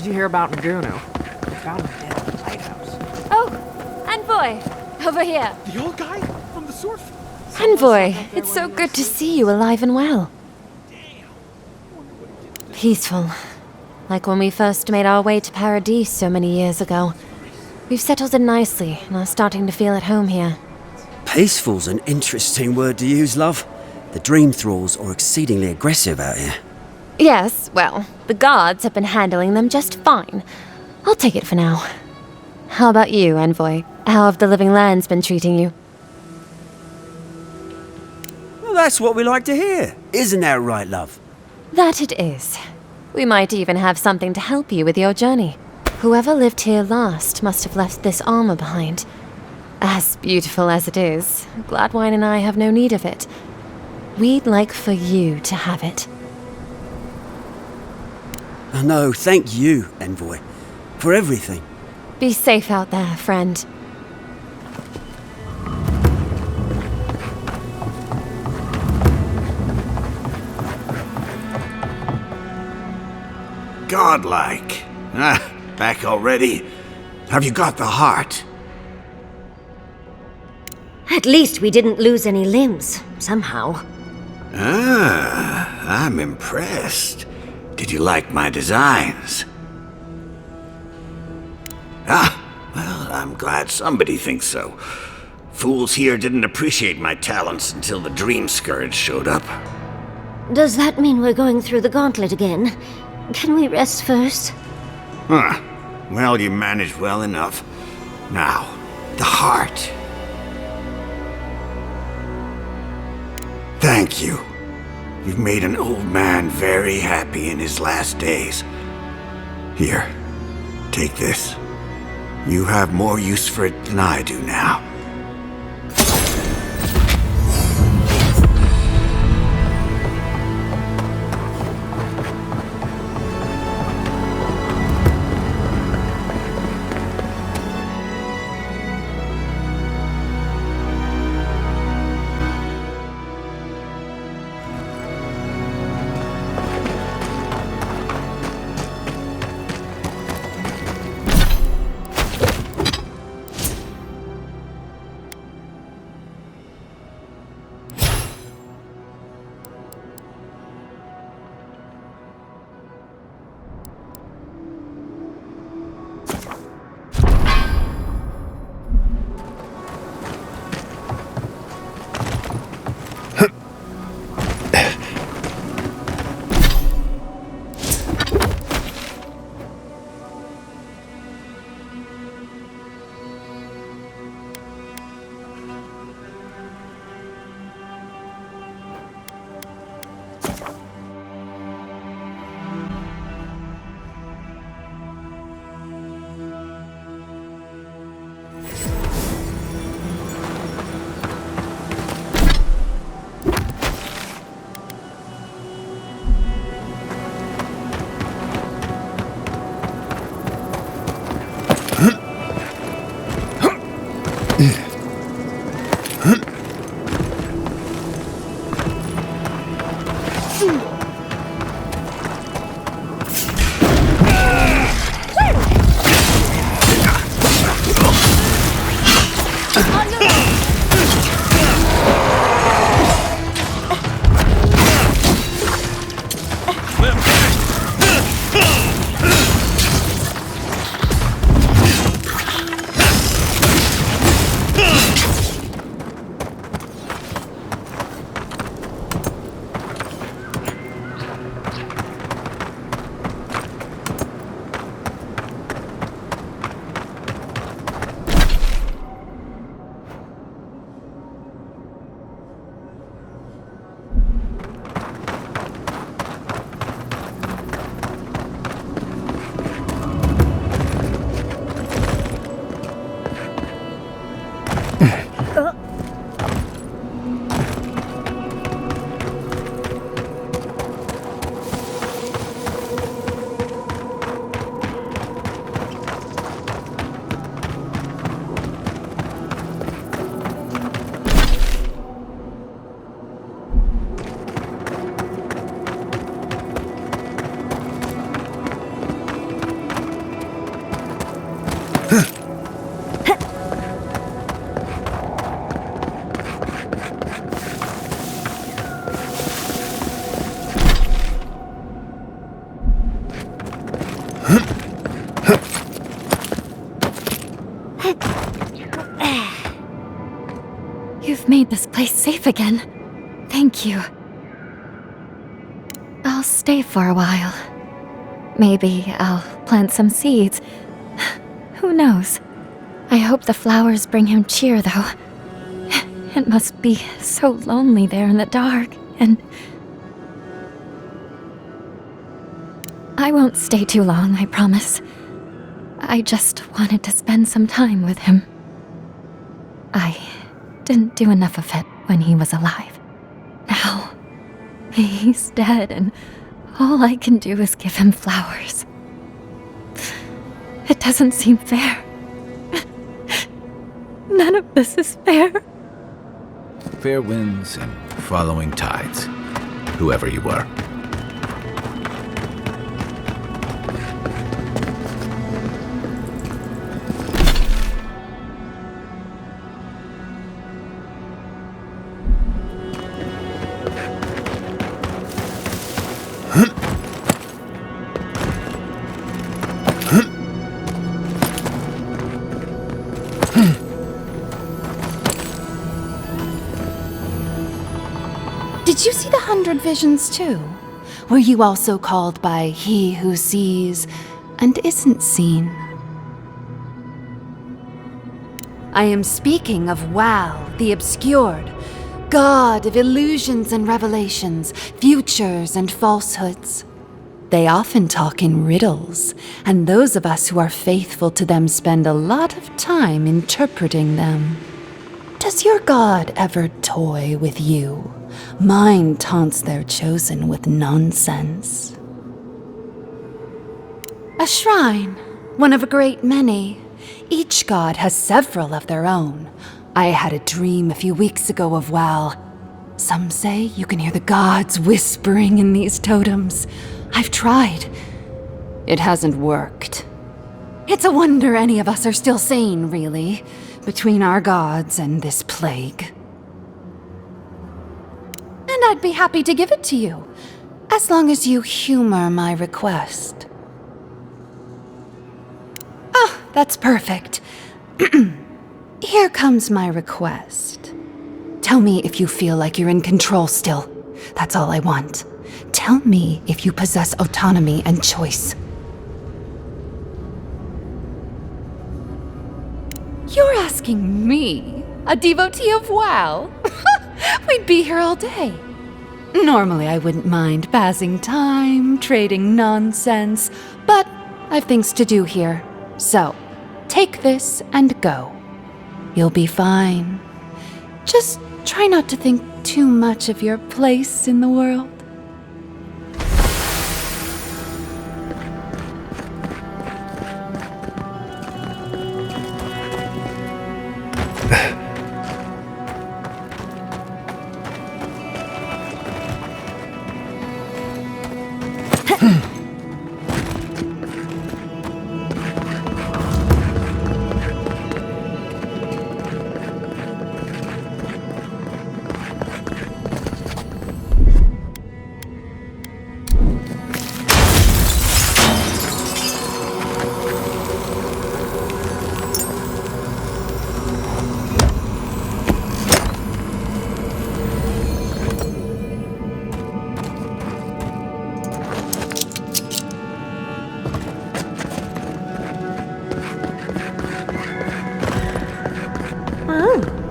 Did you hear about Nagunu? We found him dead at the lighthouse. Oh, Envoy! Over here. The old guy from the surf? Envoy, it's so good to see you alive and well. Peaceful. Like when we first made our way to Paradise so many years ago. We've settled in nicely and are starting to feel at home here. Peaceful's an interesting word to use, love. The dream thralls are exceedingly aggressive out here. Yes, well, the guards have been handling them just fine. I'll take it for now. How about you, Envoy? How have the living lands been treating you? Well, that's what we like to hear. Isn't that right, love? That it is. We might even have something to help you with your journey. Whoever lived here last must have left this armor behind. As beautiful as it is, Gladwine and I have no need of it. We'd like for you to have it. Oh, no, thank you, Envoy, for everything. Be safe out there, friend. Godlike. Back already? Have you got the heart? At least we didn't lose any limbs, somehow. I'm impressed. Did you like my designs? Well, I'm glad somebody thinks so. Fools here didn't appreciate my talents until the Dream Scourge showed up. Does that mean we're going through the gauntlet again? Can we rest first? Well, you managed well enough. Now, the heart. Thank you. You've made an old man very happy in his last days. Here, take this. You have more use for it than I do now. made this place safe again. Thank you. I'll stay for a while. Maybe I'll plant some seeds. Who knows? I hope the flowers bring him cheer, though. It must be so lonely there in the dark, and... I won't stay too long, I promise. I just wanted to spend some time with him. I didn't do enough of it when he was alive. Now, he's dead, and all I can do is give him flowers. It doesn't seem fair. None of this is fair. Fair winds and following tides, whoever you were. Did you see the 100 visions too? Were you also called by he who sees and isn't seen? I am speaking of Wal, the obscured, god of illusions and revelations, futures and falsehoods. They often talk in riddles, and those of us who are faithful to them spend a lot of time interpreting them. Does your god ever toy with you? Mine taunts their chosen with nonsense. A shrine, one of a great many. Each god has several of their own. I had a dream a few weeks ago of Wal. Some say you can hear the gods whispering in these totems. I've tried. It hasn't worked. It's a wonder any of us are still sane, really, between our gods and this plague. And I'd be happy to give it to you, as long as you humor my request. Oh, that's perfect. Here comes my request. Tell me if you feel like you're in control still. That's all I want. Tell me if you possess autonomy and choice. You're asking me, a devotee of WoW? We'd be here all day. Normally I wouldn't mind passing time, trading nonsense, but I've things to do here. So, take this and go. You'll be fine. Just try not to think too much of your place in the world.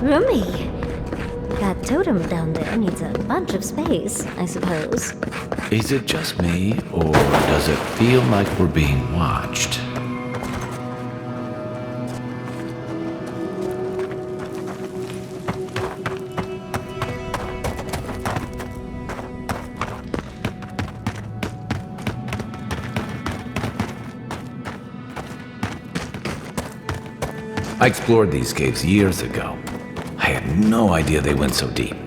Roomy. That totem down there needs a bunch of space, I suppose. Is it just me, or does it feel like we're being watched? I explored these caves years ago. I had no idea they went so deep.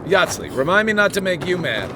Yatsley, remind me not to make you mad.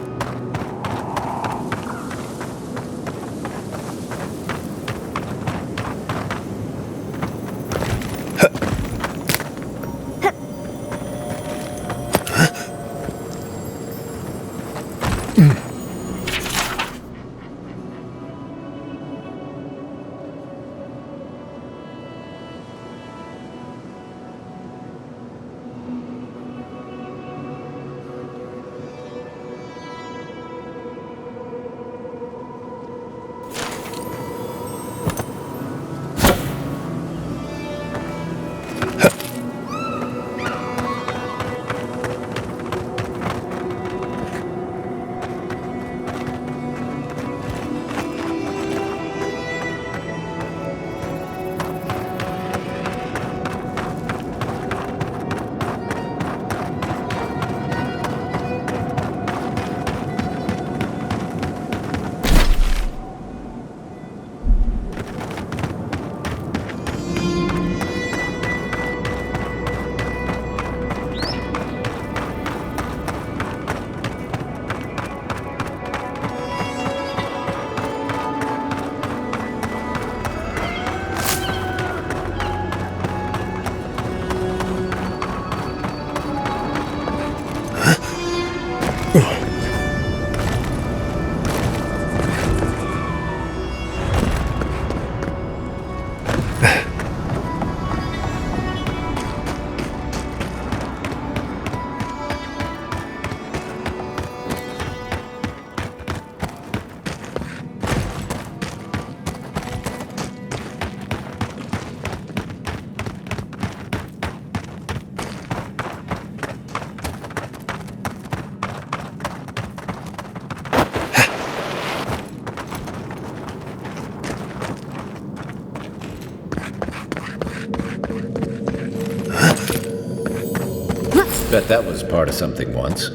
Bet that was part of something once.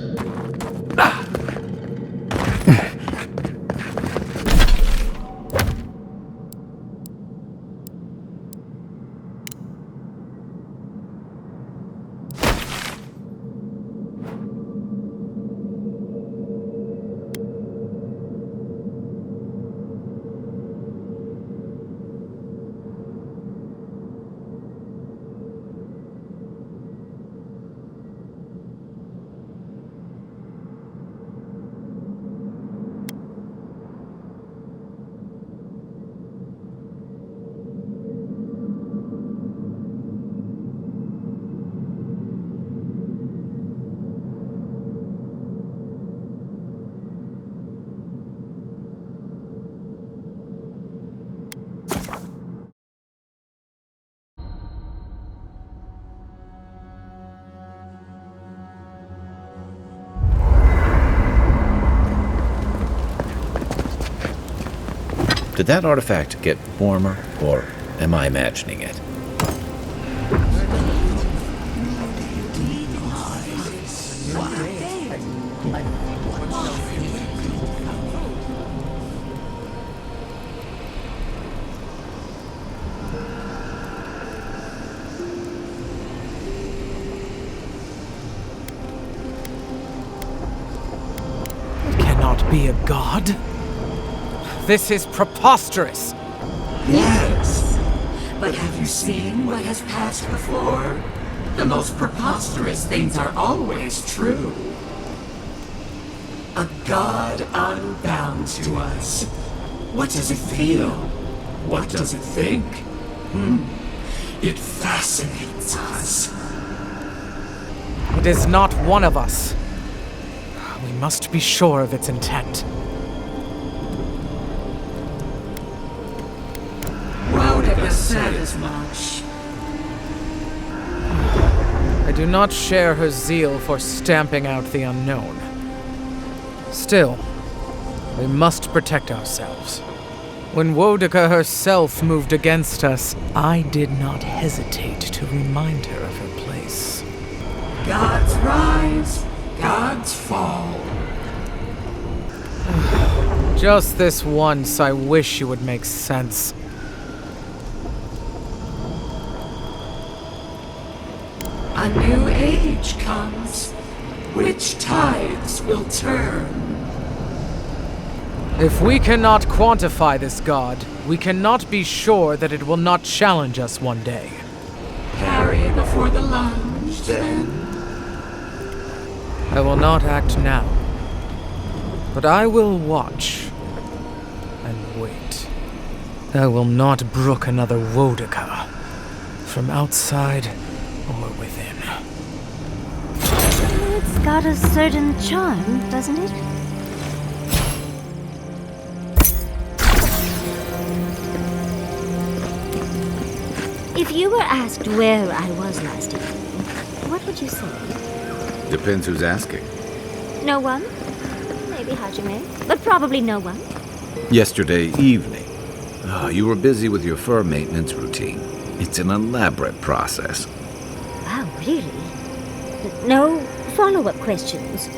Did that artifact get warmer, or am I imagining it? It cannot be a god. This is preposterous. Yes, but have you seen what has passed before? The most preposterous things are always true. A god unbound to us. What does it feel? What does it think? It fascinates us. It is not one of us. We must be sure of its intent. Rhoda said as much. I do not share her zeal for stamping out the unknown. Still, we must protect ourselves. When Wodika herself moved against us, I did not hesitate to remind her of her place. Gods rise, gods fall. Just this once, I wish you would make sense. A new age comes. which tides will turn. If we cannot quantify this god, we cannot be sure that it will not challenge us one day. Parry before the lunge, then. I will not act now, but I will watch and wait. I will not brook another Wodaka, from outside or within. It's got a certain charm, doesn't it? If you were asked where I was last evening, what would you say? Depends who's asking. No one? Maybe Hajime, but probably no one. Yesterday evening. You were busy with your fur maintenance routine. It's an elaborate process. Wow, really? No follow-up questions?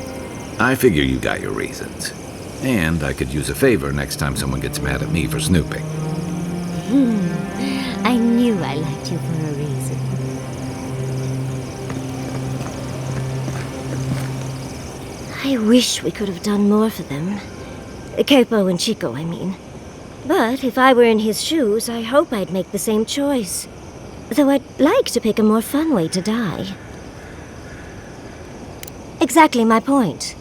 I figure you got your reasons. And I could use a favor next time someone gets mad at me for snooping. I knew I liked you for a reason. I wish we could have done more for them. Capo and Chico, I mean. But if I were in his shoes, I hope I'd make the same choice. Though I'd like to pick a more fun way to die. Exactly my point.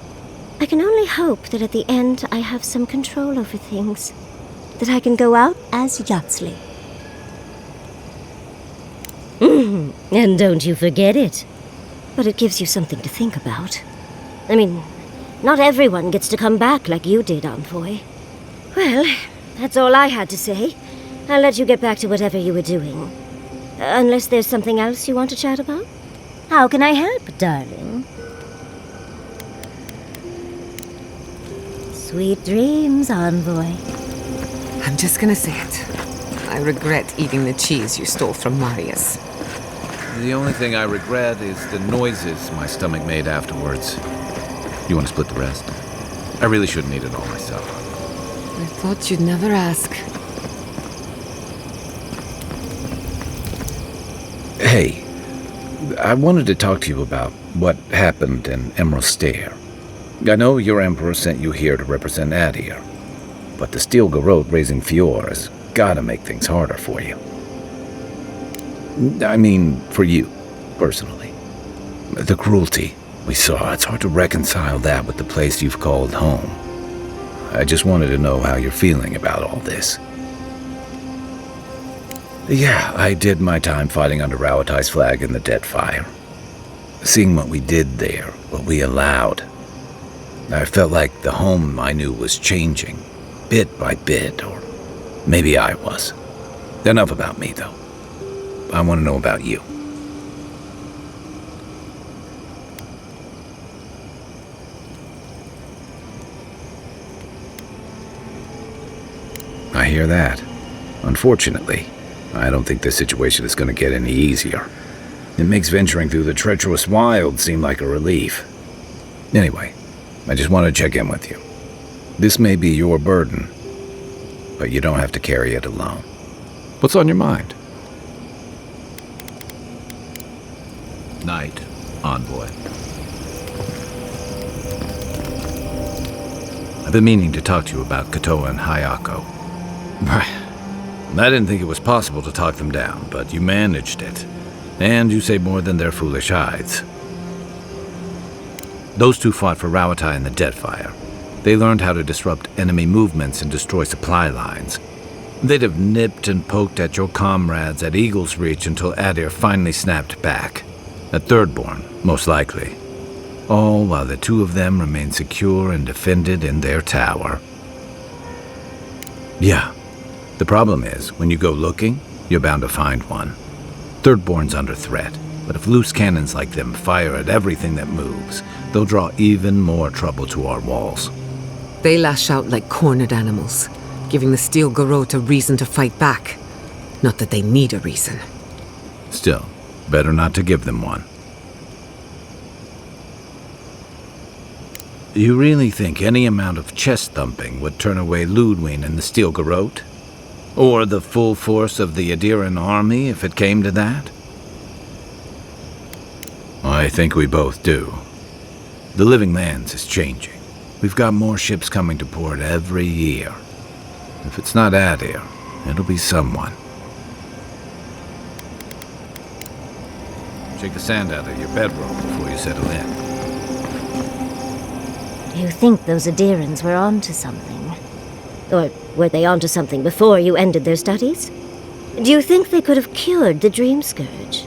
I can only hope that at the end I have some control over things. That I can go out as Yatsley. And don't you forget it. But it gives you something to think about. I mean, not everyone gets to come back like you did, Envoy. Well, that's all I had to say. I'll let you get back to whatever you were doing. Unless there's something else you want to chat about? How can I help, darling? Sweet dreams, Envoy. I'm just gonna say it. I regret eating the cheese you stole from Marius. The only thing I regret is the noises my stomach made afterwards. You want to split the rest? I really shouldn't eat it all myself. I thought you'd never ask. Hey, I wanted to talk to you about what happened in Emerald Stair. I know your Emperor sent you here to represent Adir, but the Steel Garrote raising Fior has gotta make things harder for you. I mean, for you, personally. The cruelty we saw, it's hard to reconcile that with the place you've called home. I just wanted to know how you're feeling about all this. Yeah, I did my time fighting under Rauatai's flag in the Deadfire. Seeing what we did there, what we allowed, I felt like the home I knew was changing, bit by bit, or maybe I was. Enough about me, though. I want to know about you. I hear that. Unfortunately, I don't think this situation is going to get any easier. It makes venturing through the treacherous wild seem like a relief. Anyway, I just want to check in with you. This may be your burden, but you don't have to carry it alone. What's on your mind? Night, Envoy. I've been meaning to talk to you about Katoa and Hayako. I didn't think it was possible to talk them down, but you managed it. And you say more than their foolish hides. Those two fought for Rauatai in the Deadfire. They learned how to disrupt enemy movements and destroy supply lines. They'd have nipped and poked at your comrades at Eagle's Reach until Adir finally snapped back. At Thirdborn, most likely. All while the two of them remained secure and defended in their tower. Yeah. The problem is, when you go looking, you're bound to find one. Thirdborn's under threat, but if loose cannons like them fire at everything that moves, they'll draw even more trouble to our walls. They lash out like cornered animals, giving the Steel Garrote a reason to fight back. Not that they need a reason. Still, better not to give them one. You really think any amount of chest thumping would turn away Ludwig and the Steel Garrote? Or the full force of the Adiran army, if it came to that? I think we both do. The living lands is changing. We've got more ships coming to port every year. If it's not Adir, it'll be someone. Shake the sand out of your bedroll before you settle in. Do you think those Adirans were onto something? Or were they onto something before you ended their studies? Do you think they could have cured the Dream Scourge?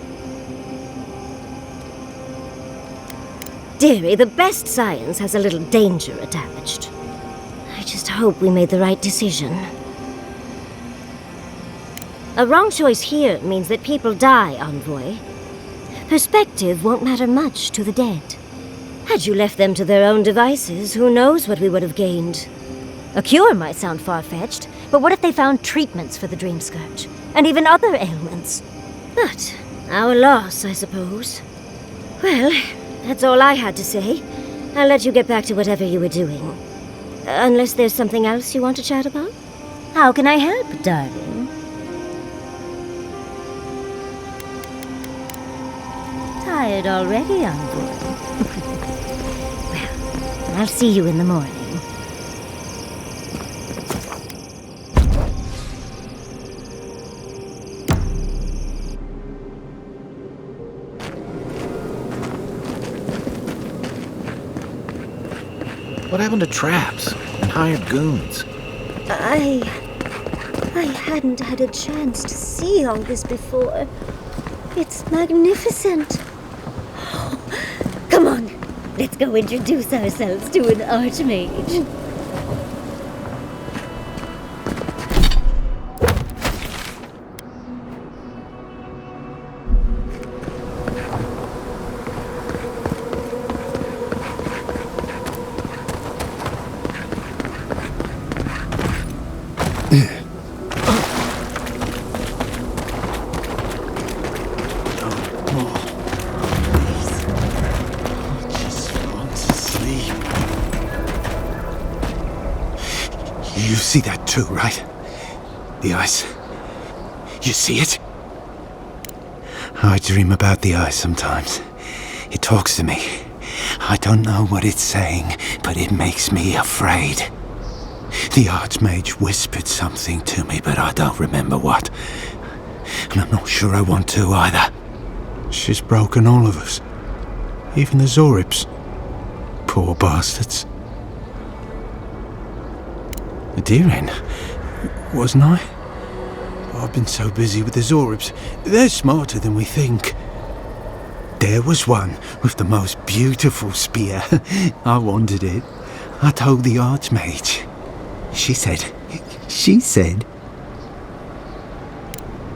Dearie, the best science has a little danger attached. I just hope we made the right decision. A wrong choice here means that people die, Envoy. Perspective won't matter much to the dead. Had you left them to their own devices, who knows what we would have gained? A cure might sound far-fetched, but what if they found treatments for the Dream Scourge? And even other ailments? But our loss, I suppose. Well, that's all I had to say. I'll let you get back to whatever you were doing. Unless there's something else you want to chat about? How can I help, darling? Tired already, Envoy? Well, I'll see you in the morning. What happened to traps and hired goons? I hadn't had a chance to see all this before. It's magnificent. Come on, let's go introduce ourselves to an archmage. You see that too, right? The ice. You see it? I dream about the ice sometimes. It talks to me. I don't know what it's saying, but it makes me afraid. The Archmage whispered something to me, but I don't remember what. And I'm not sure I want to either. She's broken all of us. Even the Zorips. Poor bastards. A Deering, wasn't I? I've been so busy with the Zorips. They're smarter than we think. There was one with the most beautiful spear. I wanted it. I told the Archmage. She said...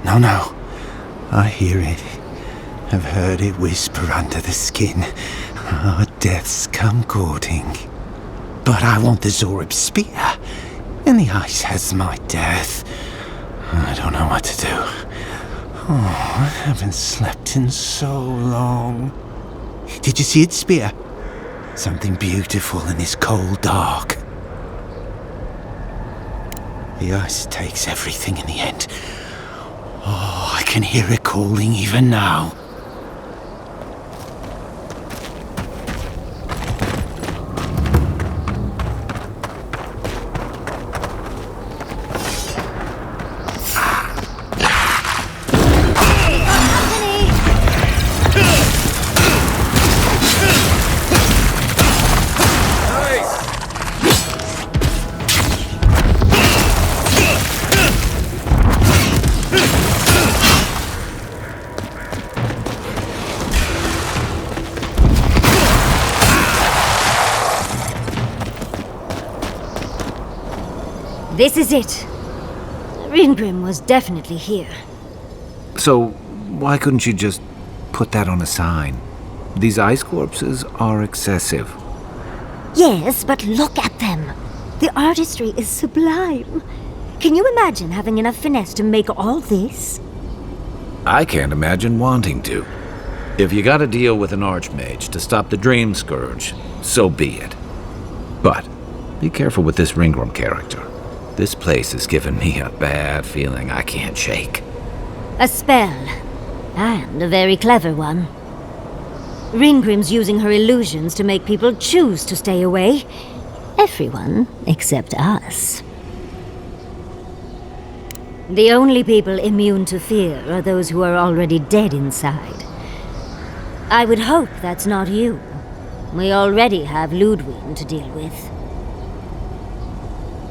No. I hear it. I've heard it whisper under the skin. Our deaths come courting. But I want the Zorib spear. And the ice has my death. I don't know what to do. Oh, I haven't slept in so long. Did you see its spear? Something beautiful in this cold dark. The ice takes everything in the end. Oh, I can hear it calling even now. This is it. Ringrim was definitely here. So, why couldn't you just put that on a sign? These ice corpses are excessive. Yes, but look at them. The artistry is sublime. Can you imagine having enough finesse to make all this? I can't imagine wanting to. If you gotta deal with an archmage to stop the Dream Scourge, so be it. But be careful with this Ringrim character. This place has given me a bad feeling I can't shake. A spell. And a very clever one. Ringrim's using her illusions to make people choose to stay away. Everyone except us. The only people immune to fear are those who are already dead inside. I would hope that's not you. We already have Ludwig to deal with.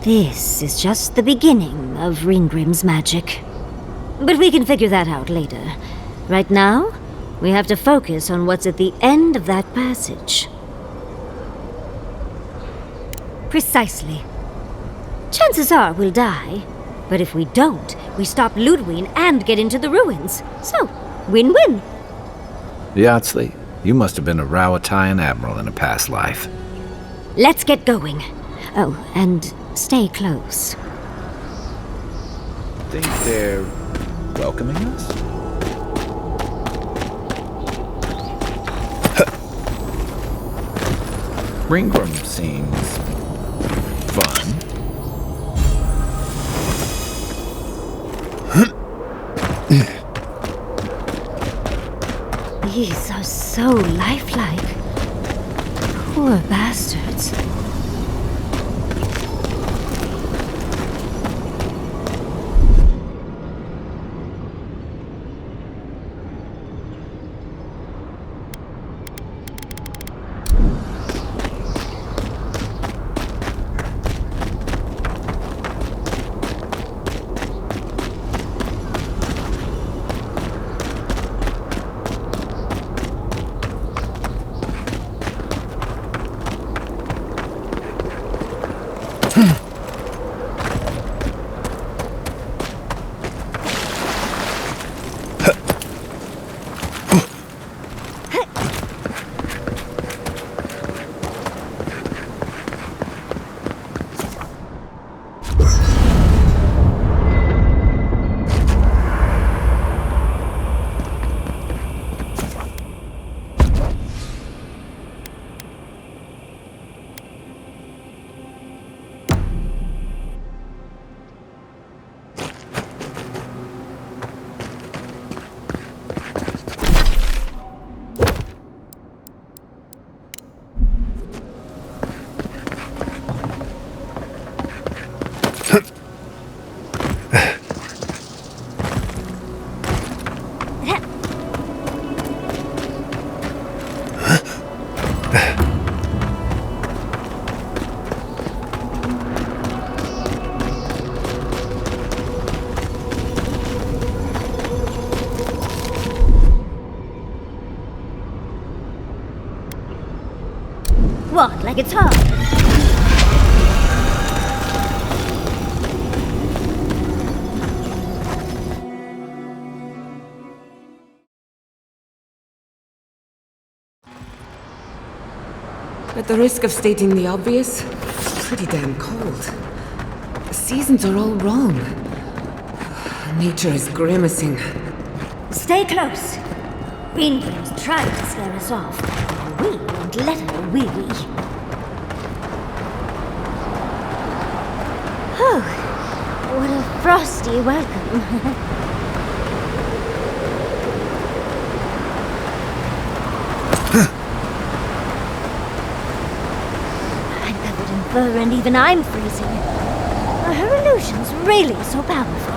This is just the beginning of Ringrim's magic. But we can figure that out later. Right now, we have to focus on what's at the end of that passage. Precisely. Chances are we'll die. But if we don't, we stop Ludwig and get into the ruins. So, win-win. Yatsley, you must have been a Rowatayan admiral in a past life. Let's get going. Oh, and stay close. Think they're welcoming us? Ringgrim seems fun. These are so lifelike. Poor bastards. What, like it's hard? At the risk of stating the obvious, it's pretty damn cold. The seasons are all wrong. Nature is grimacing. Stay close. Ringrim's trying to scare us off. We won't let her, will we? Oh, what a frosty welcome. I'm covered in fur and even I'm freezing. Are her illusions really so powerful?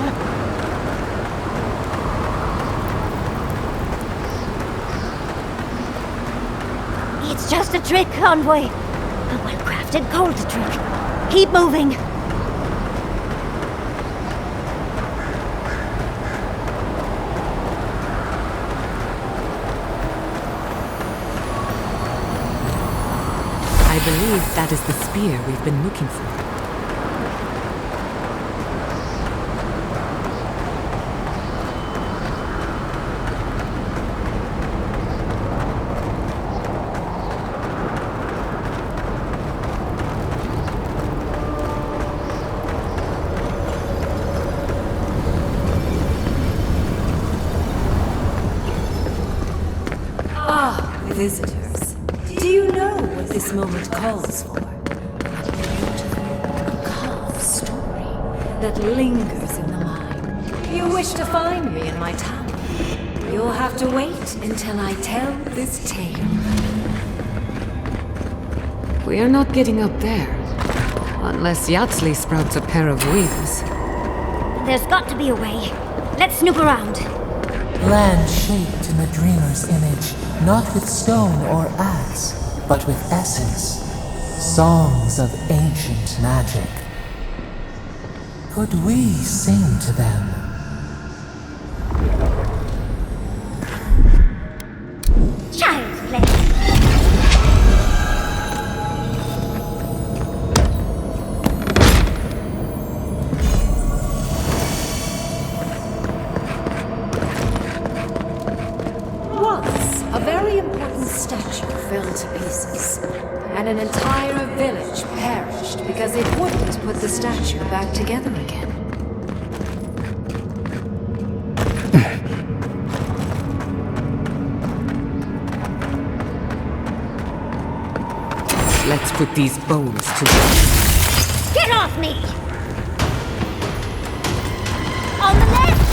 It's just a trick, Envoy. A well-crafted cold trick. Keep moving. I believe that is the spear we've been looking for. Visitors, do you know what this moment calls for? A beautiful, calm story that lingers in the mind. You wish to find me in my tower. You'll have to wait until I tell this tale. We're not getting up there. Unless Yatsley sprouts a pair of wings. There's got to be a way. Let's snoop around. Land shaped in the dreamer's image, not with stone or axe, but with essence. Songs of ancient magic. Could we sing to them? Child's play. Once, a very important statue fell to pieces, and an entire village perished because it wouldn't put the statue back together again. Let's put these bones to rest. Get off me! On the left!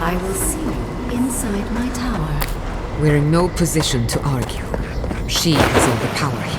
I will see you inside my tower. We're in no position to argue. She has all the power here.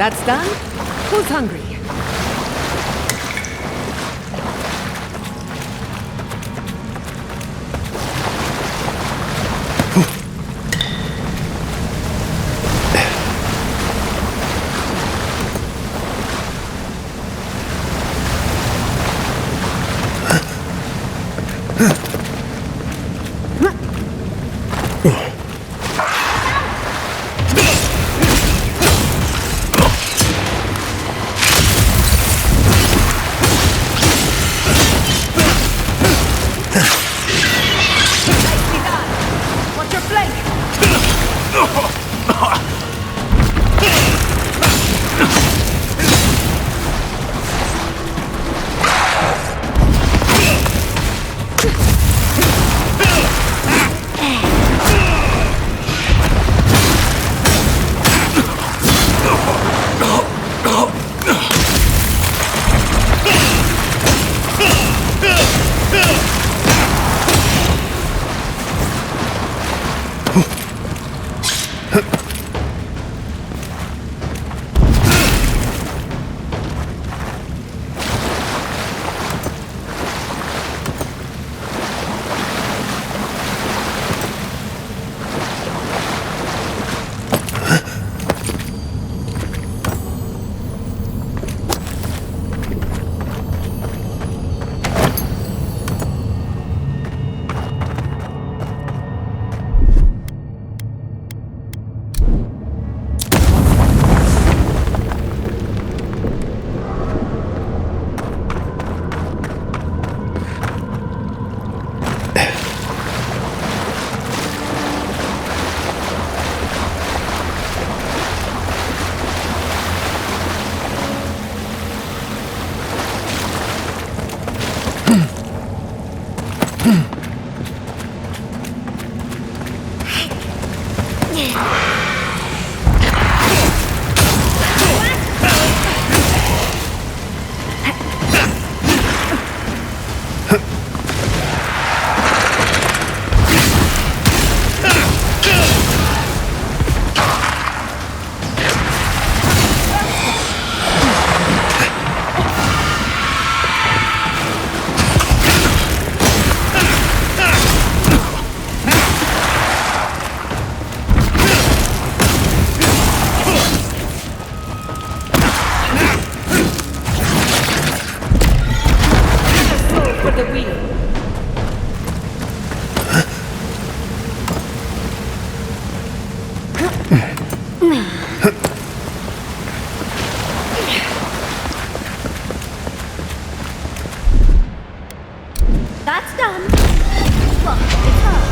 That's done? Who's hungry? That's done. Look, it's up.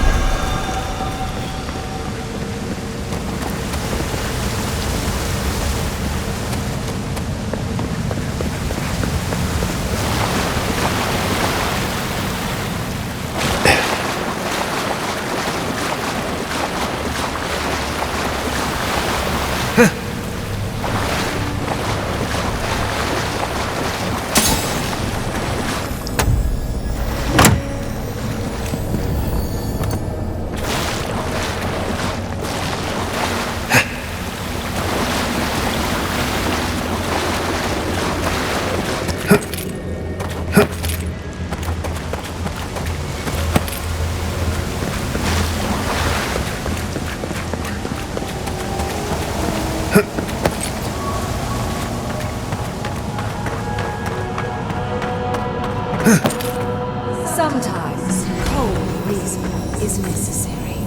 Sometimes cold reason is necessary.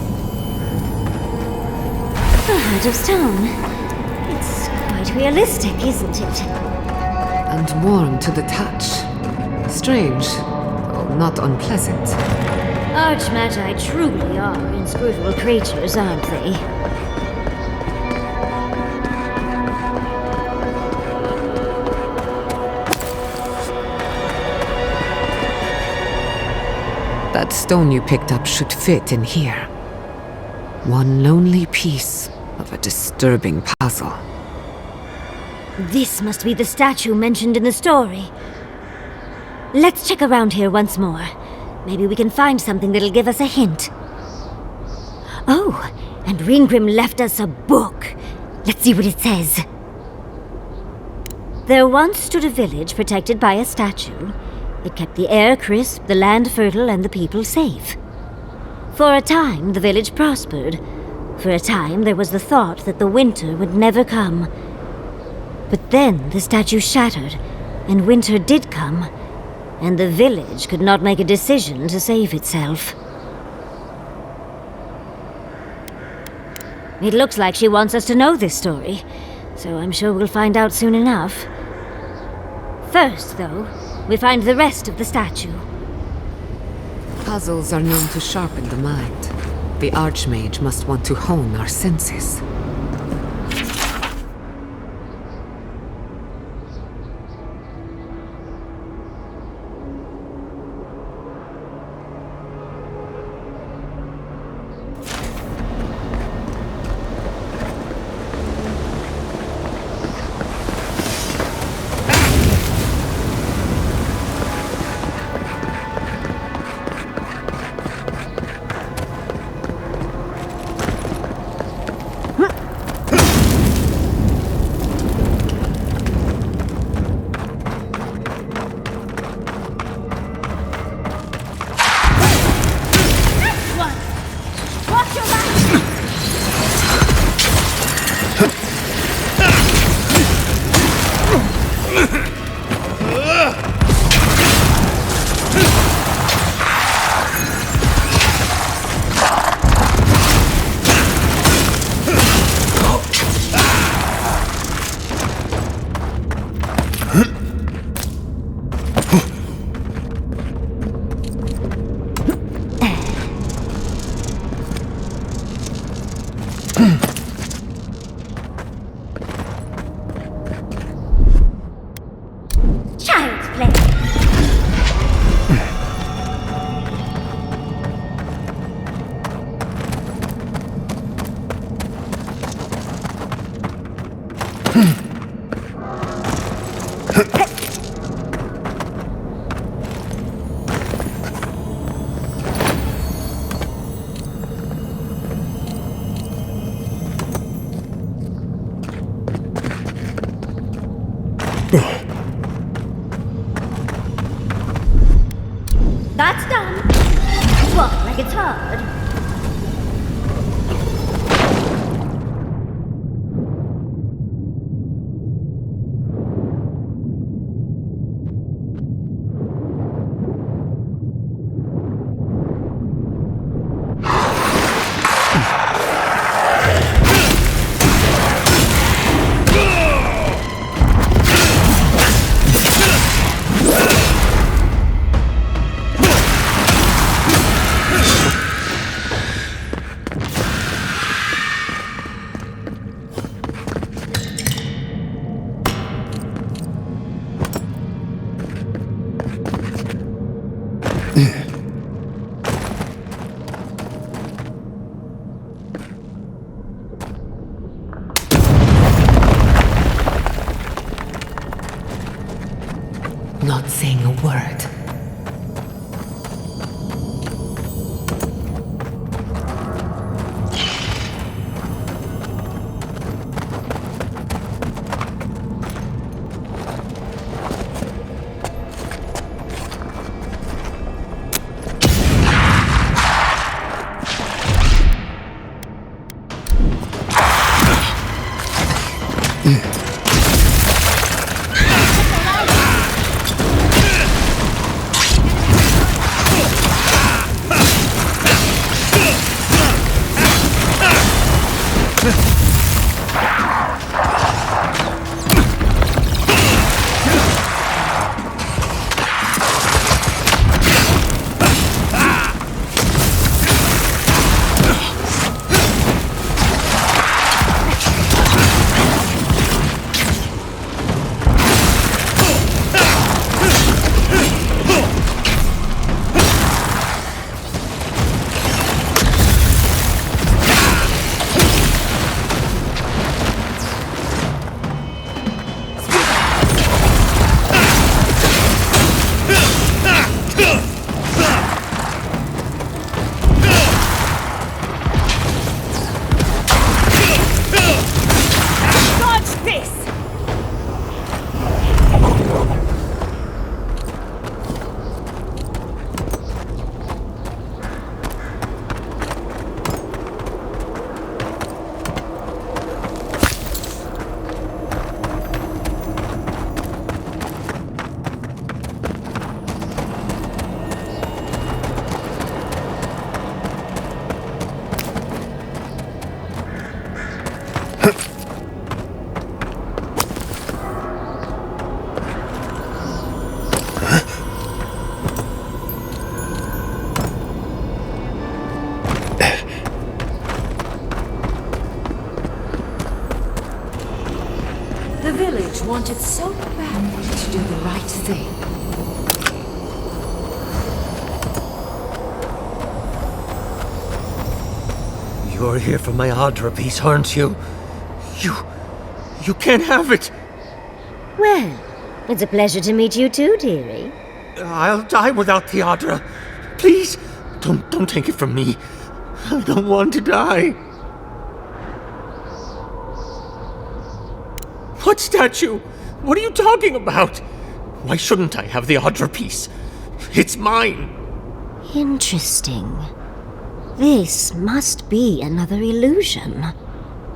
A heart of stone. It's quite realistic, isn't it? And warm to the touch. Strange, though not unpleasant. Archmagi truly are inscrutable creatures, aren't they? That stone you picked up should fit in here. One lonely piece of a disturbing puzzle. This must be the statue mentioned in the story. Let's check around here once more. Maybe we can find something that'll give us a hint. Oh, and Ringrim left us a book. Let's see what it says. There once stood a village protected by a statue. It kept the air crisp, the land fertile, and the people safe. For a time, the village prospered. For a time, there was the thought that the winter would never come. But then the statue shattered, and winter did come, and the village could not make a decision to save itself. It looks like she wants us to know this story, so I'm sure we'll find out soon enough. First, though, we find the rest of the statue. Puzzles are known to sharpen the mind. The Archmage must want to hone our senses. Child's play. That's done. Walk like it's hard. Not saying a word. The village wanted so badly to do the right thing. You're here for my Audra piece, aren't you? You can't have it! Well, it's a pleasure to meet you too, dearie. I'll die without the Audra. Please, don't take it from me. I don't want to die. What statue? What are you talking about? Why shouldn't I have the Audra piece? It's mine. Interesting. This must be another illusion.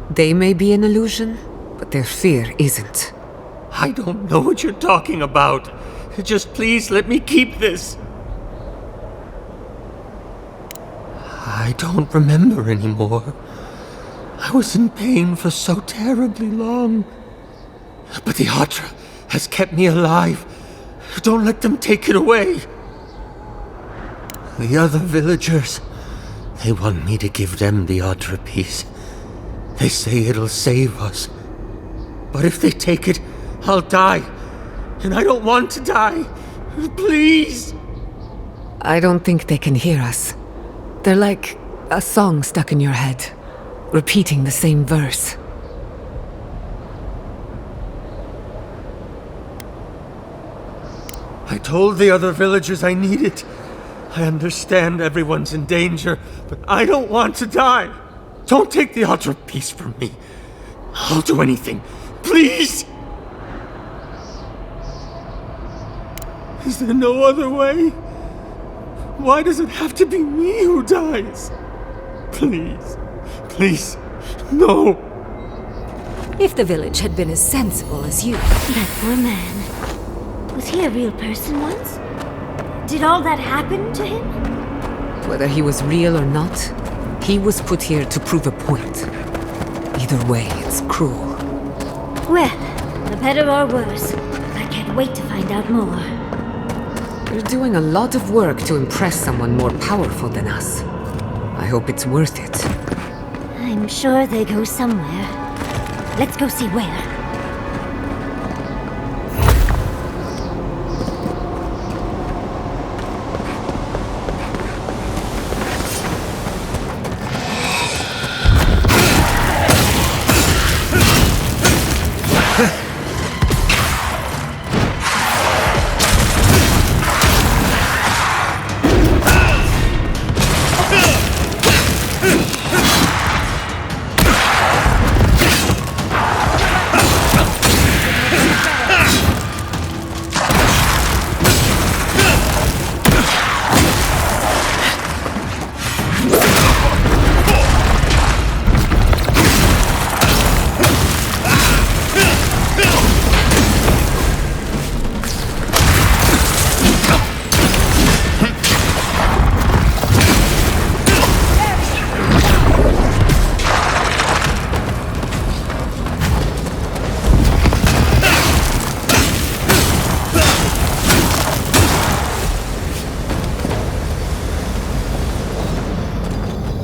They may be an illusion, but their fear isn't. I don't know what you're talking about. Just please let me keep this. I don't remember anymore. I was in pain for so terribly long. But the Audra has kept me alive. Don't let them take it away. The other villagers, they want me to give them the Audra piece. They say it'll save us. But if they take it, I'll die. And I don't want to die. Please! I don't think they can hear us. They're like a song stuck in your head, repeating the same verse. I told the other villagers I need it. I understand everyone's in danger, but I don't want to die. Don't take the Audra piece from me. I'll do anything. Please! Is there no other way? Why does it have to be me who dies? Please, no. If the village had been as sensible as you. That poor man. Was he a real person once? Did all that happen to him? Whether he was real or not, he was put here to prove a point. Either way, it's cruel. Well, the better or worse, I can't wait to find out more. We're doing a lot of work to impress someone more powerful than us. I hope it's worth it. I'm sure they go somewhere. Let's go see where.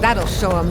That'll show him.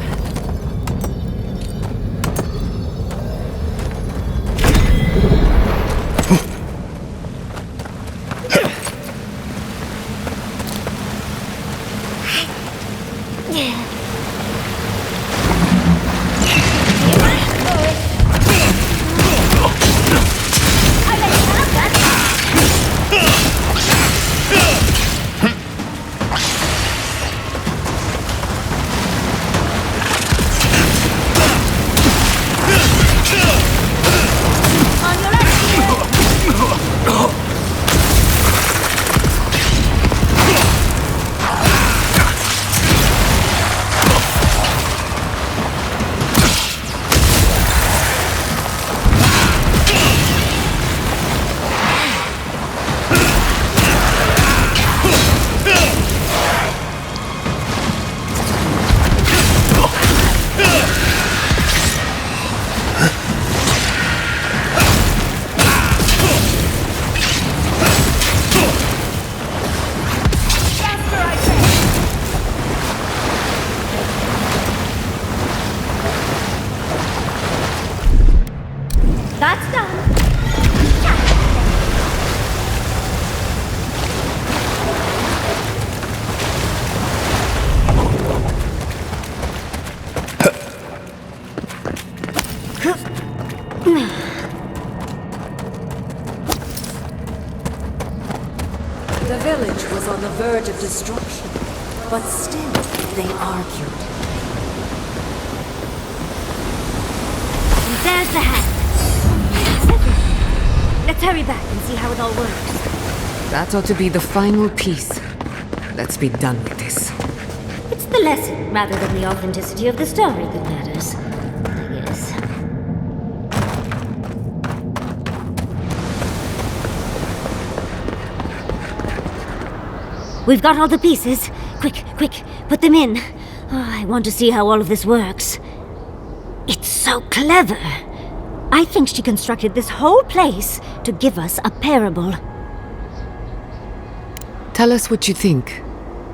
verge of destruction. But still, they argued. And there's the hat. Let's hurry back and see how it all works. That ought to be the final piece. Let's be done with this. It's the lesson rather than the authenticity of the story that matters. Yes. We've got all the pieces. Quick, quick, put them in. Oh, I want to see how all of this works. It's so clever. I think she constructed this whole place to give us a parable. Tell us what you think.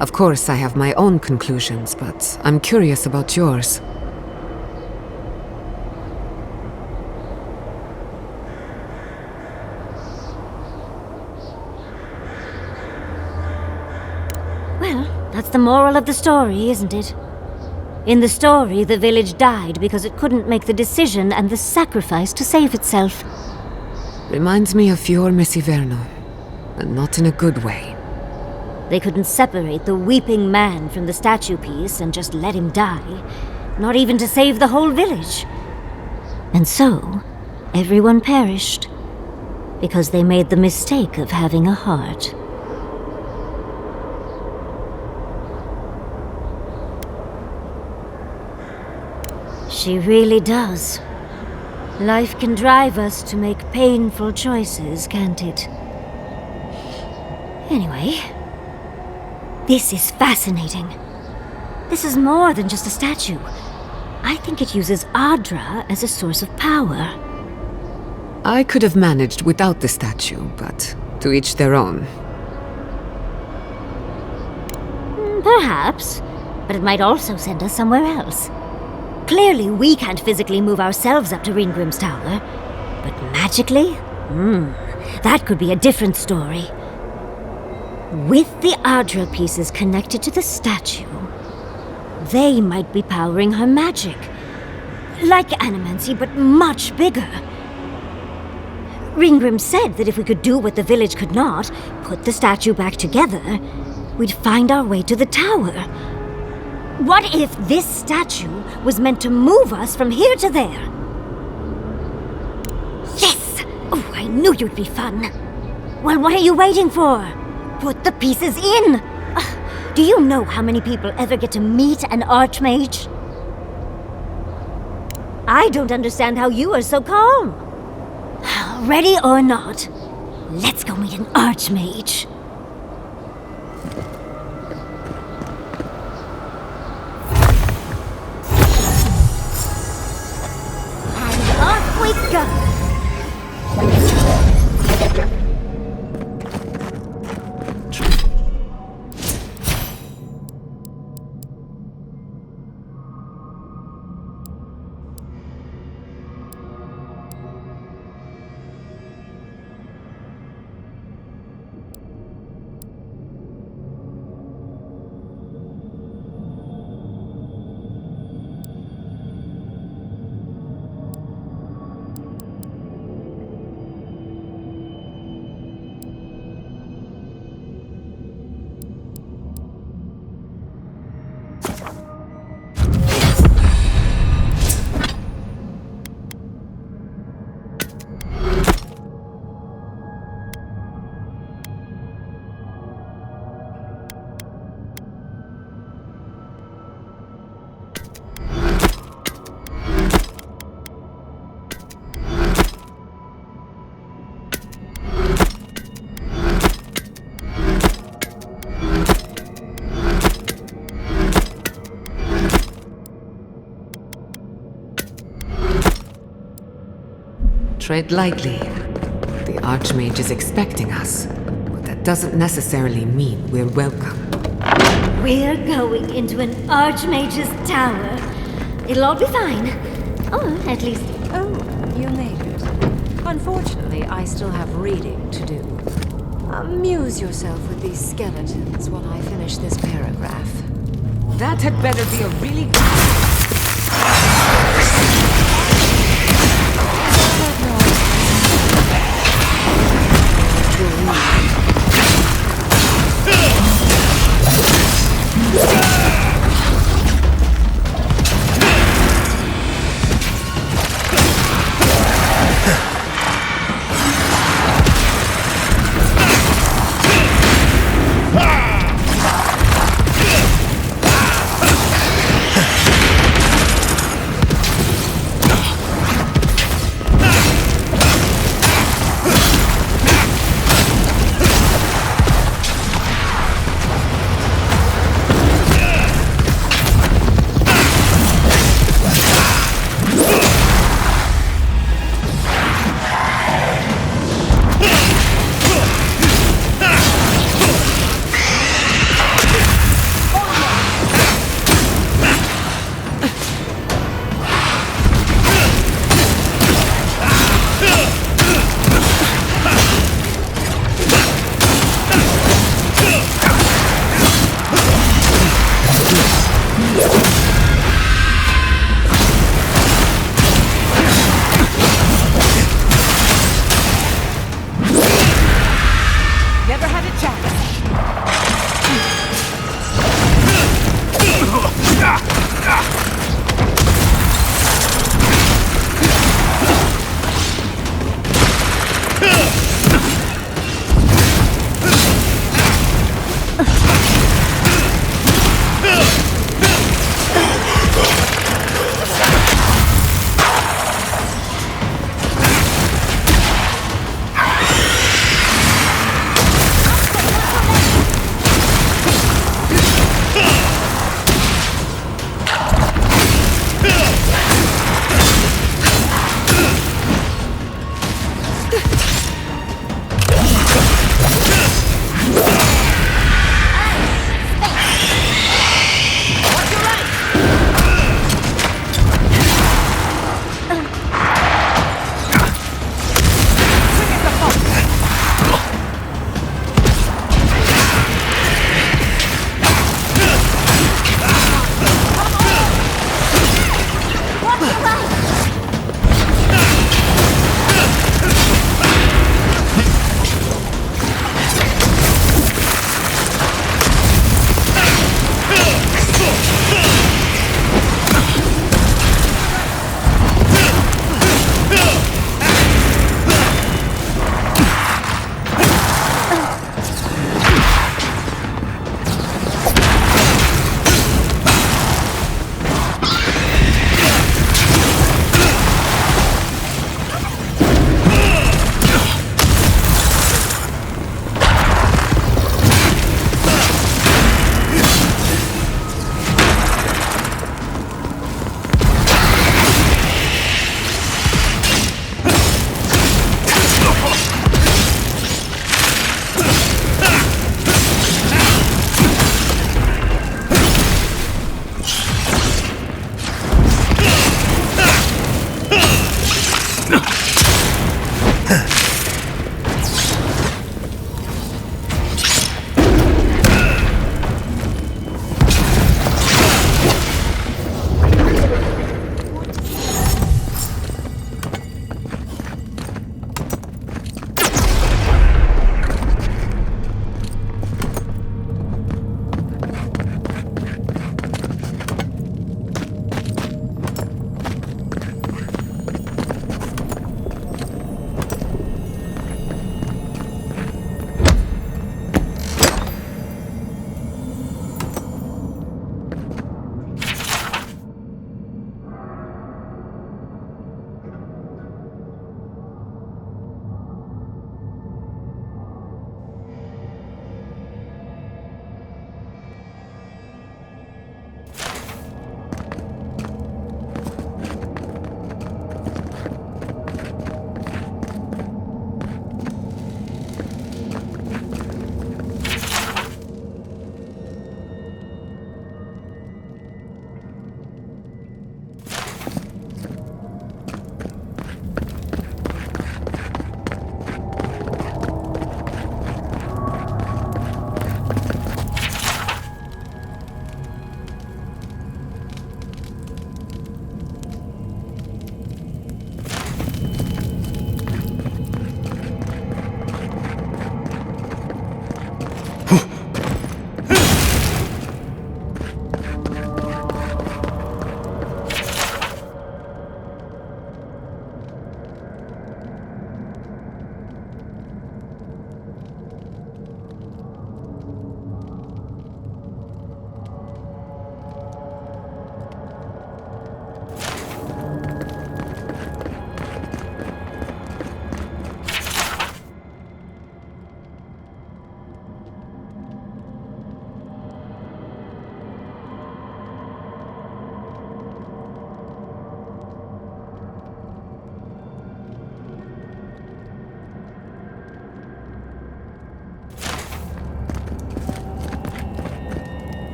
Of course, I have my own conclusions, but I'm curious about yours. Well, that's the moral of the story, isn't it? In the story, the village died because it couldn't make the decision and the sacrifice to save itself. Reminds me of your Miss Iverno, and not in a good way. They couldn't separate the weeping man from the statue piece and just let him die, not even to save the whole village. And so, everyone perished, because they made the mistake of having a heart. She really does. Life can drive us to make painful choices, can't it? Anyway, this is fascinating. This is more than just a statue. I think it uses Adra as a source of power. I could have managed without the statue, but to each their own. Perhaps, but it might also send us somewhere else. Clearly, we can't physically move ourselves up to Ringrim's tower, but magically? That could be a different story. With the Adra pieces connected to the statue, they might be powering her magic. Like animancy, but much bigger. Ringgrim said that if we could do what the village could not, put the statue back together, we'd find our way to the tower. What if this statue was meant to move us from here to there? Yes! Oh, I knew you'd be fun. Well, what are you waiting for? Put the pieces in! Do you know how many people ever get to meet an archmage? I don't understand how you are so calm. Ready or not, let's go meet an archmage. And off we go! Tread lightly. The Archmage is expecting us, but that doesn't necessarily mean we're welcome. We're going into an Archmage's tower. It'll all be fine. Oh, at least... Oh, you made it. Unfortunately, I still have reading to do. Amuse yourself with these skeletons while I finish this paragraph. That had better be a really...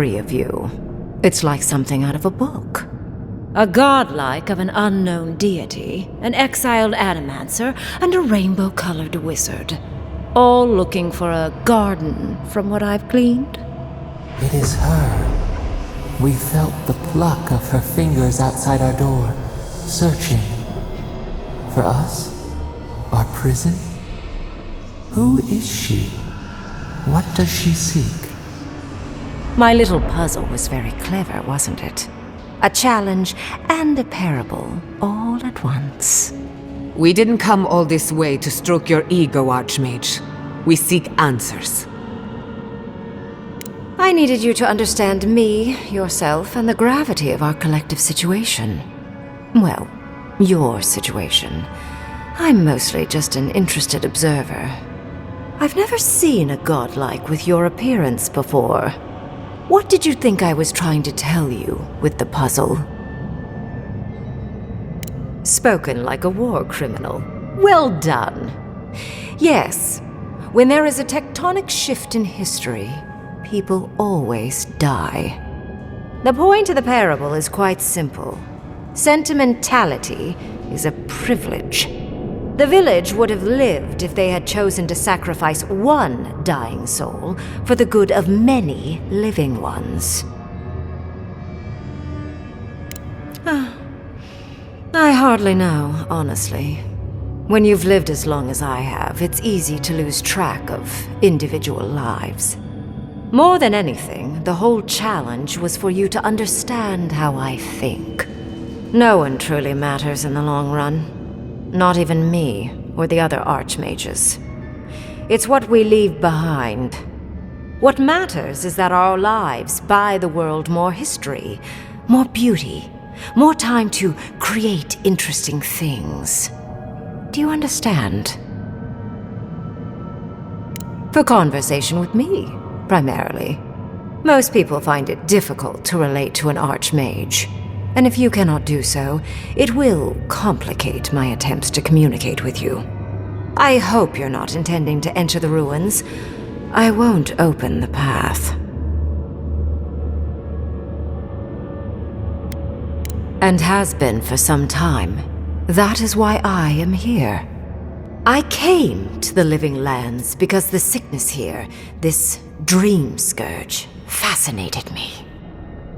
three of you. It's like something out of a book. A godlike of an unknown deity, an exiled animancer, and a rainbow-colored wizard. All looking for a garden, from what I've gleaned. It is her. We felt the pluck of her fingers outside our door, searching. For us? Our prison? Who is she? What does she seek? My little puzzle was very clever, wasn't it? A challenge and a parable, all at once. We didn't come all this way to stroke your ego, Archmage. We seek answers. I needed you to understand me, yourself, and the gravity of our collective situation. Well, your situation. I'm mostly just an interested observer. I've never seen a godlike with your appearance before. What did you think I was trying to tell you with the puzzle? Spoken like a war criminal. Well done. Yes, when there is a tectonic shift in history, people always die. The point of the parable is quite simple. Sentimentality is a privilege. The village would have lived if they had chosen to sacrifice one dying soul for the good of many living ones. I hardly know, honestly. When you've lived as long as I have, it's easy to lose track of individual lives. More than anything, the whole challenge was for you to understand how I think. No one truly matters in the long run. Not even me, or the other archmages. It's what we leave behind. What matters is that our lives buy the world more history, more beauty, more time to create interesting things. Do you understand? For conversation with me, primarily. Most people find it difficult to relate to an archmage. And if you cannot do so, it will complicate my attempts to communicate with you. I hope you're not intending to enter the ruins. I won't open the path. And has been for some time. That is why I am here. I came to the Living Lands because the sickness here, this dream scourge, fascinated me.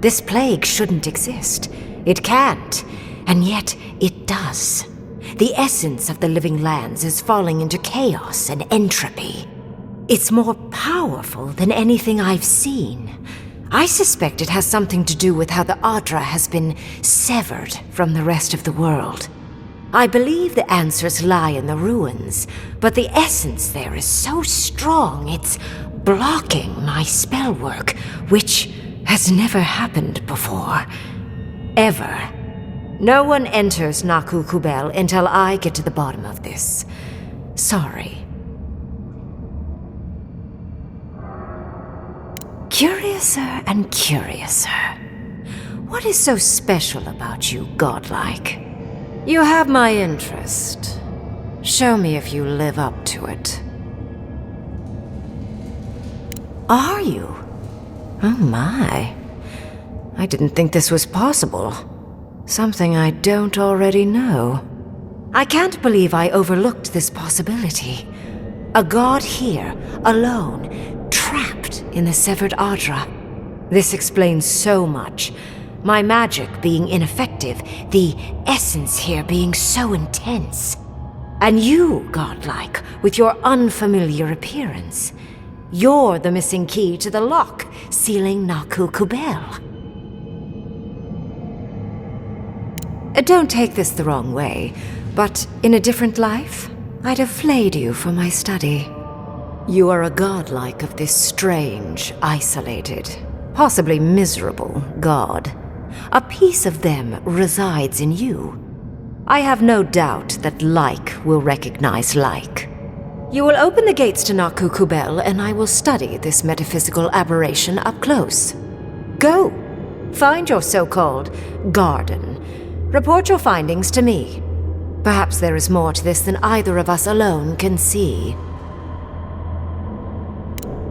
This plague shouldn't exist. It can't, and yet it does. The essence of the Living Lands is falling into chaos and entropy. It's more powerful than anything I've seen. I suspect it has something to do with how the Adra has been severed from the rest of the world. I believe the answers lie in the ruins, but the essence there is so strong it's blocking my spell work, which has never happened before. Ever. No one enters Naku Kubel until I get to the bottom of this. Sorry. Curiouser and curiouser. What is so special about you, godlike? You have my interest. Show me if you live up to it. Are you? Oh my. I didn't think this was possible. Something I don't already know. I can't believe I overlooked this possibility. A god here, alone, trapped in the severed Adra. This explains so much. My magic being ineffective, the essence here being so intense. And you, godlike, with your unfamiliar appearance. You're the missing key to the lock, sealing Naku Kubel. Don't take this the wrong way, but in a different life, I'd have flayed you for my study. You are a godlike of this strange, isolated, possibly miserable god. A piece of them resides in you. I have no doubt that like will recognize like. You will open the gates to Naku Kubel, and I will study this metaphysical aberration up close. Go. Find your so-called garden. Report your findings to me. Perhaps there is more to this than either of us alone can see.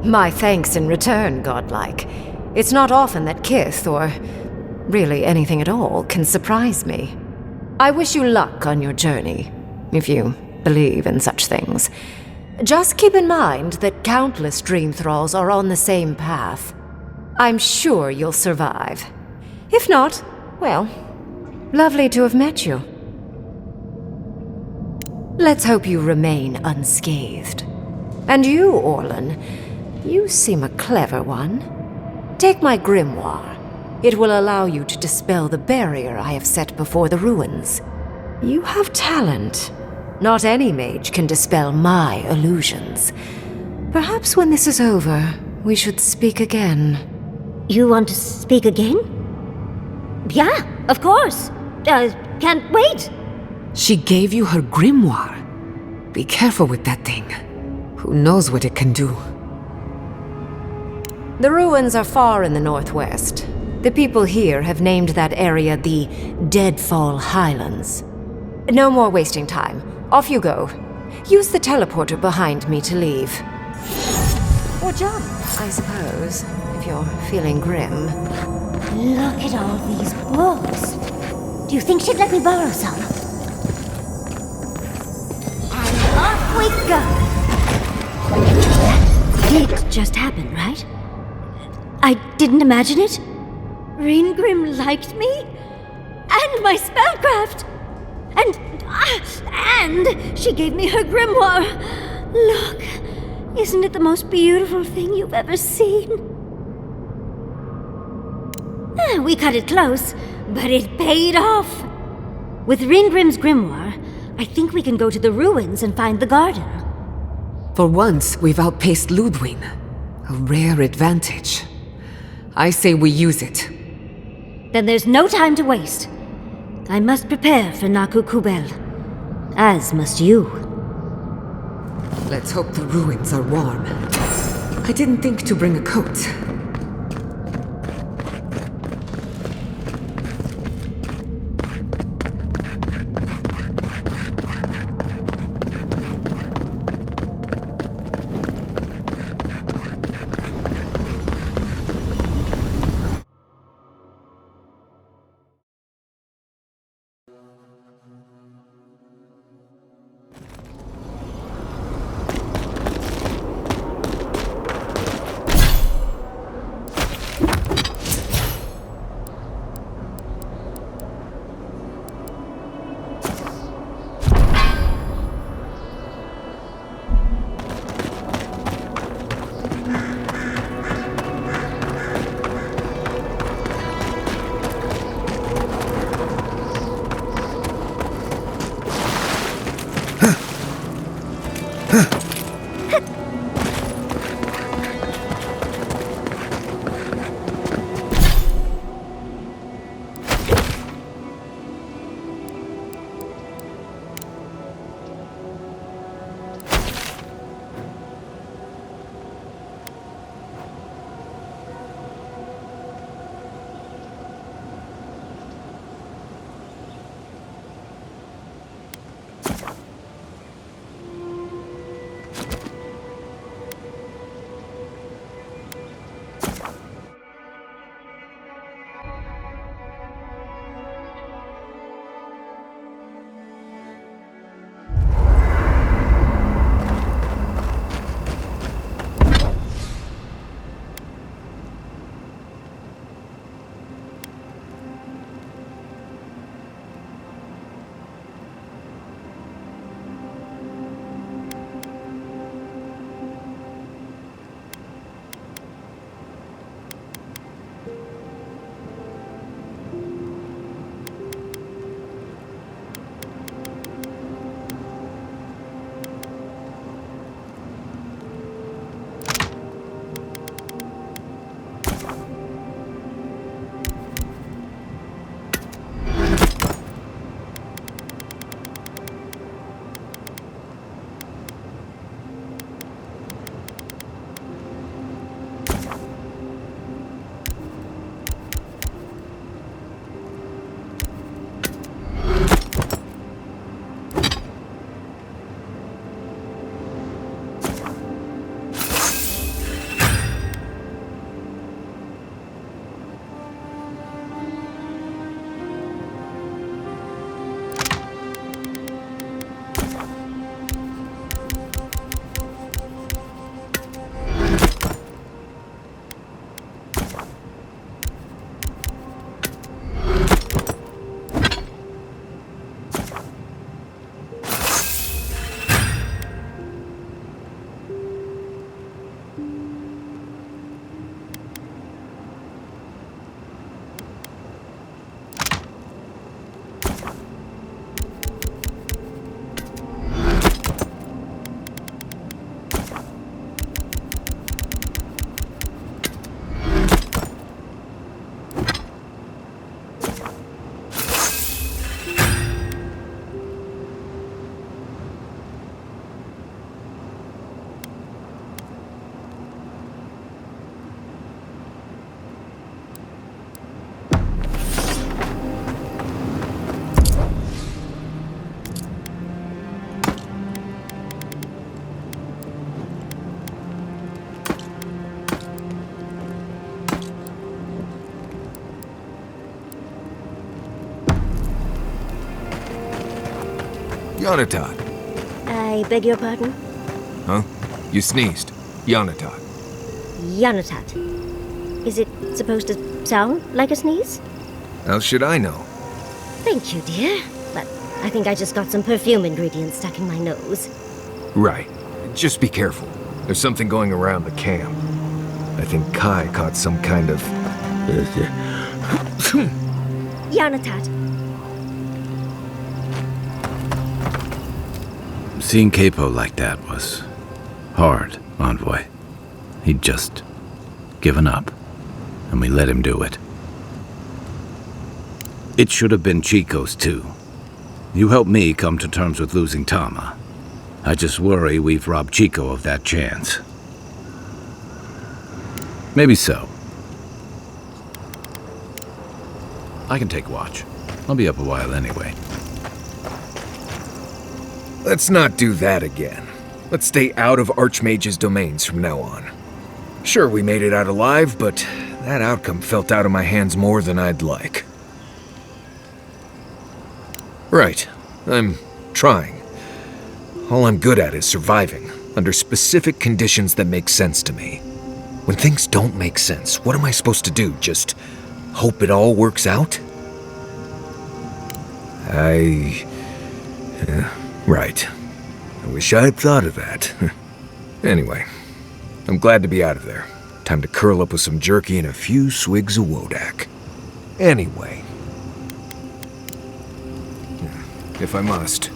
My thanks in return, godlike. It's not often that Kith, or really anything at all, can surprise me. I wish you luck on your journey, if you believe in such things. Just keep in mind that countless dream thralls are on the same path. I'm sure you'll survive. If not, well, lovely to have met you. Let's hope you remain unscathed. And you, Orlan, you seem a clever one. Take my grimoire. It will allow you to dispel the barrier I have set before the ruins. You have talent. Not any mage can dispel my illusions. Perhaps when this is over, we should speak again. You want to speak again? Yeah, of course. Can't wait. She gave you her grimoire. Be careful with that thing. Who knows what it can do? The ruins are far in the northwest. The people here have named that area the Deadfall Highlands. No more wasting time. Off you go. Use the teleporter behind me to leave. Or jump, I suppose, if you're feeling grim. Look at all these books. Do you think she'd let me borrow some? And off we go! It just happened, right? I didn't imagine it. Ringrim liked me? And my spellcraft! And she gave me her grimoire! Look, isn't it the most beautiful thing you've ever seen? We cut it close, but it paid off. With Ringrim's grimoire, I think we can go to the ruins and find the garden. For once, we've outpaced Ludwig. A rare advantage. I say we use it. Then there's no time to waste. I must prepare for Naku Kubel. As must you. Let's hope the ruins are warm. I didn't think to bring a coat. Yonatad. I beg your pardon? Huh? You sneezed. Yonatad. Yanatat. Is it supposed to sound like a sneeze? How should I know? Thank you, dear. But I think I just got some perfume ingredients stuck in my nose. Right. Just be careful. There's something going around the camp. I think Kai caught some kind of... Yanatat. Seeing Capo like that was hard, Envoy. He'd just given up, and we let him do it. It should have been Chico's too. You helped me come to terms with losing Tama. I just worry we've robbed Chico of that chance. Maybe so. I can take watch. I'll be up a while anyway. Let's not do that again. Let's stay out of Archmage's domains from now on. Sure, we made it out alive, but that outcome felt out of my hands more than I'd like. Right. I'm trying. All I'm good at is surviving, under specific conditions that make sense to me. When things don't make sense, what am I supposed to do? Just hope it all works out? Right. I wish I had thought of that. Anyway, I'm glad to be out of there. Time to curl up with some jerky and a few swigs of Wodak. Anyway. If I must.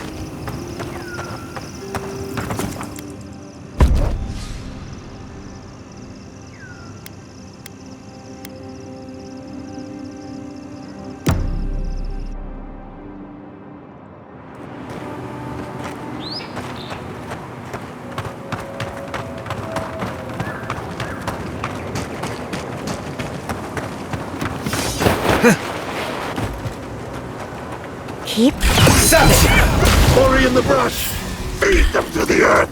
Keep. Bury in the brush! Feed them to the earth!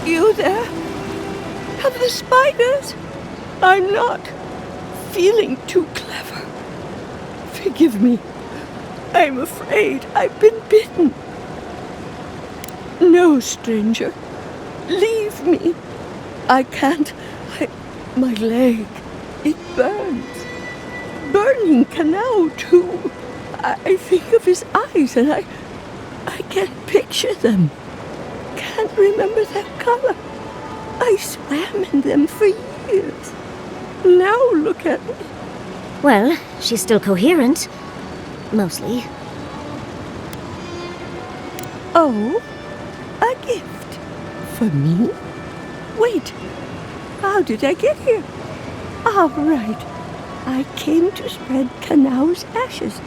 You there? Have the spiders? I'm not feeling too clever. Forgive me. I'm afraid I've been bitten. No, stranger. Leave me. I can't. My leg. It burns. Burning canal, too. I think of his eyes and I can't picture them. Can't remember their color. I swam in them for years. Now look at me. Well, she's still coherent. Mostly. Oh, a gift. For me? Wait, how did I get here? All right. I came to spread Kanau's ashes.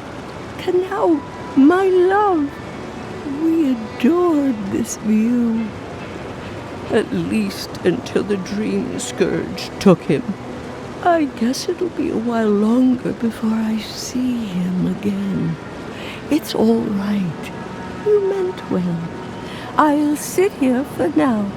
Kanau, my love. We adored this view. At least until the dream scourge took him. I guess it'll be a while longer before I see him again. It's all right. You meant well. I'll sit here for now.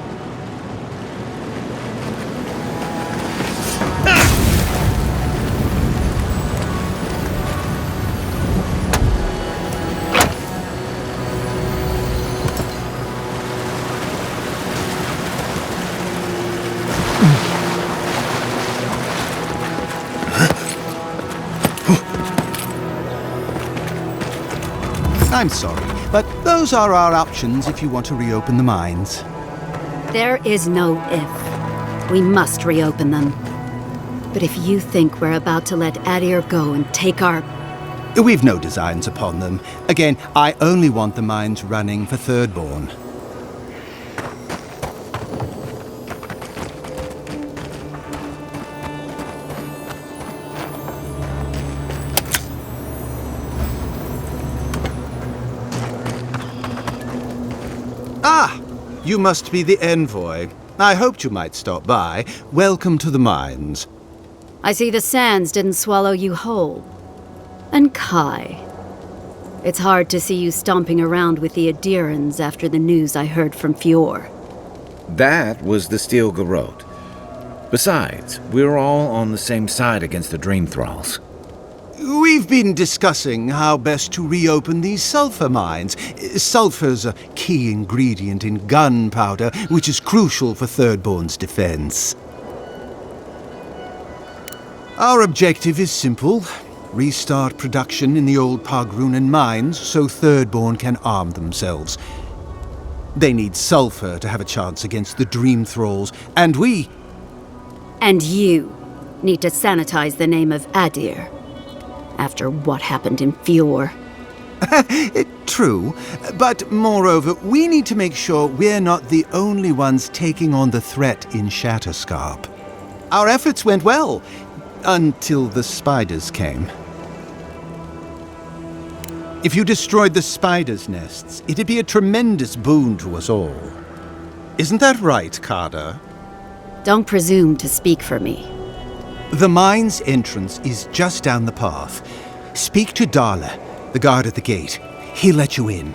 I'm sorry, but those are our options if you want to reopen the mines. There is no if. We must reopen them. But if you think we're about to let Adir go and take our... We've no designs upon them. Again, I only want the mines running for Thirdborn. Ah! You must be the envoy. I hoped you might stop by. Welcome to the mines. I see the sands didn't swallow you whole. And Kai. It's hard to see you stomping around with the Adirans after the news I heard from Fior. That was the Steel Garrote. Besides, we're all on the same side against the Dream Thralls. We've been discussing how best to reopen these sulfur mines. Sulfur's a key ingredient in gunpowder, which is crucial for Thirdborn's defense. Our objective is simple. Restart production in the old Pogrunan mines so Thirdborn can arm themselves. They need sulfur to have a chance against the Dream Thralls, and we... And you need to sanitize the name of Adir. After what happened in Fior. True, but moreover, we need to make sure we're not the only ones taking on the threat in Shatterscarp. Our efforts went well, until the spiders came. If you destroyed the spiders' nests, it'd be a tremendous boon to us all. Isn't that right, Kada? Don't presume to speak for me. The mine's entrance is just down the path. Speak to Darla, the guard at the gate. He'll let you in.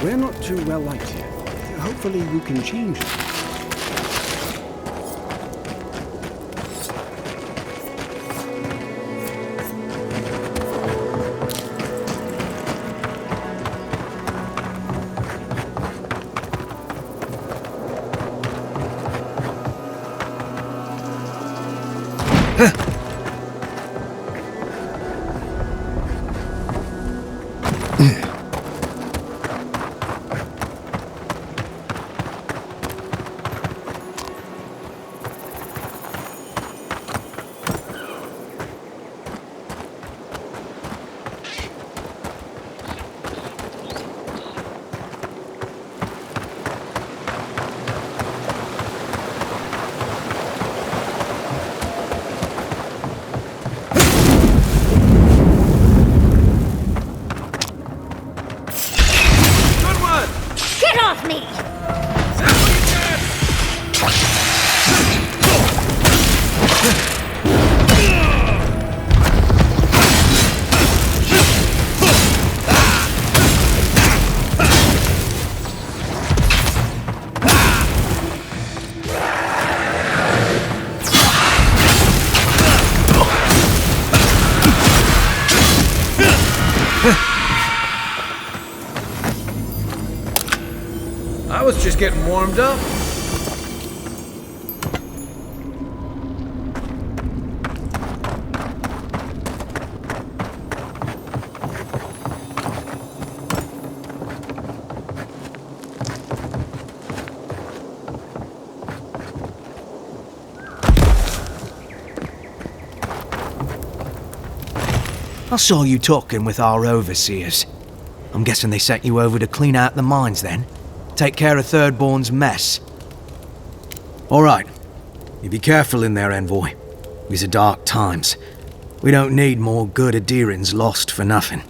We're not too well liked here. Hopefully you can change it. Just getting warmed up. I saw you talking with our overseers. I'm guessing they sent you over to clean out the mines then? Take care of Thirdborn's mess. All right. You be careful in there, envoy. These are dark times. We don't need more good Adirans lost for nothing.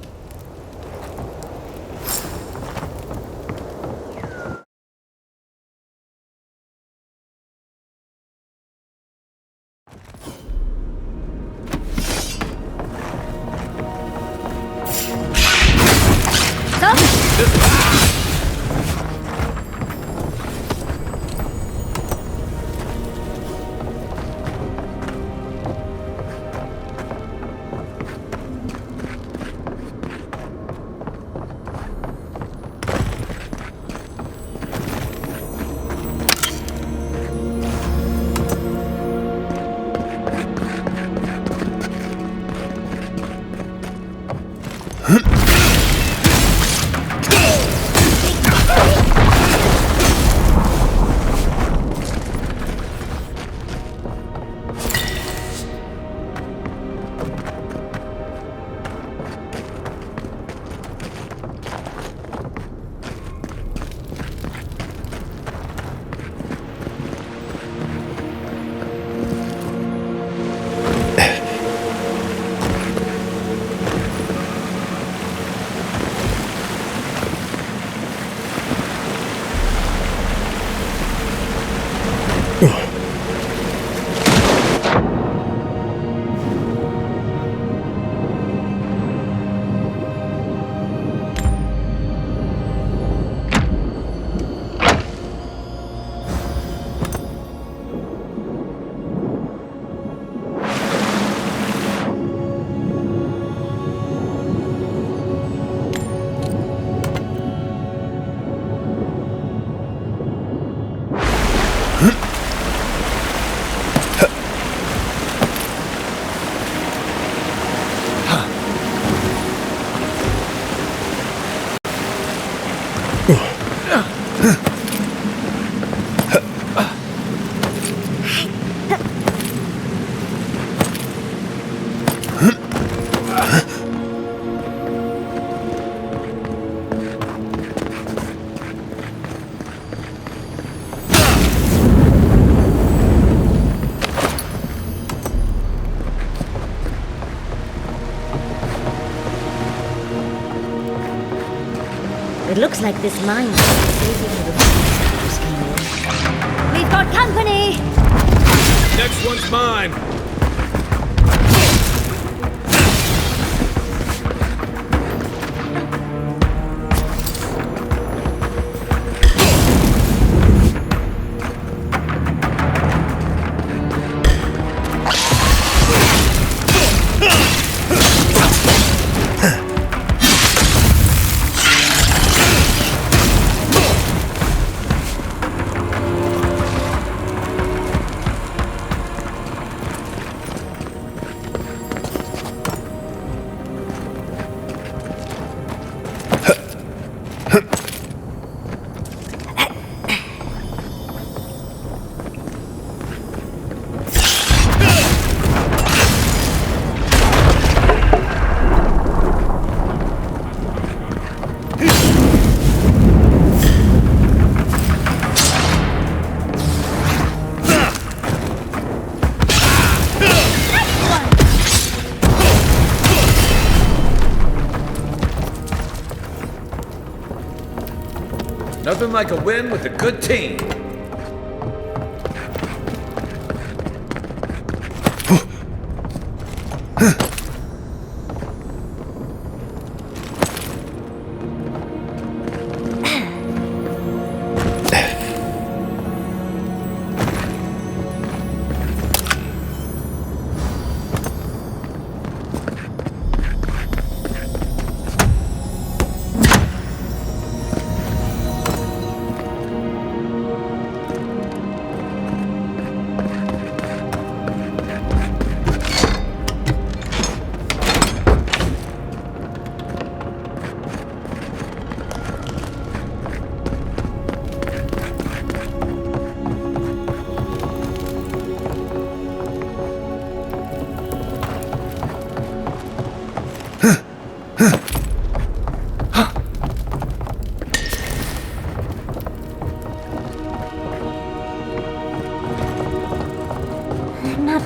It looks like this mine is We've got company! Next one's mine. Nothing like a win with a good team.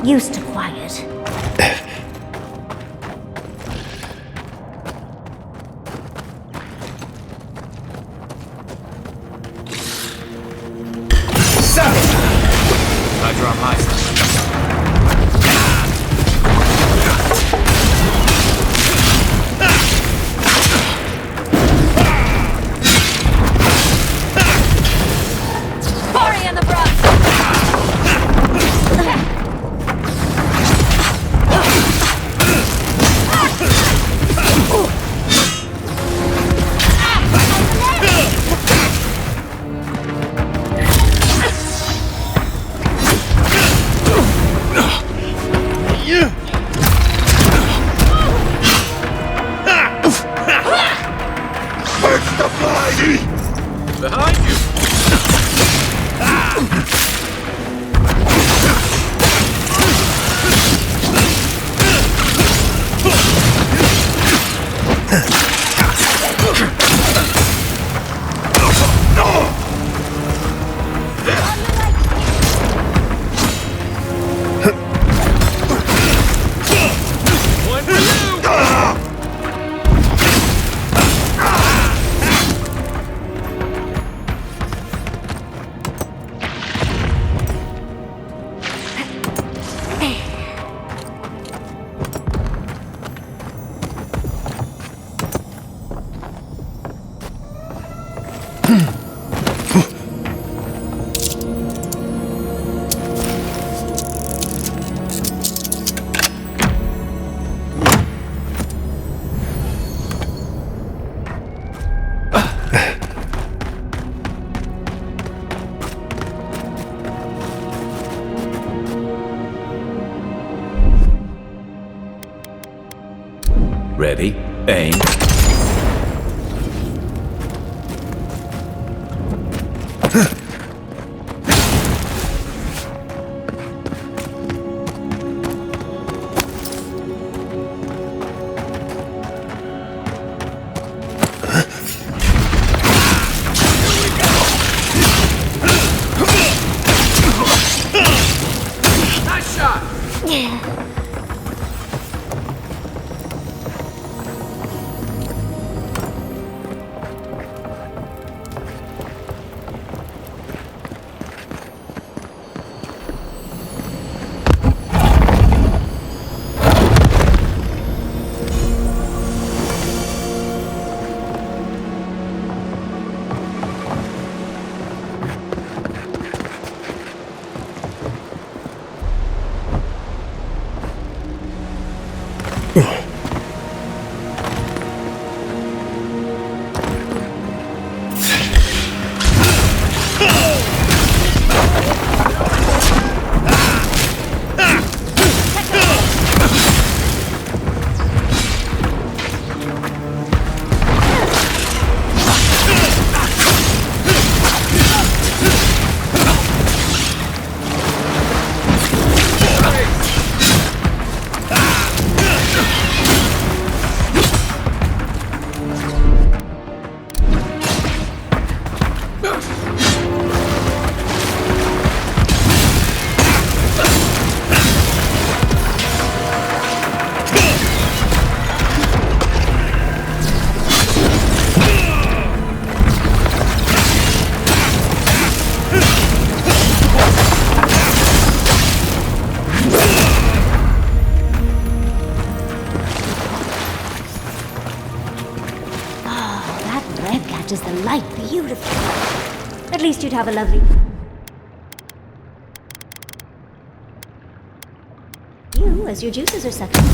used to quiet. I draw my Cory in the brush! Behind you! One for you! Ready, aim. Nice shot! Is the light beautiful? At least you'd have a lovely... You, as your juices are sucking.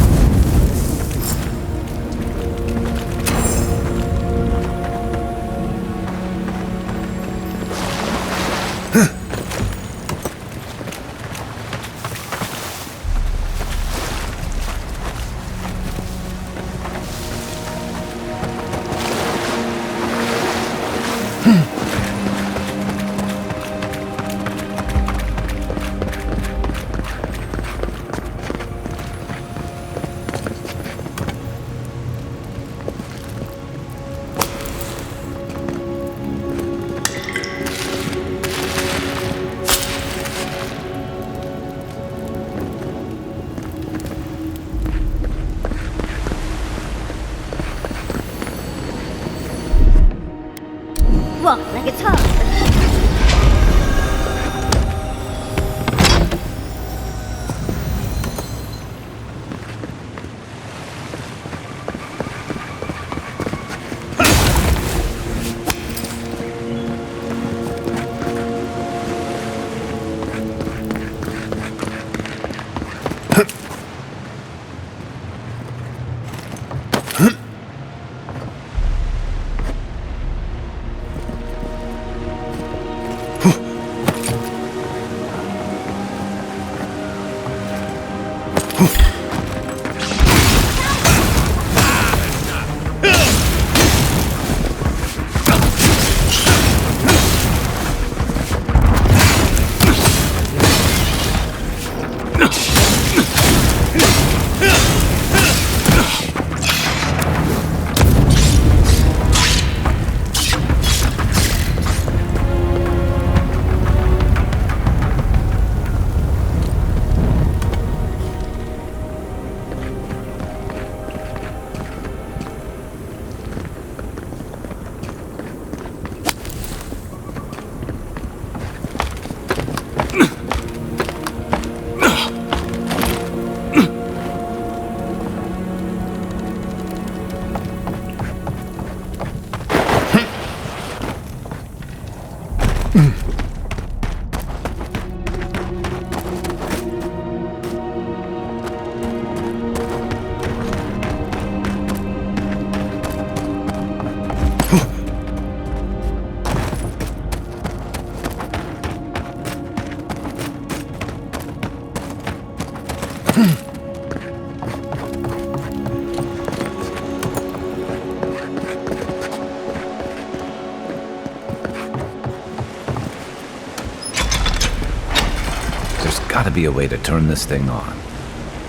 There's gotta be a way to turn this thing on.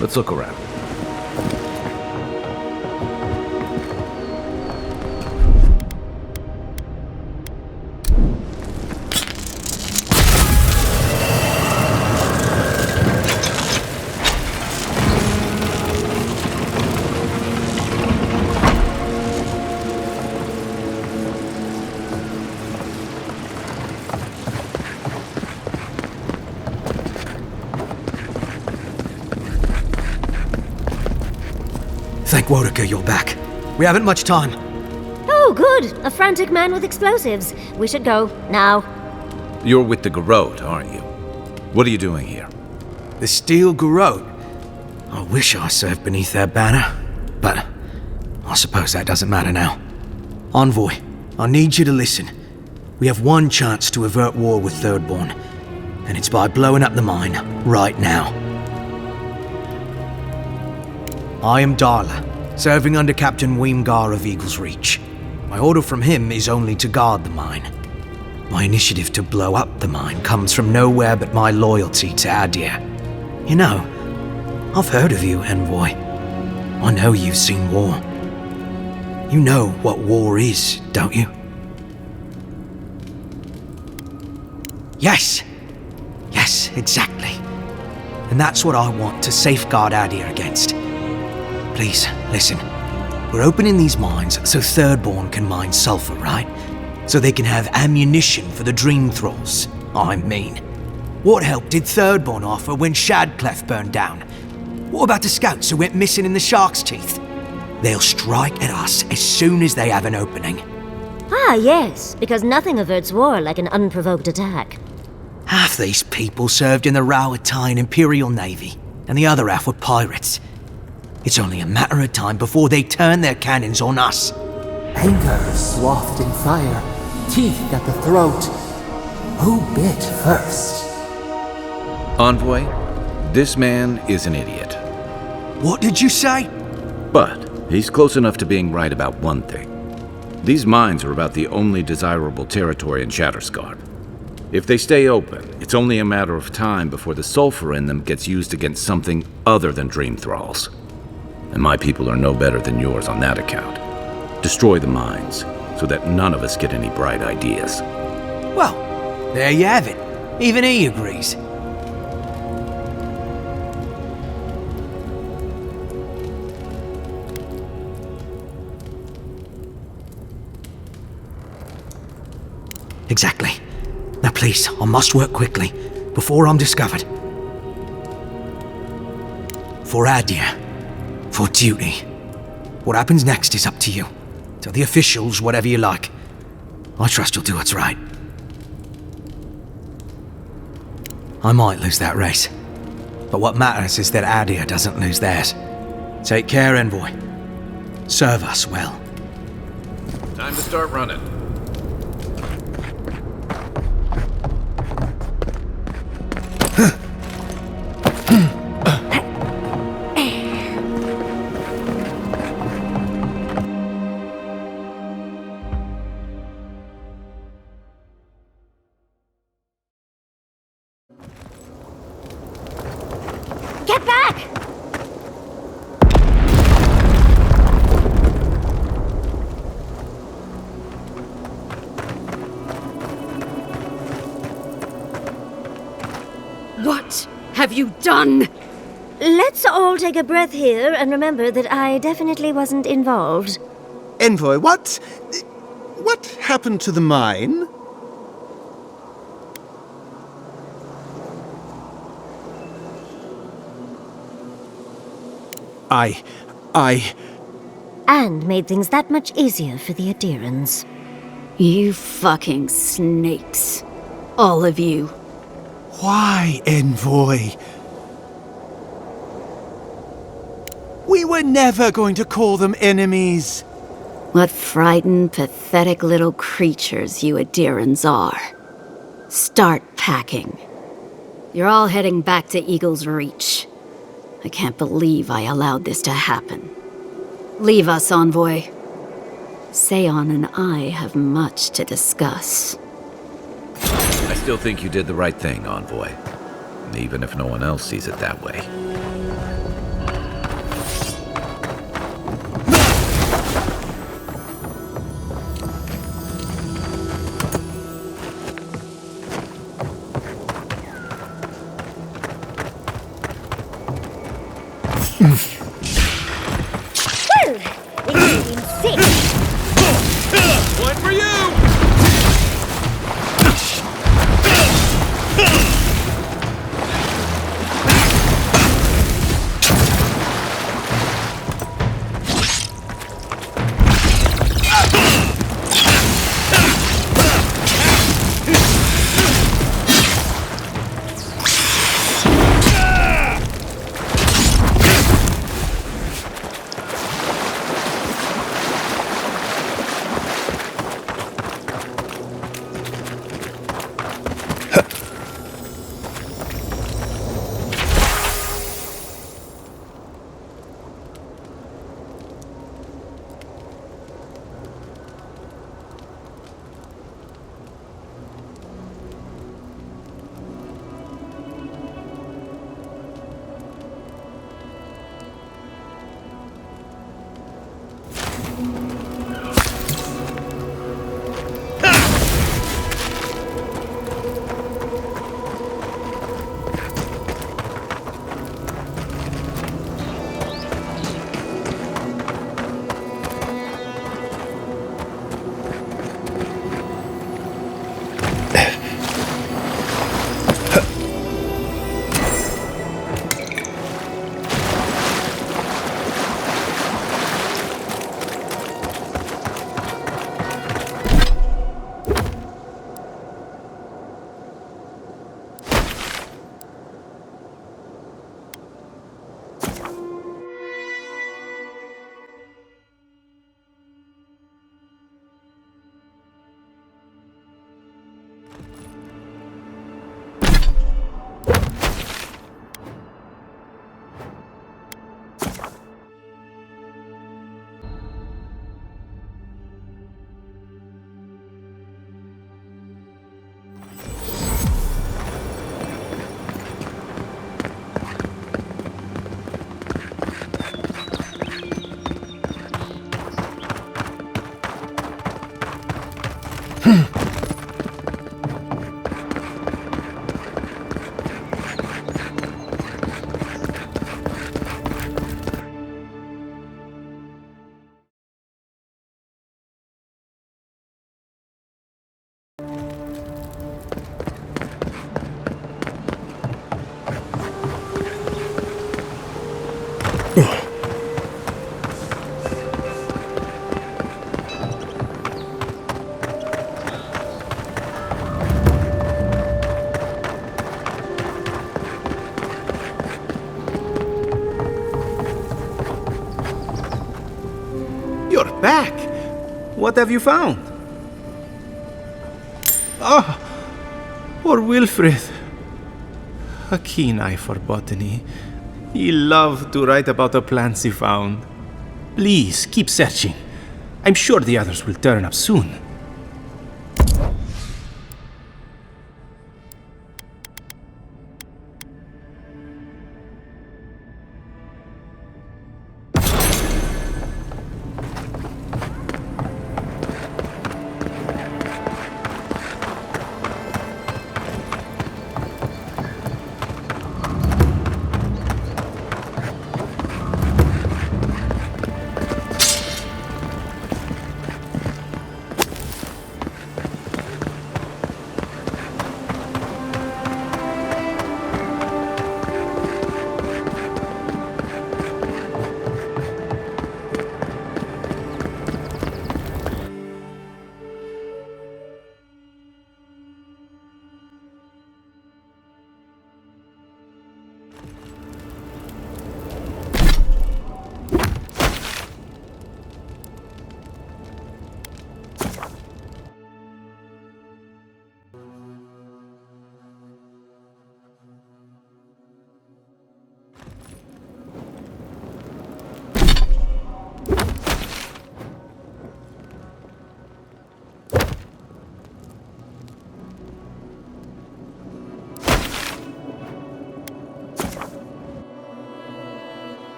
Let's look around. Thank Wodaka you're back. We haven't much time. Oh, good. A frantic man with explosives. We should go, now. You're with the Garrote, aren't you? What are you doing here? The Steel Garrote? I wish I served beneath their banner, but I suppose that doesn't matter now. Envoy, I need you to listen. We have one chance to avert war with Thirdborn, and it's by blowing up the mine right now. I am Darla, serving under Captain Weemgar of Eagle's Reach. My order from him is only to guard the mine. My initiative to blow up the mine comes from nowhere but my loyalty to Adir. You know, I've heard of you, Envoy. I know you've seen war. You know what war is, don't you? Yes! Yes, exactly. And that's what I want to safeguard Adir against. Please, listen. We're opening these mines so Thirdborn can mine sulfur, right? So they can have ammunition for the Dream Thralls. I mean, what help did Thirdborn offer when Shadclef burned down? What about the scouts who went missing in the Shark's Teeth? They'll strike at us as soon as they have an opening. Ah, yes, because nothing averts war like an unprovoked attack. Half these people served in the Rowatine Imperial Navy, and the other half were pirates. It's only a matter of time before they turn their cannons on us. Anger swathed in fire, teeth at the throat. Who bit first? Envoy, this man is an idiot. What did you say? But he's close enough to being right about one thing. These mines are about the only desirable territory in Shatterscarp. If they stay open, it's only a matter of time before the sulfur in them gets used against something other than Dream Thralls. And my people are no better than yours on that account. Destroy the mines, so that none of us get any bright ideas. Well, there you have it. Even he agrees. Exactly. Now please, I must work quickly, before I'm discovered. For Adir. For duty. What happens next is up to you. Tell the officials whatever you like. I trust you'll do what's right. I might lose that race, but what matters is that Adir doesn't lose theirs. Take care, Envoy. Serve us well. Time to start running. Get back! What have you done? Let's all take a breath here and remember that I definitely wasn't involved. Envoy, what happened to the mine? And made things that much easier for the Adirans. You fucking snakes. All of you. Why, Envoy? We were never going to call them enemies. What frightened, pathetic little creatures you Adirans are. Start packing. You're all heading back to Eagle's Reach. I can't believe I allowed this to happen. Leave us, Envoy. Seon and I have much to discuss. I still think you did the right thing, Envoy. even if no one else sees it that way. One for you! You're back! What have you found? Ah, poor Wilfred. A keen eye for botany. He loved to write about the plants he found. Please, keep searching. I'm sure the others will turn up soon.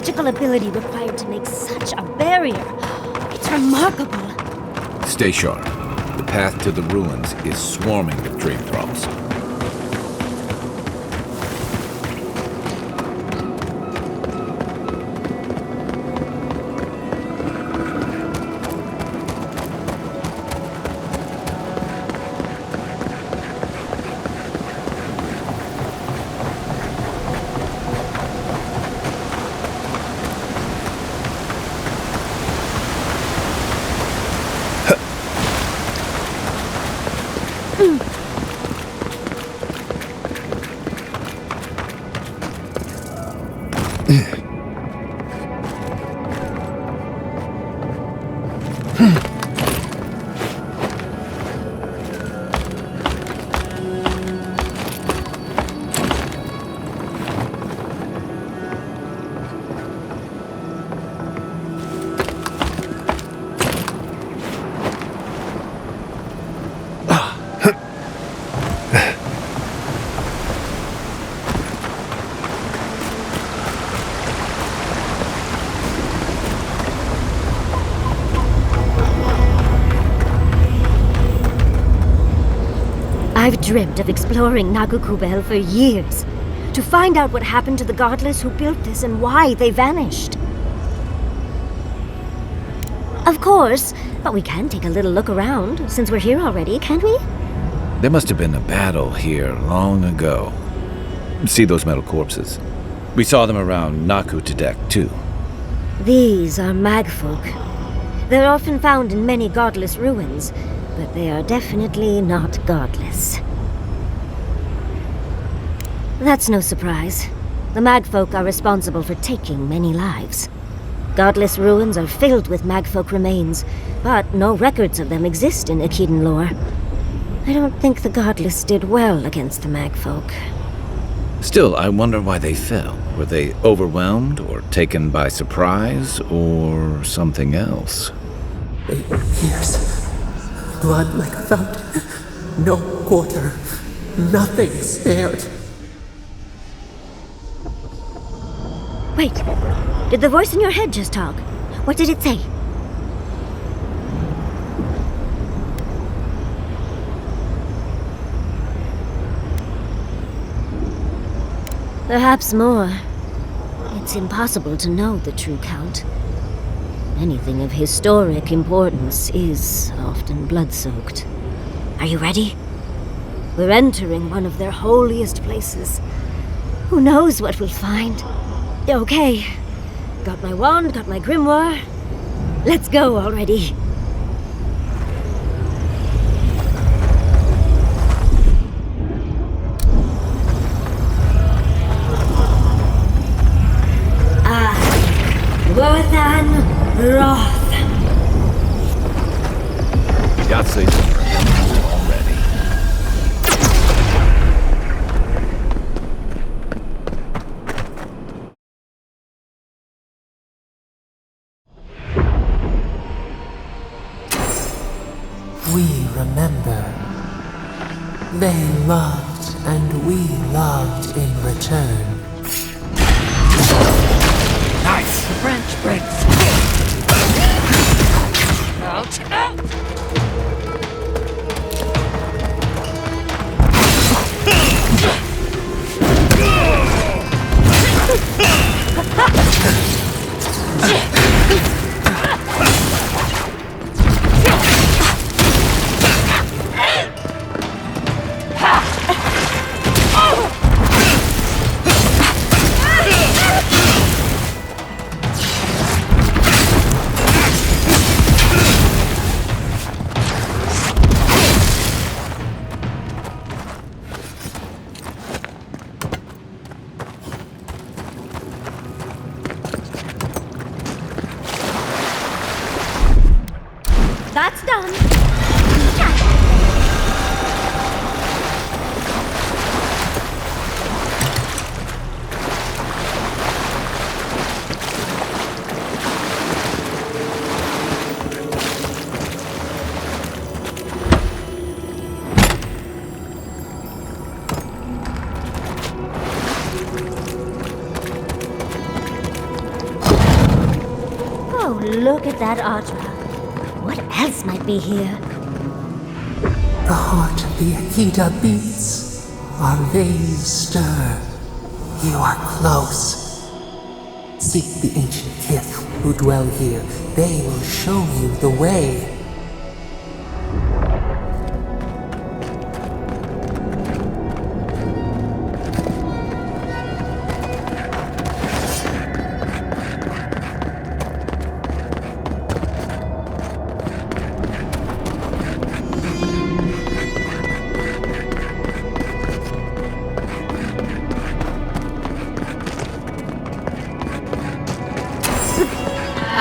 magical ability required to make such a barrier. It's remarkable. Stay sharp. The path to the ruins is swarming with dream thralls. I've dreamt of exploring Nagukubel for years, to find out what happened to the godless who built this and why they vanished. Of course, but we can take a little look around, since we're here already, can't we? There must have been a battle here long ago. See those metal corpses? We saw them around Naku Tedek, too. These are magfolk. They're often found in many godless ruins, but they are definitely not godless. That's no surprise. The magfolk are responsible for taking many lives. Godless ruins are filled with magfolk remains, but no records of them exist in Akhidan lore. I don't think the godless did well against the magfolk. Still, I wonder why they fell. Were they overwhelmed, or taken by surprise, or something else? 8 years. Blood like a fountain. No quarter. Nothing spared. Wait. Did the voice in your head just talk? What did it say? Perhaps more. It's impossible to know the true count. Anything of historic importance is often blood-soaked. Are you ready? We're entering one of their holiest places. Who knows what we'll find? Okay. Got my wand, got my grimoire. Let's go already. Wothan Roth. Yahtzee already. We remember. They loved and we loved in return. Nice! The branch breaks. Out. That's done. Look at that Atra. What else might be here? The heart of the Akita beats. Our veins stir. You are close. Seek the ancient kith who dwell here. They will show you the way.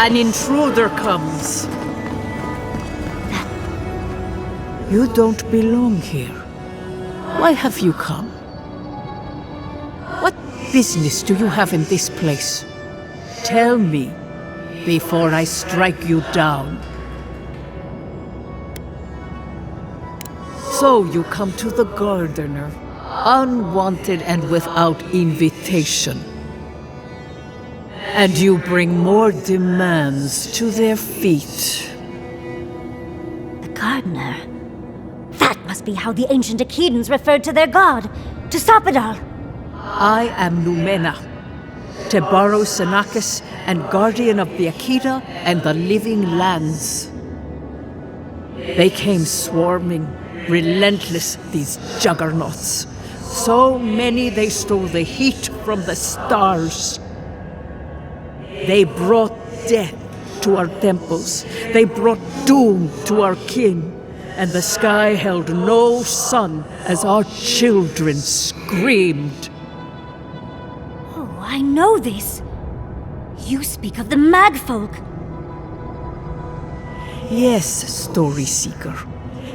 An intruder comes. You don't belong here. Why have you come? What business do you have in this place? Tell me, before I strike you down. So you come to the Gardener, unwanted and without invitation. And you bring more demands to their feet. The Gardener. That must be how the ancient Akidans referred to their god. To stop it all. I am Lumena, Tebaro Senakis, and guardian of the Akita and the living lands. They came swarming, relentless, these juggernauts. So many they stole the heat from the stars. They brought death to our temples. They brought doom to our kin. And the sky held no sun as our children screamed. Oh, I know this. You speak of the Magfolk. Yes, Story Seeker.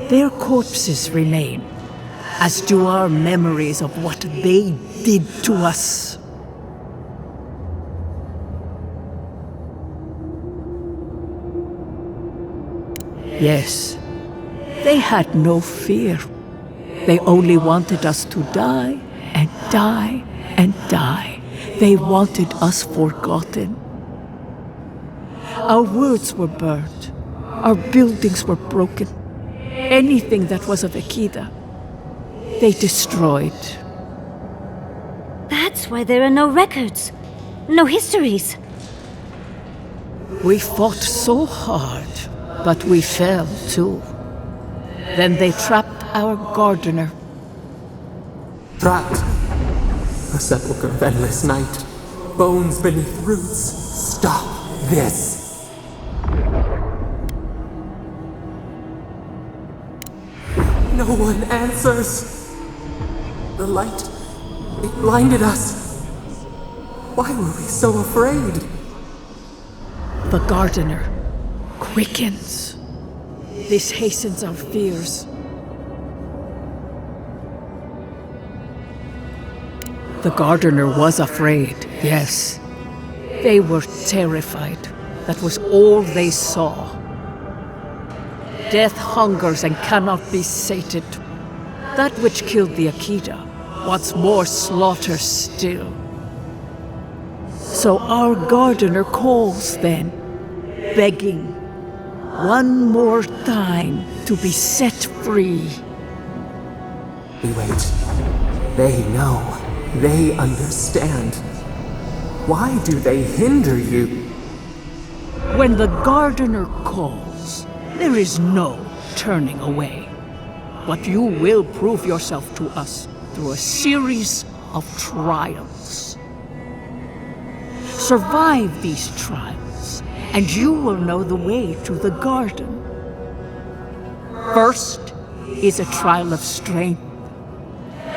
Their corpses remain, as do our memories of what they did to us. Yes, they had no fear. They only wanted us to die and die and die. They wanted us forgotten. Our words were burned. Our buildings were broken. Anything that was of Akita, they destroyed. That's why there are no records, no histories. We fought so hard, but we fell too. Then they trapped our Gardener. Trapped. A sepulchre of endless night. Bones beneath roots. Stop this. No one answers. The light, it blinded us. Why were we so afraid? The Gardener quickens. This hastens our fears. The Gardener was afraid, yes. They were terrified. That was all they saw. Death hungers and cannot be sated. That which killed the Akita wants more slaughter still. So our Gardener calls then, begging one more time to be set free. We wait. They know. They understand. Why do they hinder you? When the Gardener calls, there is no turning away. But you will prove yourself to us through a series of trials. Survive these trials, and you will know the way to the garden. First is a trial of strength.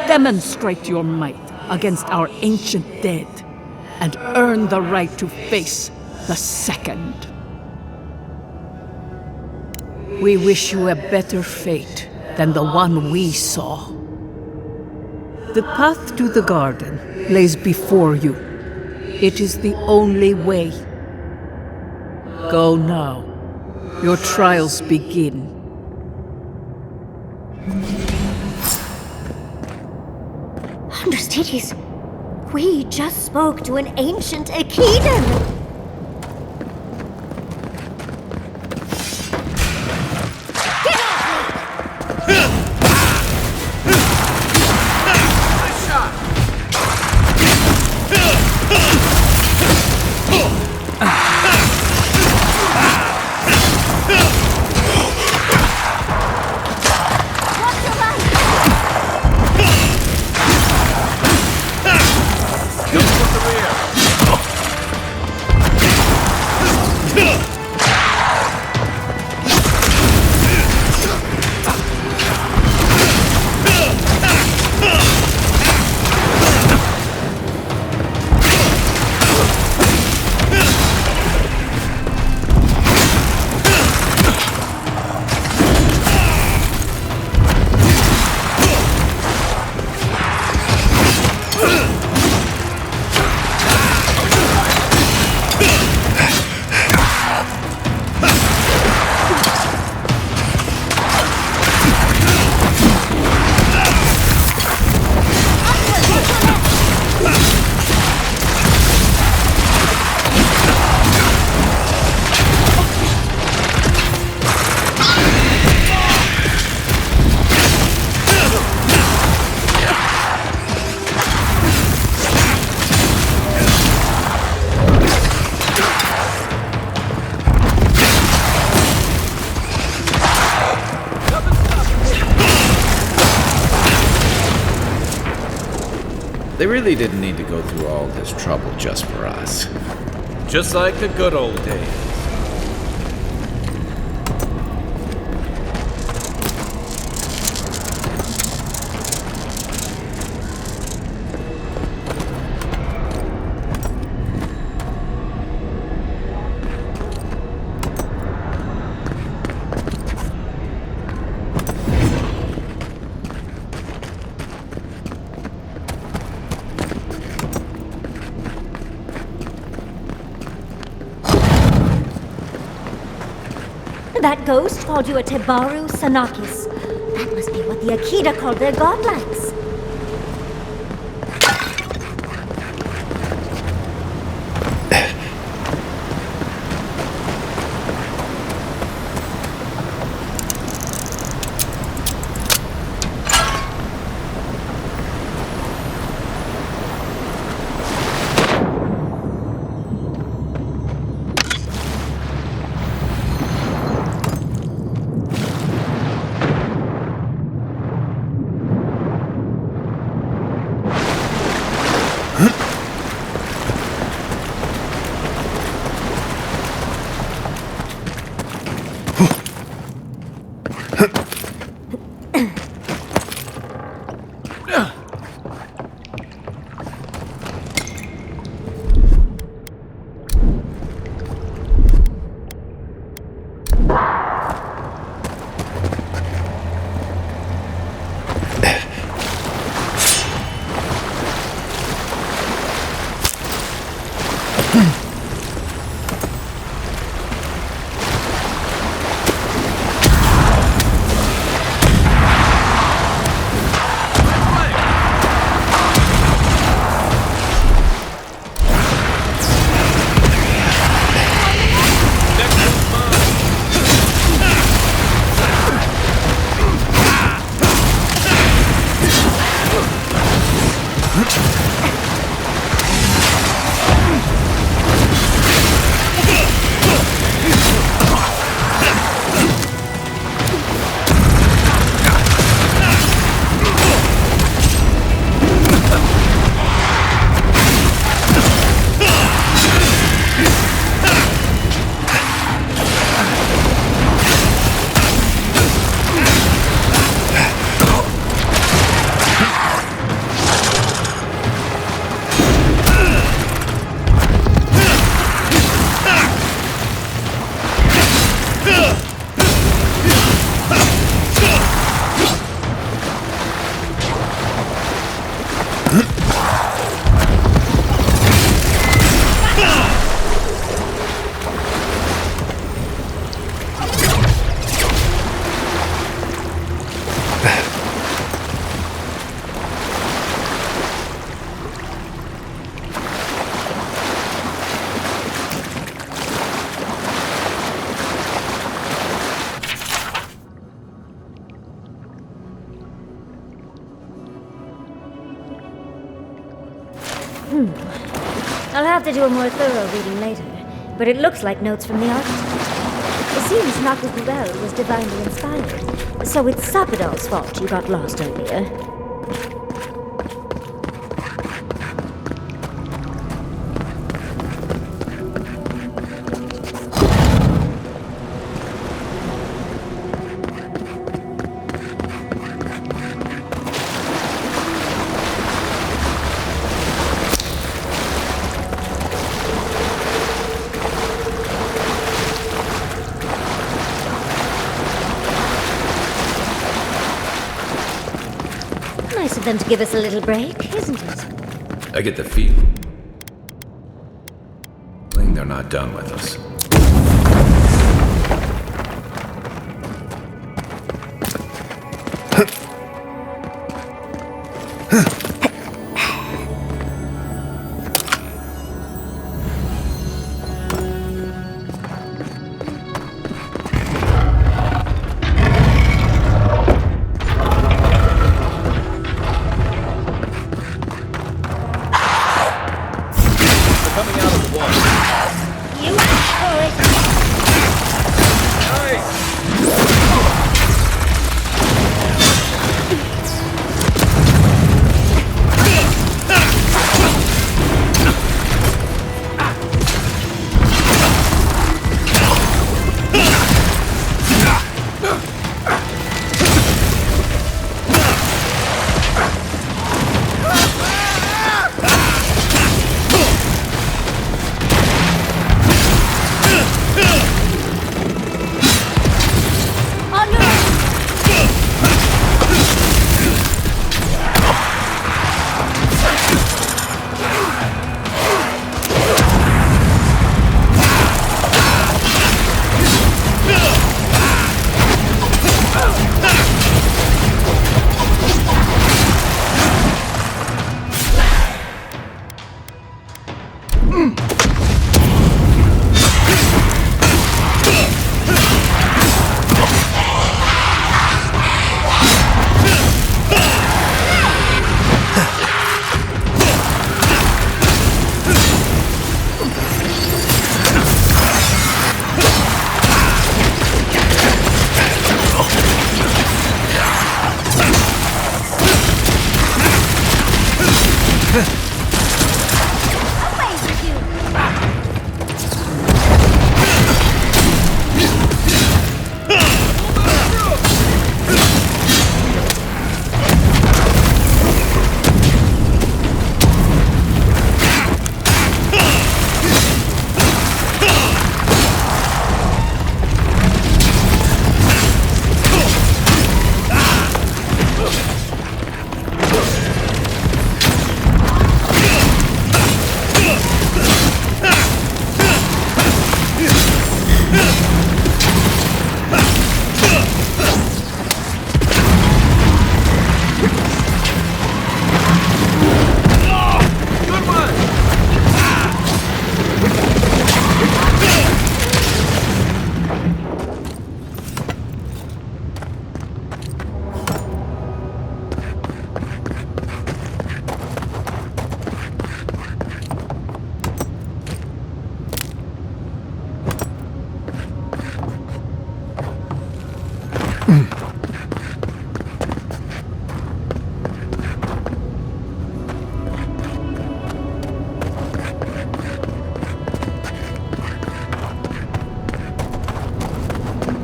Demonstrate your might against our ancient dead, and earn the right to face the second. We wish you a better fate than the one we saw. The path to the garden lays before you. It is the only way. Go now. Your trials begin. Understudies, we just spoke to an ancient Akidan! They really didn't need to go through all this trouble just for us. Just like the good old days. That ghost called you a Tebaru Sanakis. That must be what the Akita called their godlings. I'll have to do a more thorough reading later, but it looks like notes from the architect. It seems Nakubel was divinely inspired, so it's Sapadal's fault you got lost earlier. Nice of them to give us a little break, isn't it? I get the feeling they're not done with us. You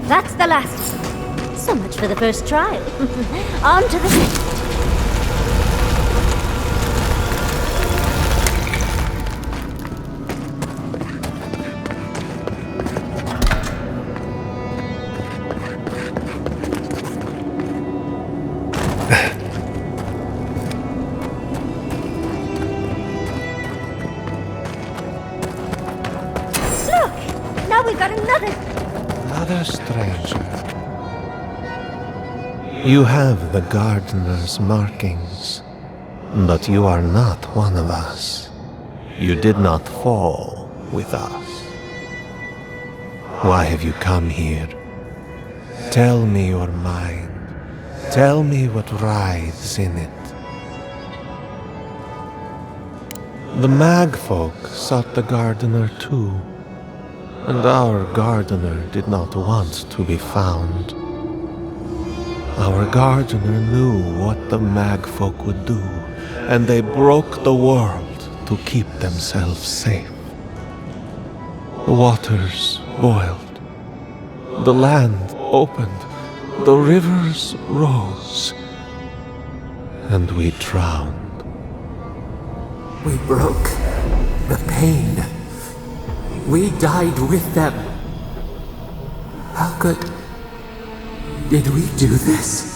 That's the last. So much for the first trial. On to the second. Look! Now we've got Another stranger. You have the gardener's markings, but you are not one of us. You did not fall with us. Why have you come here? Tell me your mind. Tell me what writhes in it. The Magfolk sought the gardener too, and our gardener did not want to be found. Our gardener knew what the Magfolk would do, and they broke the world to keep themselves safe. The waters boiled, the land opened, the rivers rose, and we drowned. We broke the pain. We died with them. How did we do this?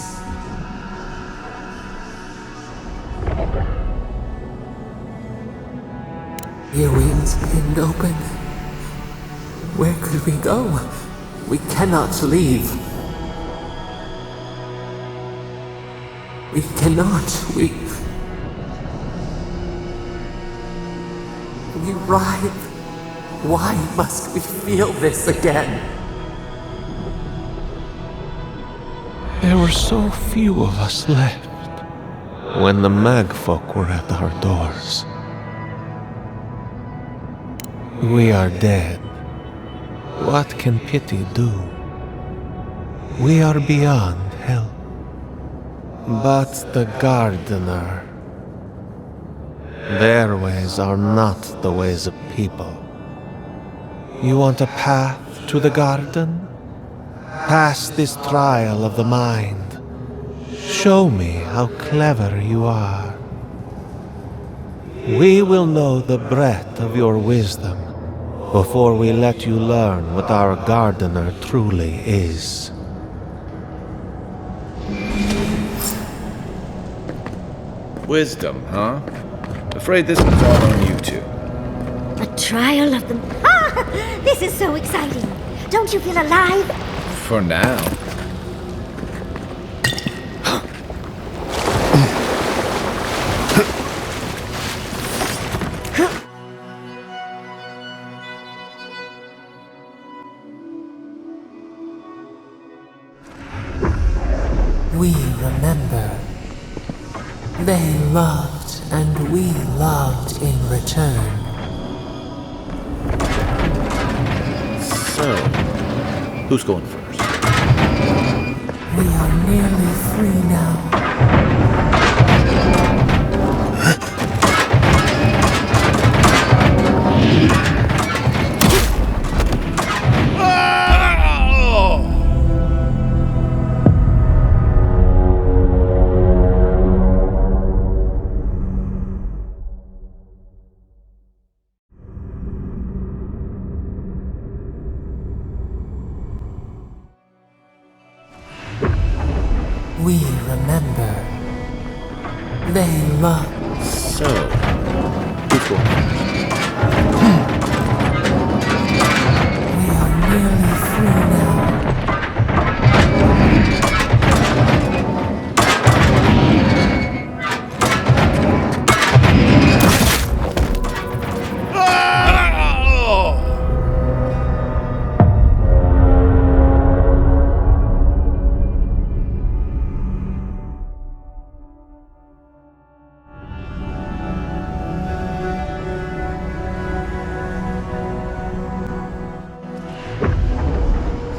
Your wings pinned open. Where could we go? We cannot leave. We cannot. We writhe. Why must we feel this again? There were so few of us left when the Magfolk were at our doors. We are dead. What can pity do? We are beyond help. But the gardener, their ways are not the ways of people. You want a path to the garden? Pass this trial of the mind. Show me how clever you are. We will know the breadth of your wisdom before we let you learn what our gardener truly is. Wisdom, huh? Afraid this one's all on you two. A trial of them. Ah! This is so exciting. Don't you feel alive? For now. We remember. They loved and we loved in return. So, who's going first? We are nearly free now. We remember. They loved. So, who's going first? We are nearly free now.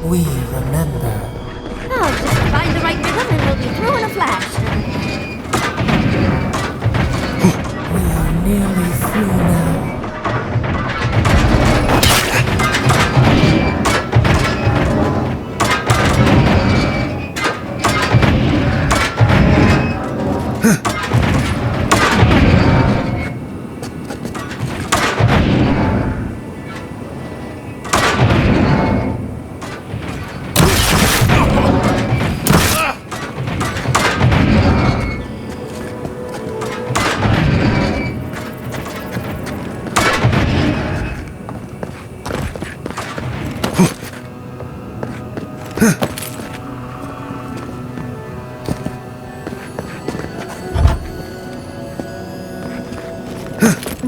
We remember. just find the right rhythm and we'll be through in a flash. We are nearly through now.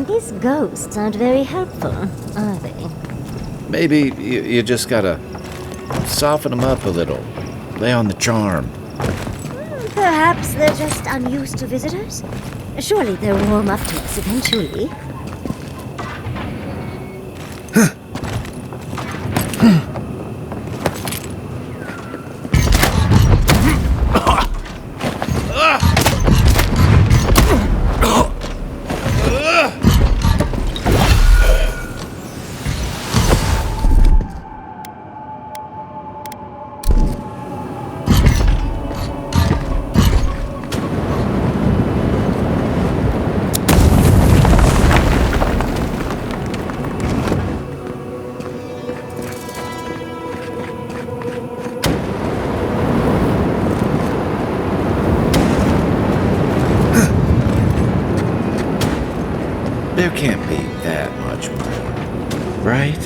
These ghosts aren't very helpful, are they? Maybe you just gotta soften them up a little. Lay on the charm. Perhaps they're just unused to visitors? Surely they'll warm up to us eventually. There can't be that much more, right?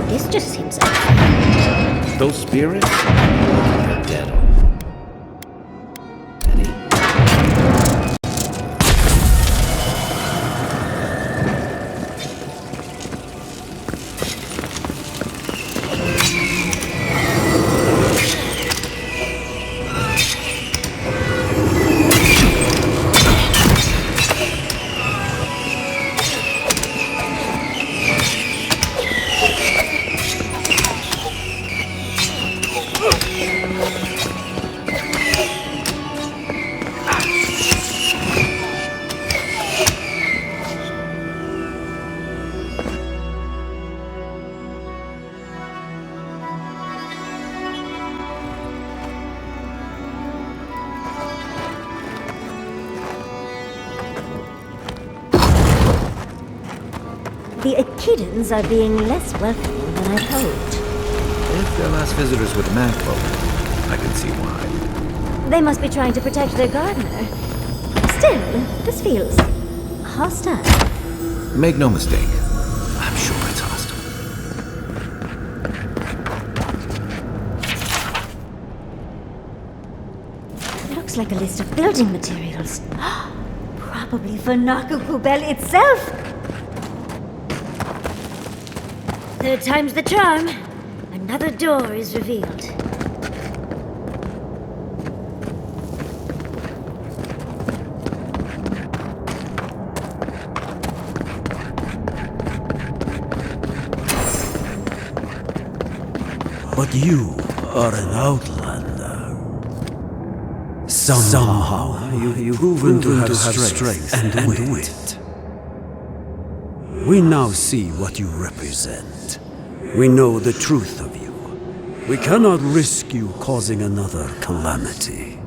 This just seems like... Those spirits? They're dead. The Echidans are being less welcoming than I hoped. If they're last visitors with the magfolk, I can see why. They must be trying to protect their gardener. Still, this feels hostile. Make no mistake, I'm sure it's hostile. Looks like a list of building materials. Probably for Nakukubel itself. Third time's the charm. Another door is revealed. But you are an outlander. Somehow you've proven to have strength and wit. We now see what you represent. We know the truth of you. We cannot risk you causing another calamity.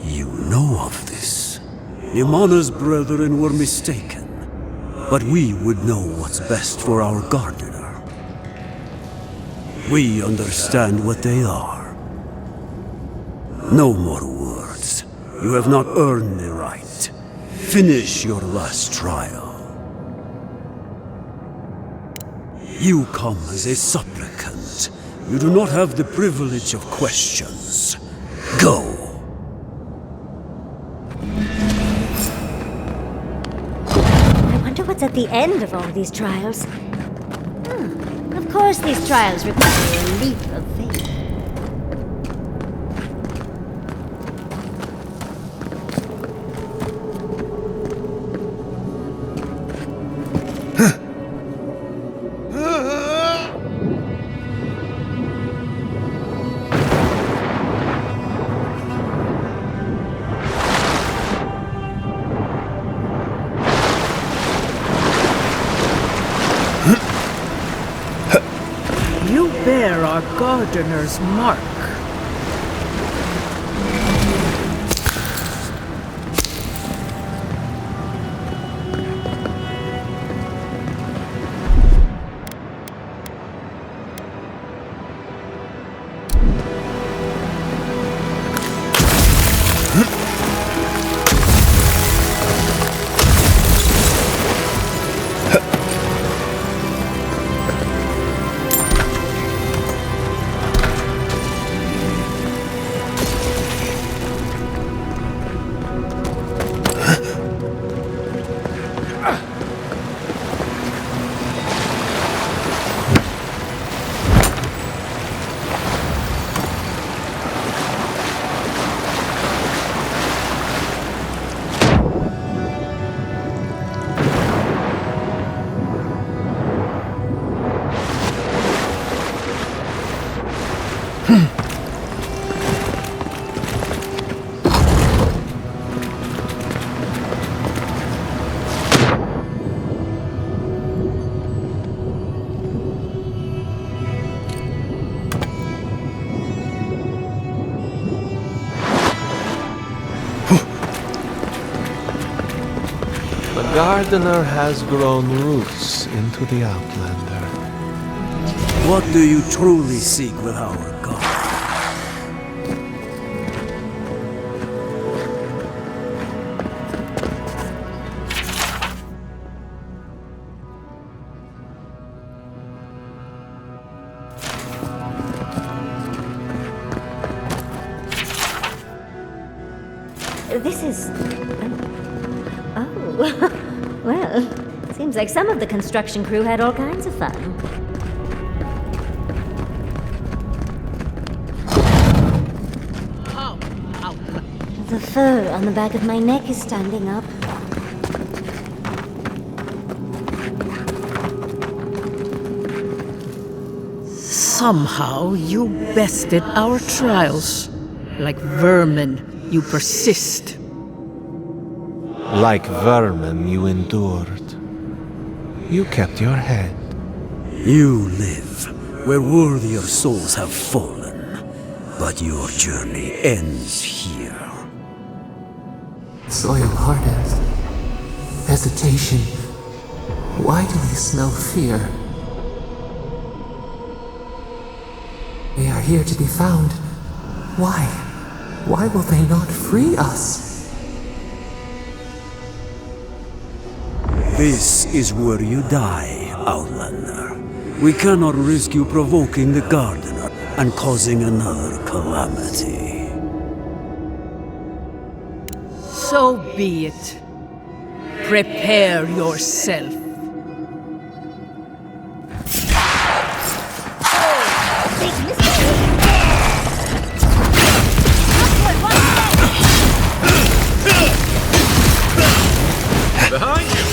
You know of this. Imana's brethren were mistaken, but we would know what's best for our gardener. We understand what they are. No more words. You have not earned the right. Finish your last trial. You come as a supplicant. You do not have the privilege of questions. Go. I wonder what's at the end of all these trials. Of course these trials require a leap of faith. gardener's mark. The gardener has grown roots into the Outlander. What do you truly seek with our God? This is... Oh. Well, seems like some of the construction crew had all kinds of fun. The fur on the back of my neck is standing up. Somehow you bested our trials. Like vermin, you persist. Like vermin, you endured. You kept your head. You live where worthier souls have fallen, but your journey ends here. Soil hardens. Hesitation. Why do they smell fear? They are here to be found. Why? Why will they not free us? This is where you die, Outlander. We cannot risk you provoking the Gardener and causing another calamity. So be it. Prepare yourself. Behind you!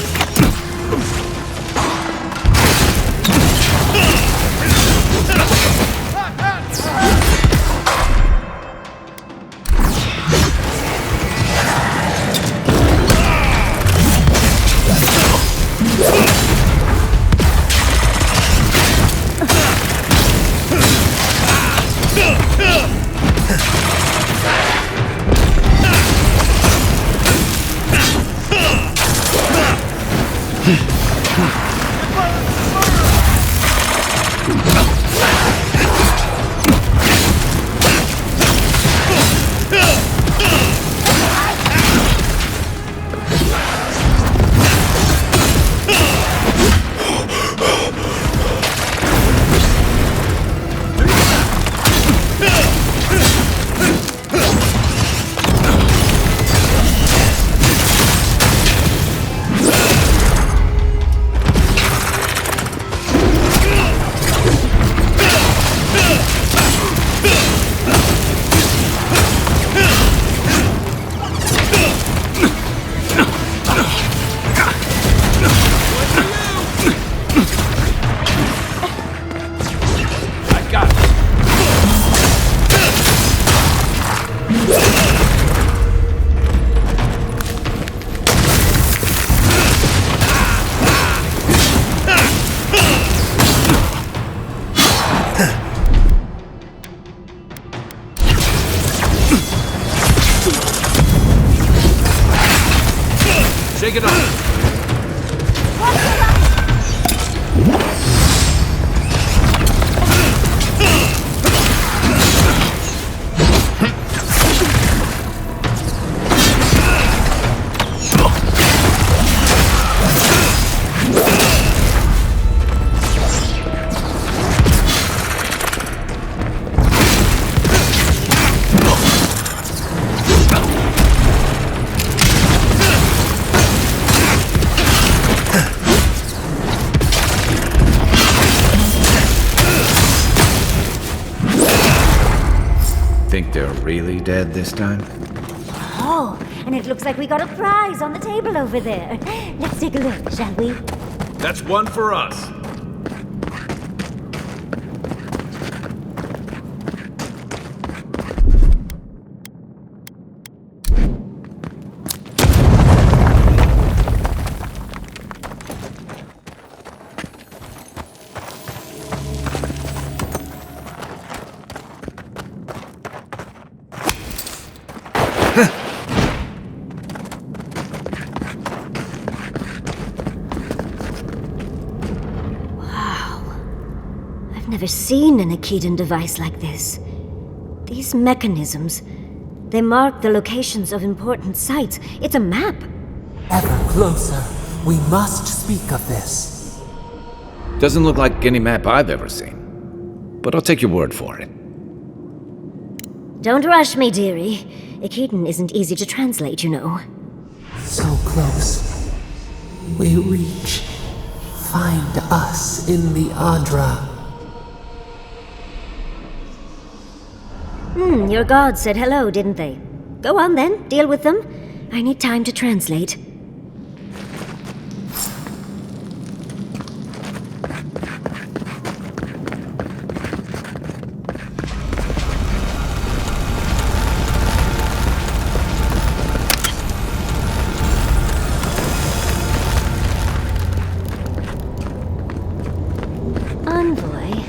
Shake it off! Think they're really dead this time? Oh, and it looks like we got a prize on the table over there. Let's take a look, shall we? That's one for us. I've never seen an Akedan device like this. These mechanisms, they mark the locations of important sites. It's a map. Ever closer. We must speak of this. Doesn't look like any map I've ever seen. But I'll take your word for it. Don't rush me, dearie. Akedan isn't easy to translate, you know. So close. We reach. Find us in the Adra. Your gods said hello, didn't they? Go on then, deal with them. I need time to translate. Envoy,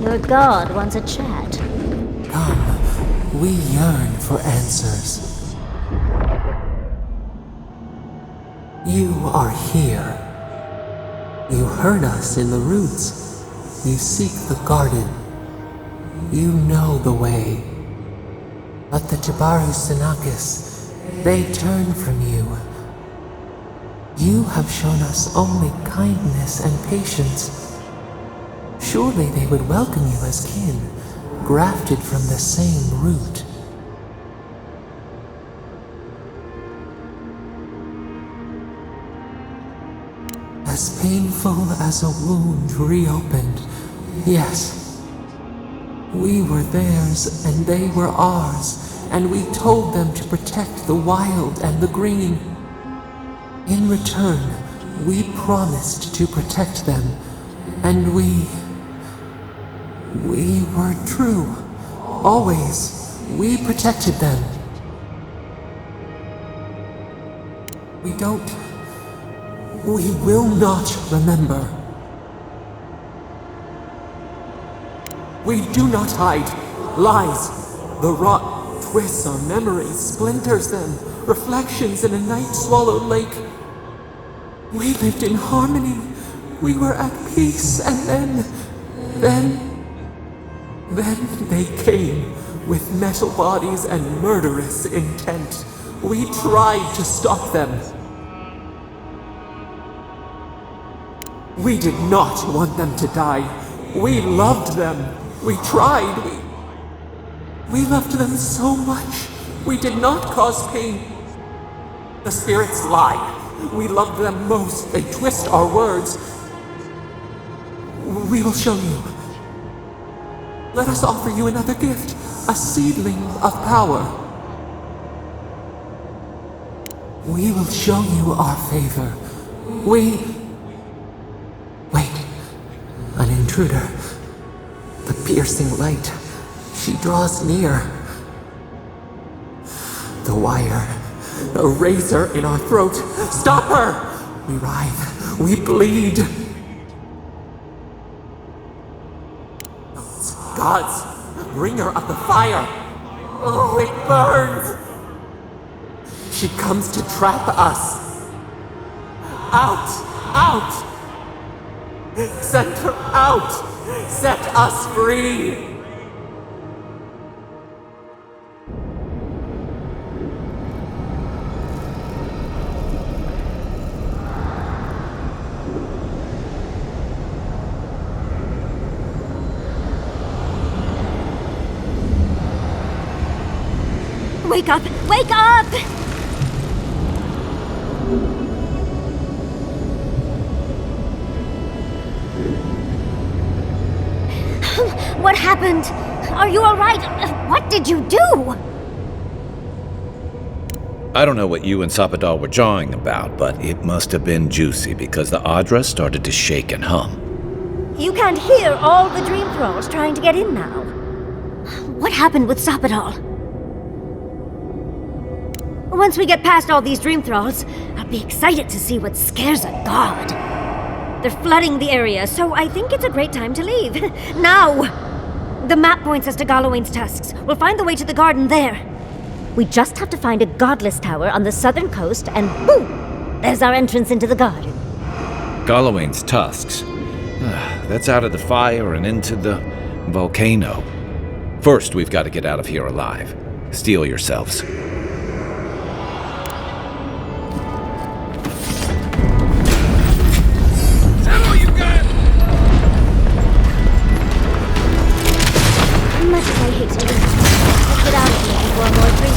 your god wants a chat. Come. We yearn for answers. You are here. You heard us in the roots. You seek the garden. You know the way. But the Jabaru Sinakis, they turn from you. You have shown us only kindness and patience. Surely they would welcome you as kin, grafted from the same root. As painful as a wound reopened, yes. We were theirs and they were ours, and we told them to protect the wild and the green. In return, we promised to protect them, and we were true. Always. We protected them. We will not remember. We do not hide. Lies. The rot twists our memories, splinters them. Reflections in a night-swallowed lake. We lived in harmony. We were at peace, and then they came with metal bodies and murderous intent. We tried to stop them. We did not want them to die. We loved them. We tried. We loved them so much. We did not cause pain. The spirits lie. We loved them most. They twist our words. We will show you. Let us offer you another gift, a seedling of power. We will show you our favor. Wait. An intruder. The piercing light. She draws near. The wire. A razor in our throat. Stop her! We writhe. We bleed. Gods, bringer of the fire. Oh, it burns. She comes to trap us. Out! Out! Send her out! Set us free! Wake up! Wake up! What happened? Are you alright? What did you do? I don't know what you and Sapadal were jawing about, but it must have been juicy because the Adra started to shake and hum. You can't hear all the dream thralls trying to get in now. What happened with Sapadal? Once we get past all these dream thralls, I'll be excited to see what scares a god. They're flooding the area, so I think it's a great time to leave. Now! The map points us to Galawain's tusks. We'll find the way to the garden there. We just have to find a godless tower on the southern coast, and boom! There's our entrance into the garden. Galawain's tusks. That's out of the fire and into the volcano. First, we've got to get out of here alive. Steel yourselves. Much as I hate to do this, let's get out of here before more dream.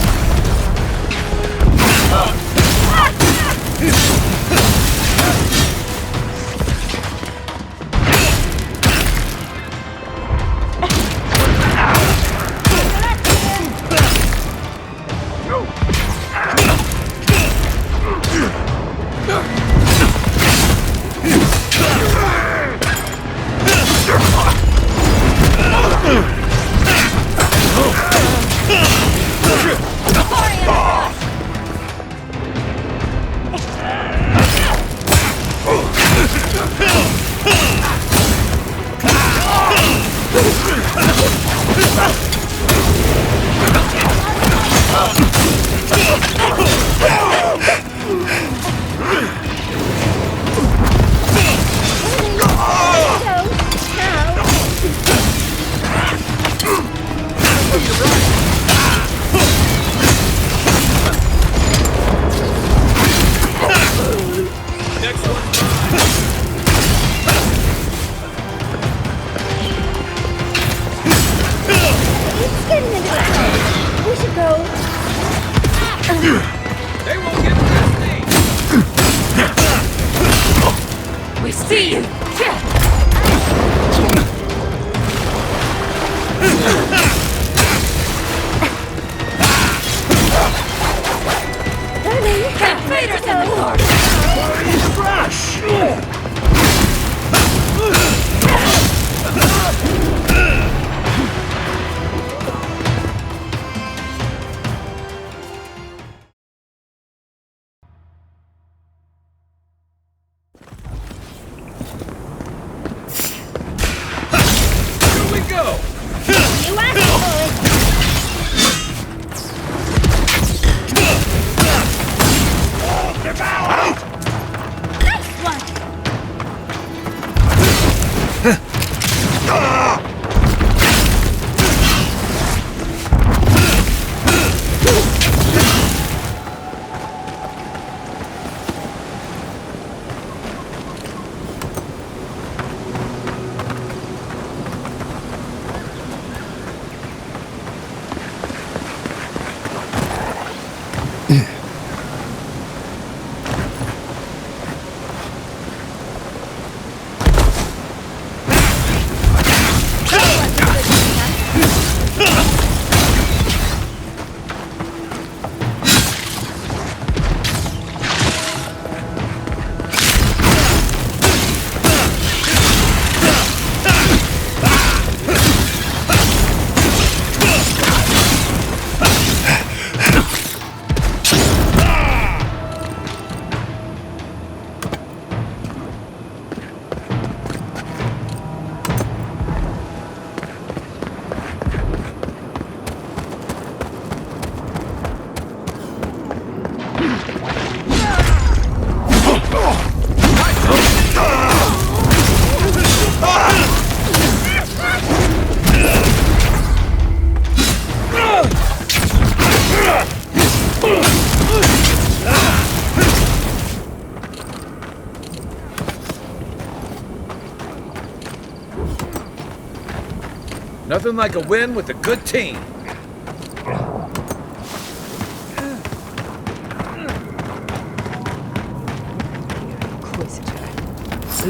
Nothing like a win with a good team.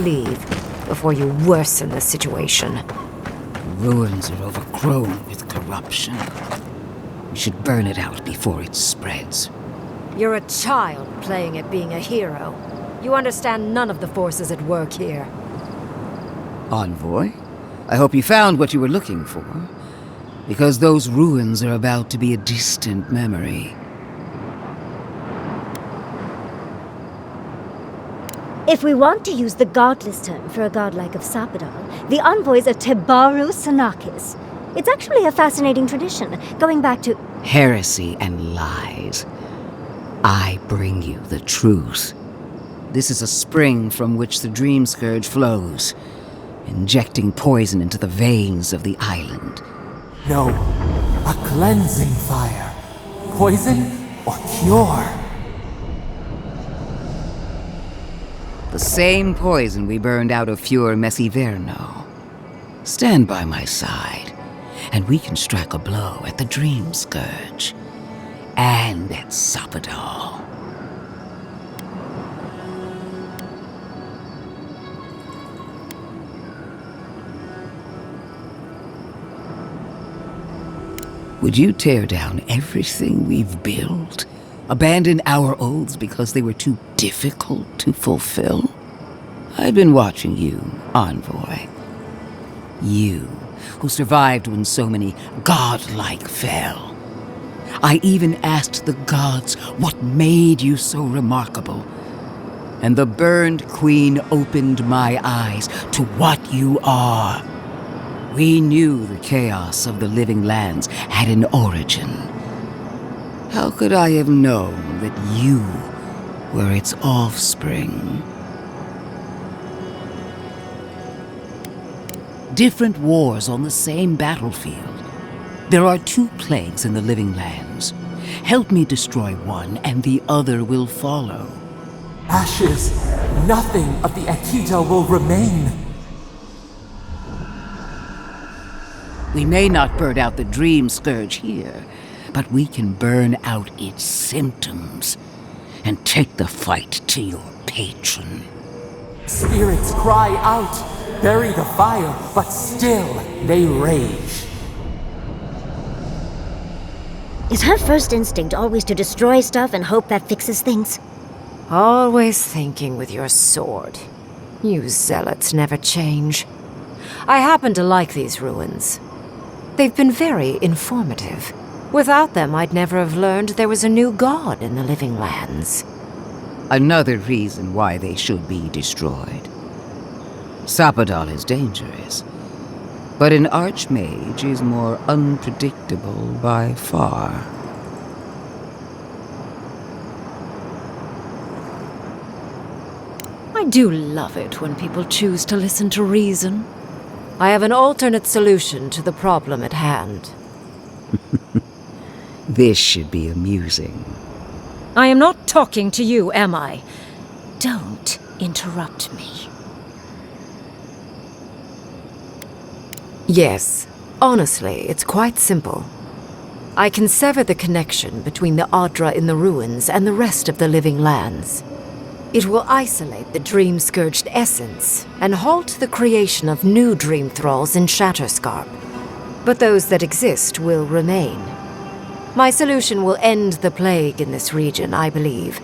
Leave before you worsen the situation. Ruins are overgrown with corruption. We should burn it out before it spreads. You're a child playing at being a hero. You understand none of the forces at work here. Envoy, I hope you found what you were looking for, because those ruins are about to be a distant memory. If we want to use the godless term for a godlike of Sapadal, the envoys are Tebaru Sanakis. It's actually a fascinating tradition, going back to Heresy and lies. I bring you the truth. This is a spring from which the Dream Scourge flows, injecting poison into the veins of the island. No, a cleansing fire. Poison or cure? The same poison we burned out of Fior Messiverno. Stand by my side, and we can strike a blow at the Dream Scourge. And at Sapadal. Would you tear down everything we've built? Abandon our oaths because they were too difficult to fulfill? I've been watching you, Envoy. You, who survived when so many godlike fell. I even asked the gods what made you so remarkable. And the burned queen opened my eyes to what you are. We knew the chaos of the living lands had an origin. How could I have known that you were its offspring? Different wars on the same battlefield. There are 2 plagues in the living lands. Help me destroy one, and the other will follow. Ashes, nothing of the Akita will remain. We may not burn out the Dream Scourge here, but we can burn out its symptoms and take the fight to your patron. Spirits cry out, bury the fire, but still they rage. Is her first instinct always to destroy stuff and hope that fixes things? Always thinking with your sword. You zealots never change. I happen to like these ruins. They've been very informative. Without them, I'd never have learned there was a new god in the living lands. Another reason why they should be destroyed. Sapadal is dangerous, but an archmage is more unpredictable by far. I do love it when people choose to listen to reason. I have an alternate solution to the problem at hand. This should be amusing. I am not talking to you, am I? Don't interrupt me. Yes, honestly, it's quite simple. I can sever the connection between the Adra in the ruins and the rest of the living lands. It will isolate the dream-scourged essence and halt the creation of new dream thralls in Shatterscarp. But those that exist will remain. My solution will end the plague in this region, I believe,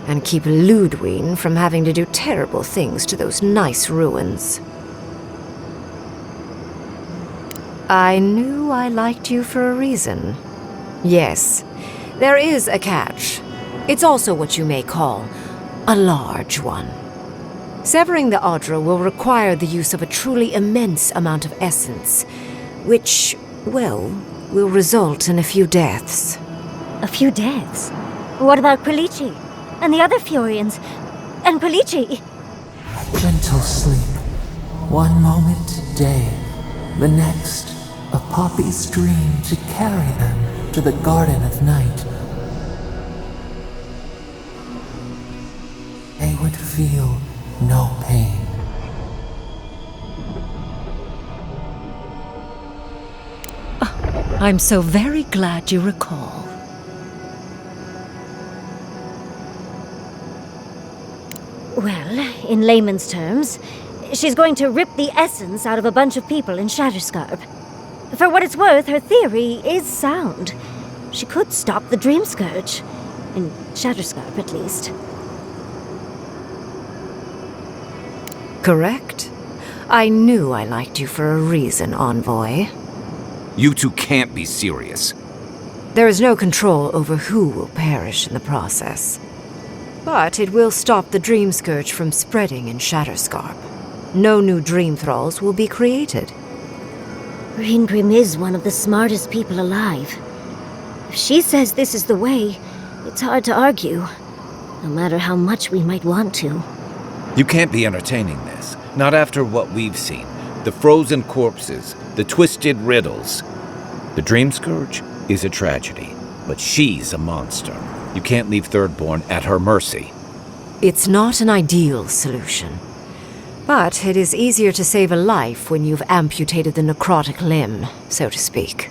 and keep Ludwine from having to do terrible things to those nice ruins. I knew I liked you for a reason. Yes, there is a catch. It's also what you may call a large one. Severing the Adra will require the use of a truly immense amount of essence, which, well, will result in a few deaths. A few deaths? What about Quilici? And the other Furians? And Quilici? Gentle sleep. One moment today, the next, a poppy's dream to carry them to the Garden of Night. They would feel no pain. I'm so very glad you recall. Well, in layman's terms, she's going to rip the essence out of a bunch of people in Shatterscarp. For what it's worth, her theory is sound. She could stop the Dream Scourge. In Shatterscarp, at least. Correct. I knew I liked you for a reason, Envoy. You two can't be serious. There is no control over who will perish in the process. But it will stop the Dream Scourge from spreading in Shatterscarp. No new Dream Thralls will be created. Reingrim is one of the smartest people alive. If she says this is the way, it's hard to argue, no matter how much we might want to. You can't be entertaining this. Not after what we've seen. The frozen corpses, the twisted riddles. The Dream Scourge is a tragedy, but she's a monster. You can't leave Thirdborn at her mercy. It's not an ideal solution. But it is easier to save a life when you've amputated the necrotic limb, so to speak.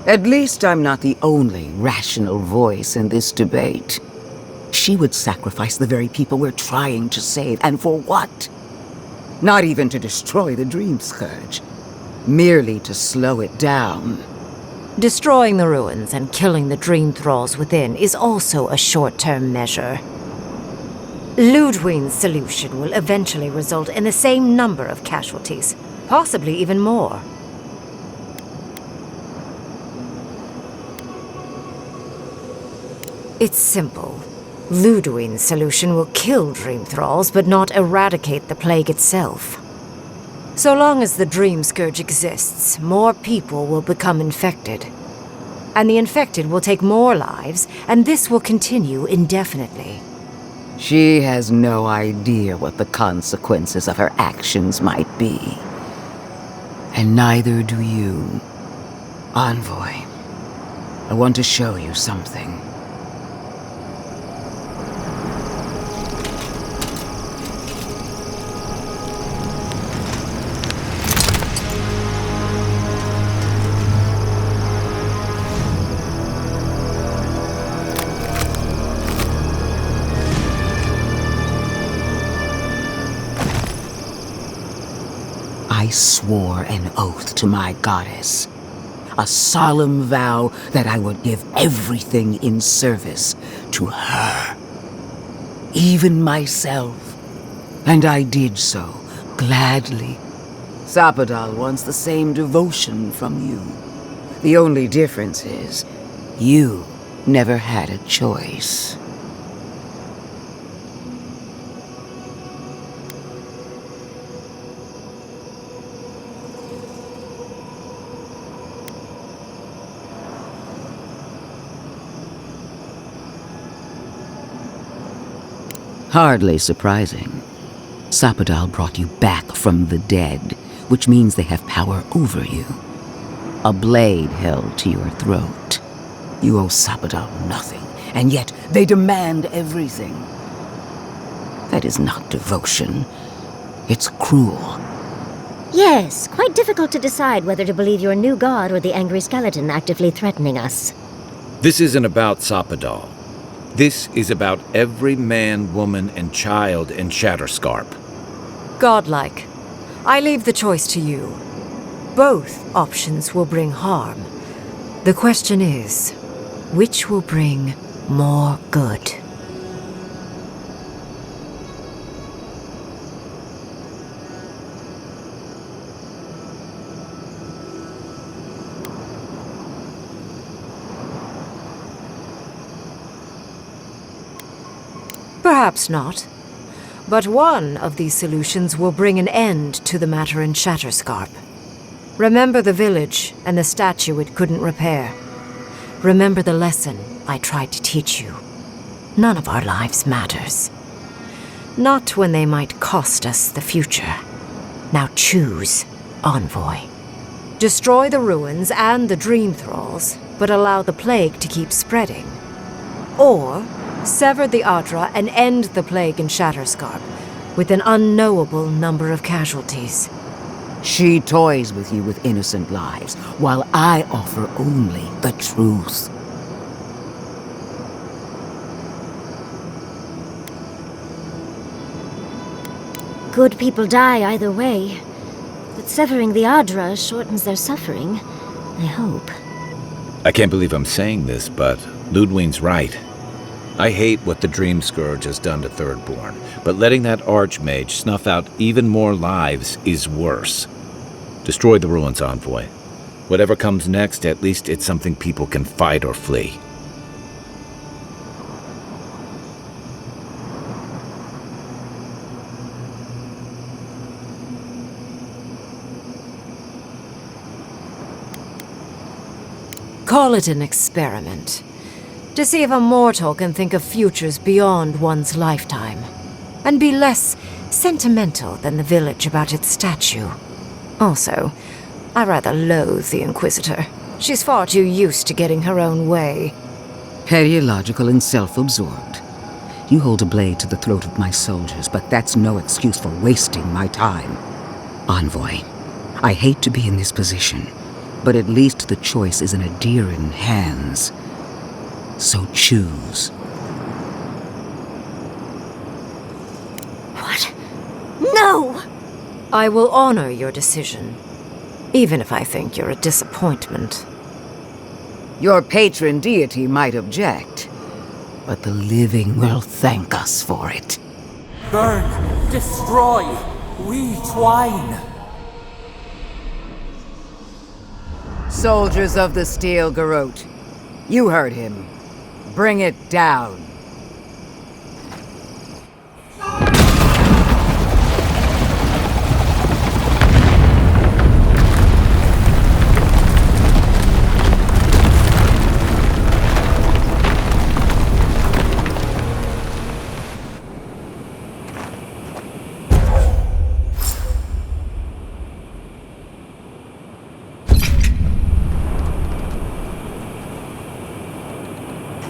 At least I'm not the only rational voice in this debate. She would sacrifice the very people we're trying to save, and for what? Not even to destroy the Dream Scourge. Merely to slow it down. Destroying the ruins and killing the Dream Thralls within is also a short-term measure. Ludwig's solution will eventually result in the same number of casualties, possibly even more. It's simple. Ludwig's solution will kill Dream Thralls, but not eradicate the plague itself. So long as the Dream Scourge exists, more people will become infected. And the infected will take more lives, and this will continue indefinitely. She has no idea what the consequences of her actions might be. And neither do you. Envoy, I want to show you something. I swore an oath to my goddess. A solemn vow that I would give everything in service to her. Even myself. And I did so, gladly. Sapadal wants the same devotion from you. The only difference is, you never had a choice. Hardly surprising. Sapadal brought you back from the dead, which means they have power over you. A blade held to your throat. You owe Sapadal nothing, and yet they demand everything. That is not devotion. It's cruel. Yes, quite difficult to decide whether to believe your new god or the angry skeleton actively threatening us. This isn't about Sapadal. This is about every man, woman, and child in Shatterscarp. Godlike. I leave the choice to you. Both options will bring harm. The question is, which will bring more good? Perhaps not. But one of these solutions will bring an end to the matter in Shatterscarp. Remember the village and the statue it couldn't repair. Remember the lesson I tried to teach you. None of our lives matters. Not when they might cost us the future. Now choose, Envoy. Destroy the ruins and the Dream Thralls, but allow the plague to keep spreading. Or sever the Adra and end the plague in Shatterscarp, with an unknowable number of casualties. She toys with you with innocent lives, while I offer only the truth. Good people die either way, but severing the Adra shortens their suffering, I hope. I can't believe I'm saying this, but Ludwig's right. I hate what the Dream Scourge has done to Thirdborn, but letting that Archmage snuff out even more lives is worse. Destroy the ruins, Envoy. Whatever comes next, at least it's something people can fight or flee. Call it an experiment. To see if a mortal can think of futures beyond one's lifetime. And be less sentimental than the village about its statue. Also, I rather loathe the Inquisitor. She's far too used to getting her own way. Paleological and self-absorbed. You hold a blade to the throat of my soldiers, but that's no excuse for wasting my time. Envoy, I hate to be in this position, but at least the choice is in Adiran hands. So choose. What? No! I will honor your decision, even if I think you're a disappointment. Your patron deity might object, but the living will thank us for it. Burn, destroy, we twine. Soldiers of the Steel Garrote, you heard him. Bring it down.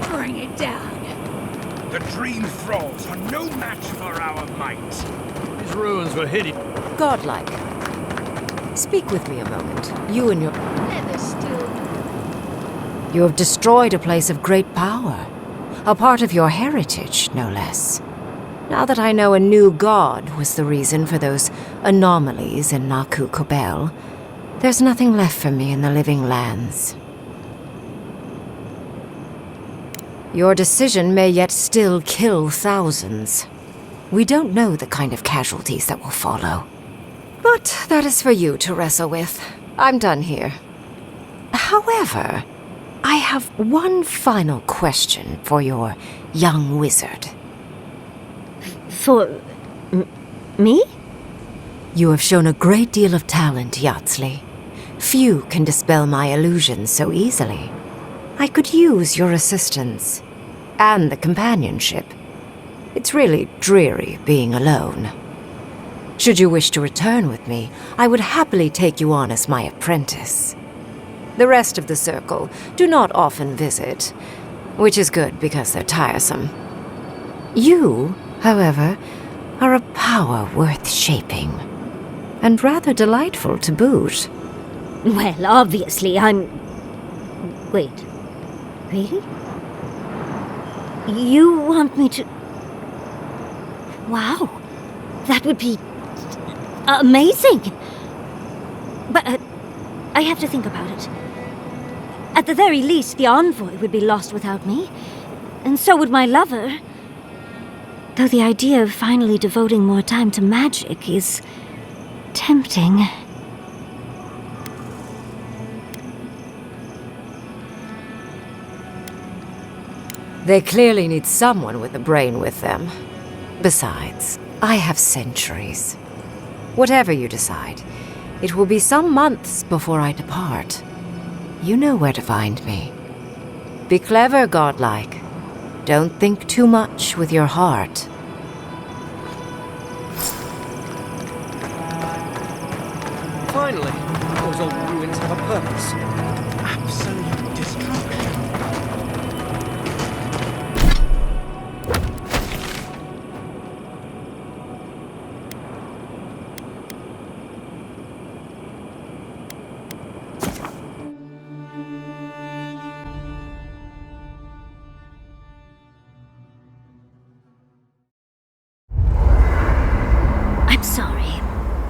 Bring it down. The Dream Thralls are no match for our might. These ruins were hidden. Godlike. Speak with me a moment. You and your... You have destroyed a place of great power. A part of your heritage, no less. Now that I know a new god was the reason for those anomalies in Naku Kobel, there's nothing left for me in the living lands. Your decision may yet still kill thousands. We don't know the kind of casualties that will follow. But that is for you to wrestle with. I'm done here. However, I have one final question for your young wizard. For... me? You have shown a great deal of talent, Yatsley. Few can dispel my illusions so easily. I could use your assistance. And the companionship. It's really dreary being alone. Should you wish to return with me, I would happily take you on as my apprentice. The rest of the circle do not often visit, which is good because they're tiresome. You, however, are a power worth shaping, and rather delightful to boot. Well, obviously I'm... Wait. Really? You want me to... Wow. That would be... amazing! But I have to think about it. At the very least, the Envoy would be lost without me. And so would my lover. Though the idea of finally devoting more time to magic is... tempting. They clearly need someone with a brain with them. Besides, I have centuries. Whatever you decide, it will be some months before I depart. You know where to find me. Be clever, godlike. Don't think too much with your heart. Finally, those old ruins have a purpose. Absolute destruction.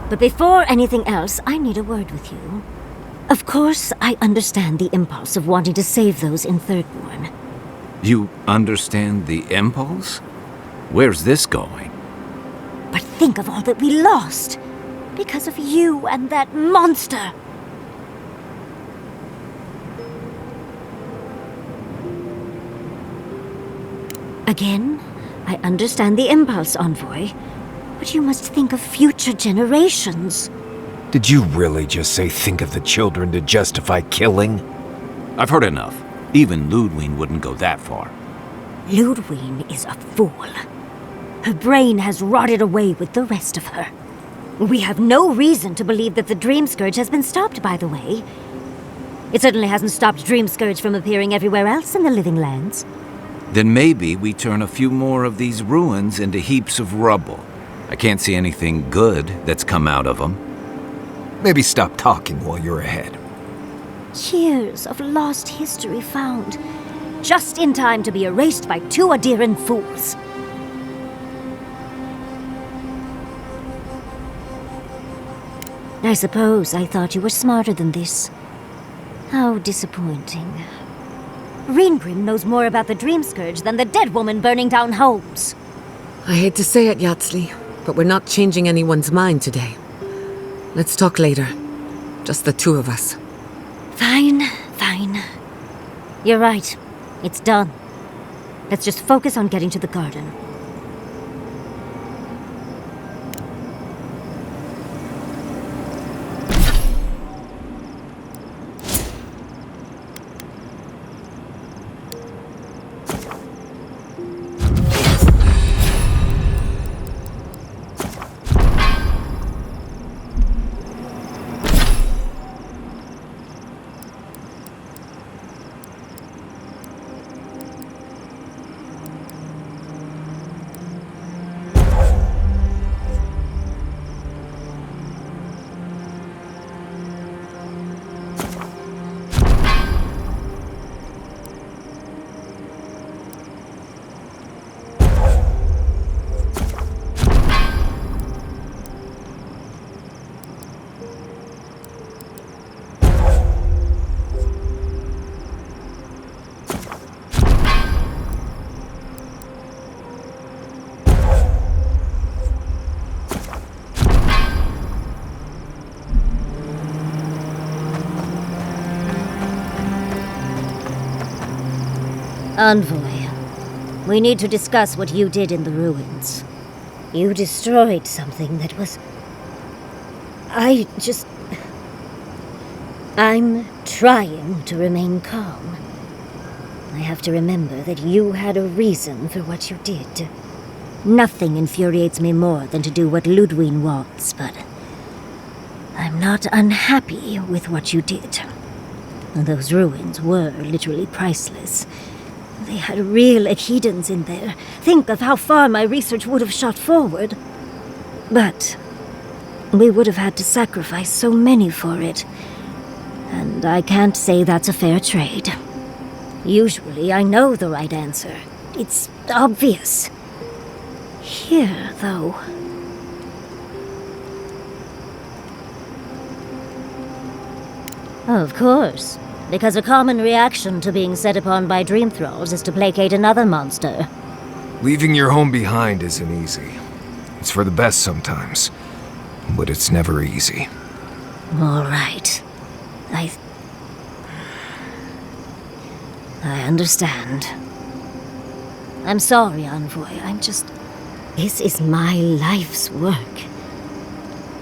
But before anything else, I need a word with you. Of course, I understand the impulse of wanting to save those in Thirdborn. You understand the impulse? Where's this going? But think of all that we lost because of you and that monster. Again, I understand the impulse, Envoy, but you must think of future generations. Did you really just say think of the children to justify killing? I've heard enough. Even Ludwig wouldn't go that far. Ludwig is a fool. Her brain has rotted away with the rest of her. We have no reason to believe that the Dream Scourge has been stopped, by the way. It certainly hasn't stopped Dream Scourge from appearing everywhere else in the Living Lands. Then maybe we turn a few more of these ruins into heaps of rubble. I can't see anything good that's come out of them. Maybe stop talking while you're ahead. Years of lost history found, just in time to be erased by two Adiran fools. I suppose I thought you were smarter than this. How disappointing. Reengrim knows more about the Dream Scourge than the dead woman burning down homes. I hate to say it, Yatsley, but we're not changing anyone's mind today. Let's talk later. Just the two of us. Fine, fine. You're right. It's done. Let's just focus on getting to the garden. Envoy, we need to discuss what you did in the ruins. You destroyed something that was... I'm trying to remain calm. I have to remember that you had a reason for what you did. Nothing infuriates me more than to do what Ludwig wants, but... I'm not unhappy with what you did. Those ruins were literally priceless. They had real Echidans in there. Think of how far my research would have shot forward. But we would have had to sacrifice so many for it. And I can't say that's a fair trade. Usually I know the right answer. It's obvious. Here, though... Of course. Because a common reaction to being set upon by dream thralls is to placate another monster. Leaving your home behind isn't easy. It's for the best sometimes, but it's never easy. All right. I understand. I'm sorry, Envoy. This is my life's work.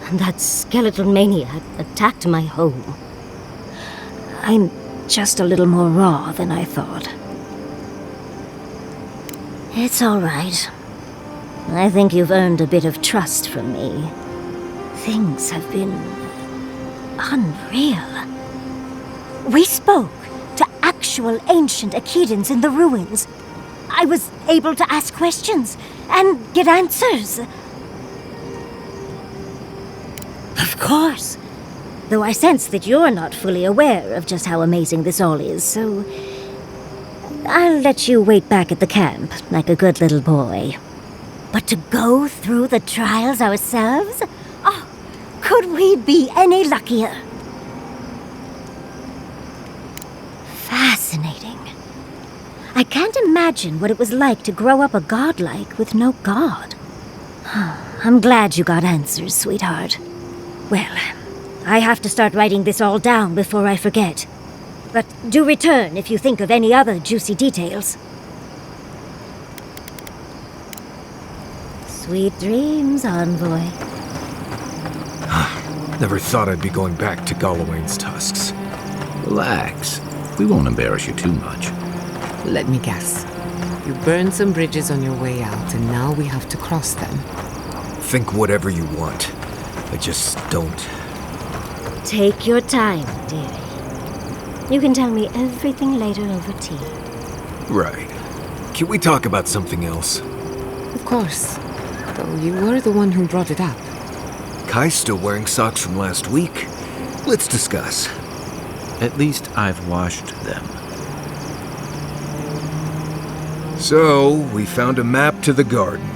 And that skeletal maniac attacked my home. I'm just a little more raw than I thought. It's all right. I think you've earned a bit of trust from me. Things have been... unreal. We spoke to actual ancient Echidans in the ruins. I was able to ask questions and get answers. Of course. Though I sense that you're not fully aware of just how amazing this all is, so... I'll let you wait back at the camp, like a good little boy. But to go through the trials ourselves? Oh, we'd be any luckier. Fascinating. I can't imagine what it was like to grow up a godlike with no god. I'm glad you got answers, sweetheart. Well, I have to start writing this all down before I forget. But do return if you think of any other juicy details. Sweet dreams, Envoy. Never thought I'd be going back to Galawain's tusks. Relax. We won't embarrass you too much. Let me guess. You burned some bridges on your way out, and now we have to cross them. Think whatever you want. I just don't. Take your time, dearie. You can tell me everything later over tea. Right. Can we talk about something else? Of course. Though you were the one who brought it up. Kai's still wearing socks from last week. Let's discuss. At least I've washed them. So, we found a map to the garden.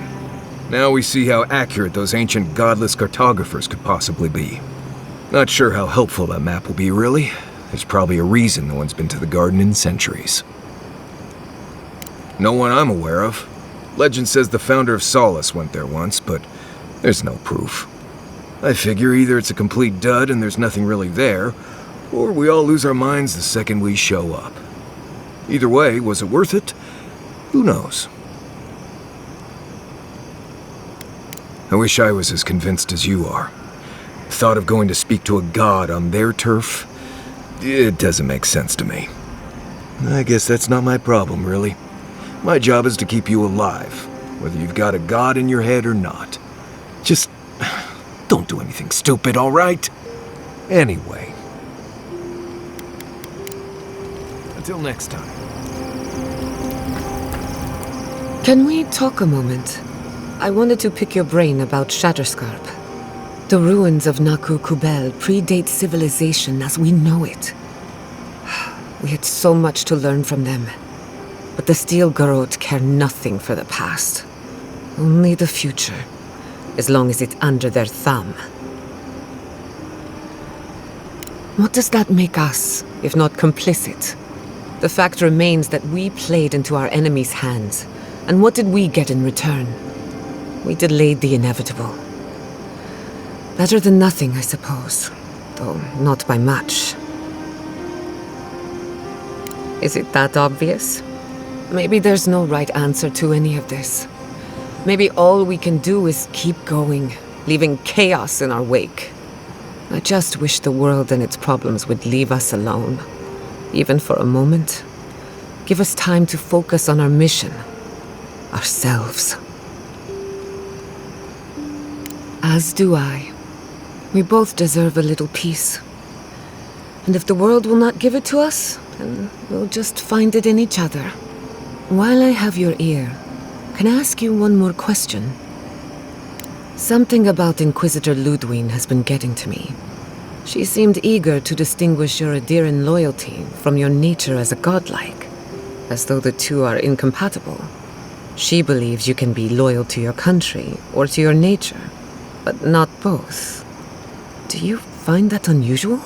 Now we see how accurate those ancient godless cartographers could possibly be. Not sure how helpful that map will be, really. There's probably a reason no one's been to the garden in centuries. No one I'm aware of. Legend says the founder of Solace went there once, but there's no proof. I figure either it's a complete dud and there's nothing really there, or we all lose our minds the second we show up. Either way, was it worth it? Who knows? I wish I was as convinced as you are. Thought of going to speak to a god on their turf? It doesn't make sense to me. I guess that's not my problem, really. My job is to keep you alive, whether you've got a god in your head or not. Just don't do anything stupid, all right? Anyway. Until next time. Can we talk a moment? I wanted to pick your brain about Shatterscarp. The ruins of Naku Kubel predate civilization as we know it. We had so much to learn from them. But the Steel Garrote care nothing for the past. Only the future, as long as it's under their thumb. What does that make us, if not complicit? The fact remains that we played into our enemy's hands. And what did we get in return? We delayed the inevitable. Better than nothing, I suppose. Though not by much. Is it that obvious? Maybe there's no right answer to any of this. Maybe all we can do is keep going, leaving chaos in our wake. I just wish the world and its problems would leave us alone. Even for a moment. Give us time to focus on our mission. Ourselves. As do I. We both deserve a little peace. And if the world will not give it to us, then we'll just find it in each other. While I have your ear, can I ask you one more question? Something about Inquisitor Ludwig has been getting to me. She seemed eager to distinguish your Adiran loyalty from your nature as a godlike, as though the two are incompatible. She believes you can be loyal to your country or to your nature, but not both. Do you find that unusual?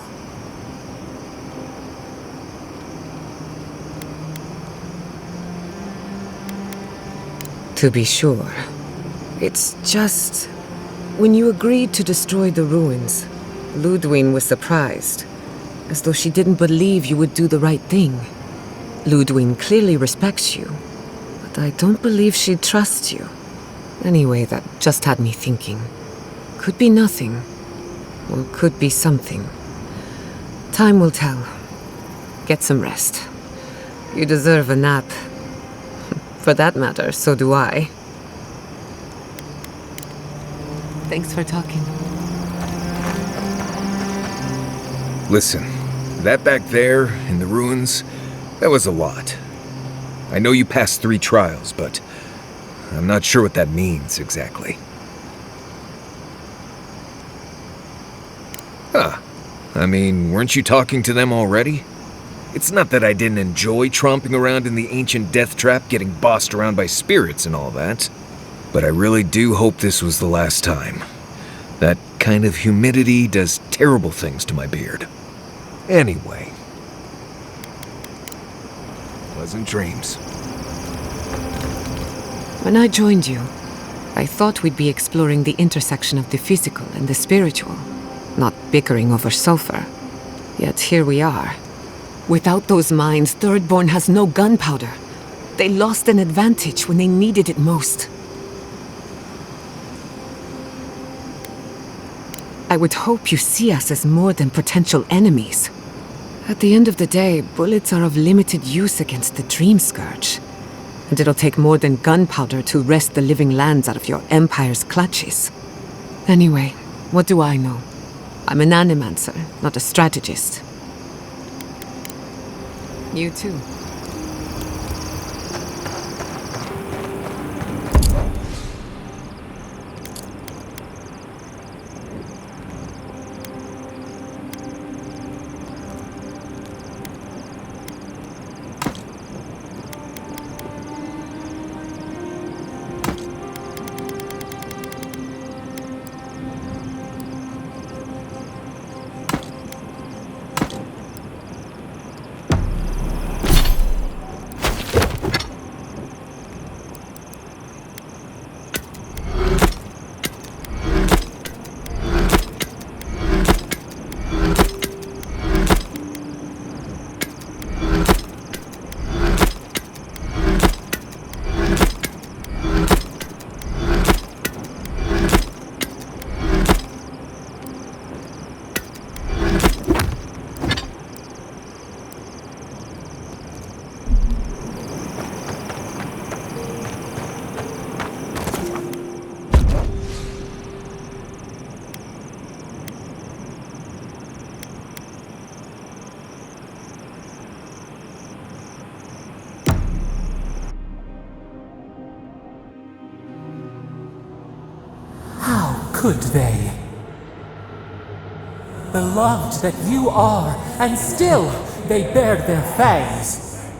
To be sure. It's just... When you agreed to destroy the ruins, Ludwig was surprised, as though she didn't believe you would do the right thing. Ludwig clearly respects you, but I don't believe she trusts you. Anyway, that just had me thinking. Could be nothing, or could be something. Time will tell. Get some rest. You deserve a nap. For that matter, so do I. Thanks for talking. Listen, that back there, in the ruins, that was a lot. I know you passed 3 trials, but I'm not sure what that means exactly. Huh. I mean, weren't you talking to them already? It's not that I didn't enjoy tromping around in the ancient death trap, getting bossed around by spirits and all that. But I really do hope this was the last time. That kind of humidity does terrible things to my beard. Anyway. Pleasant dreams. When I joined you, I thought we'd be exploring the intersection of the physical and the spiritual, not bickering over sulfur. Yet here we are. Without those mines, Thirdborn has no gunpowder. They lost an advantage when they needed it most. I would hope you see us as more than potential enemies. At the end of the day, bullets are of limited use against the Dream Scourge. And it'll take more than gunpowder to wrest the living lands out of your Empire's clutches. Anyway, what do I know? I'm an animancer, not a strategist. You too. Could they? Beloved that you are, and still they bared their fangs.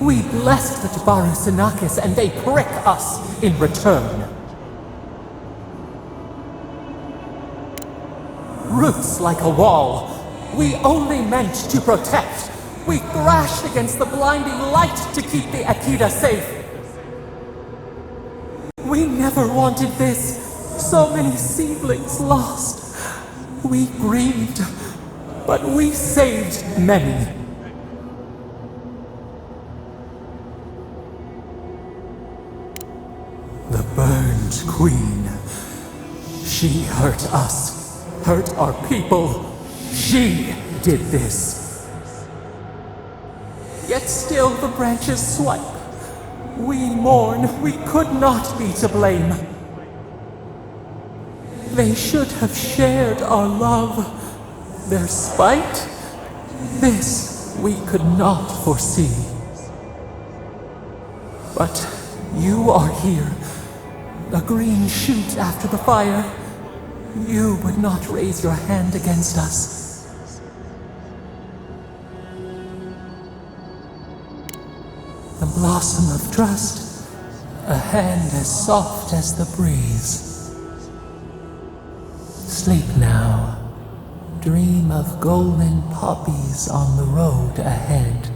We blessed the Tabaru Sinakis, and they prick us in return. Roots like a wall, we only meant to protect. We thrashed against the blinding light to keep the Akita safe. We never wanted this. So many seedlings lost. We grieved, but we saved many. The burned queen. She hurt us, hurt our people. She did this. Yet still the branches swipe. We mourn, we could not be to blame. They should have shared our love. Their spite? This we could not foresee. But you are here, a green shoot after the fire. You would not raise your hand against us. The blossom of trust, a hand as soft as the breeze. Sleep now. Dream of golden poppies on the road ahead.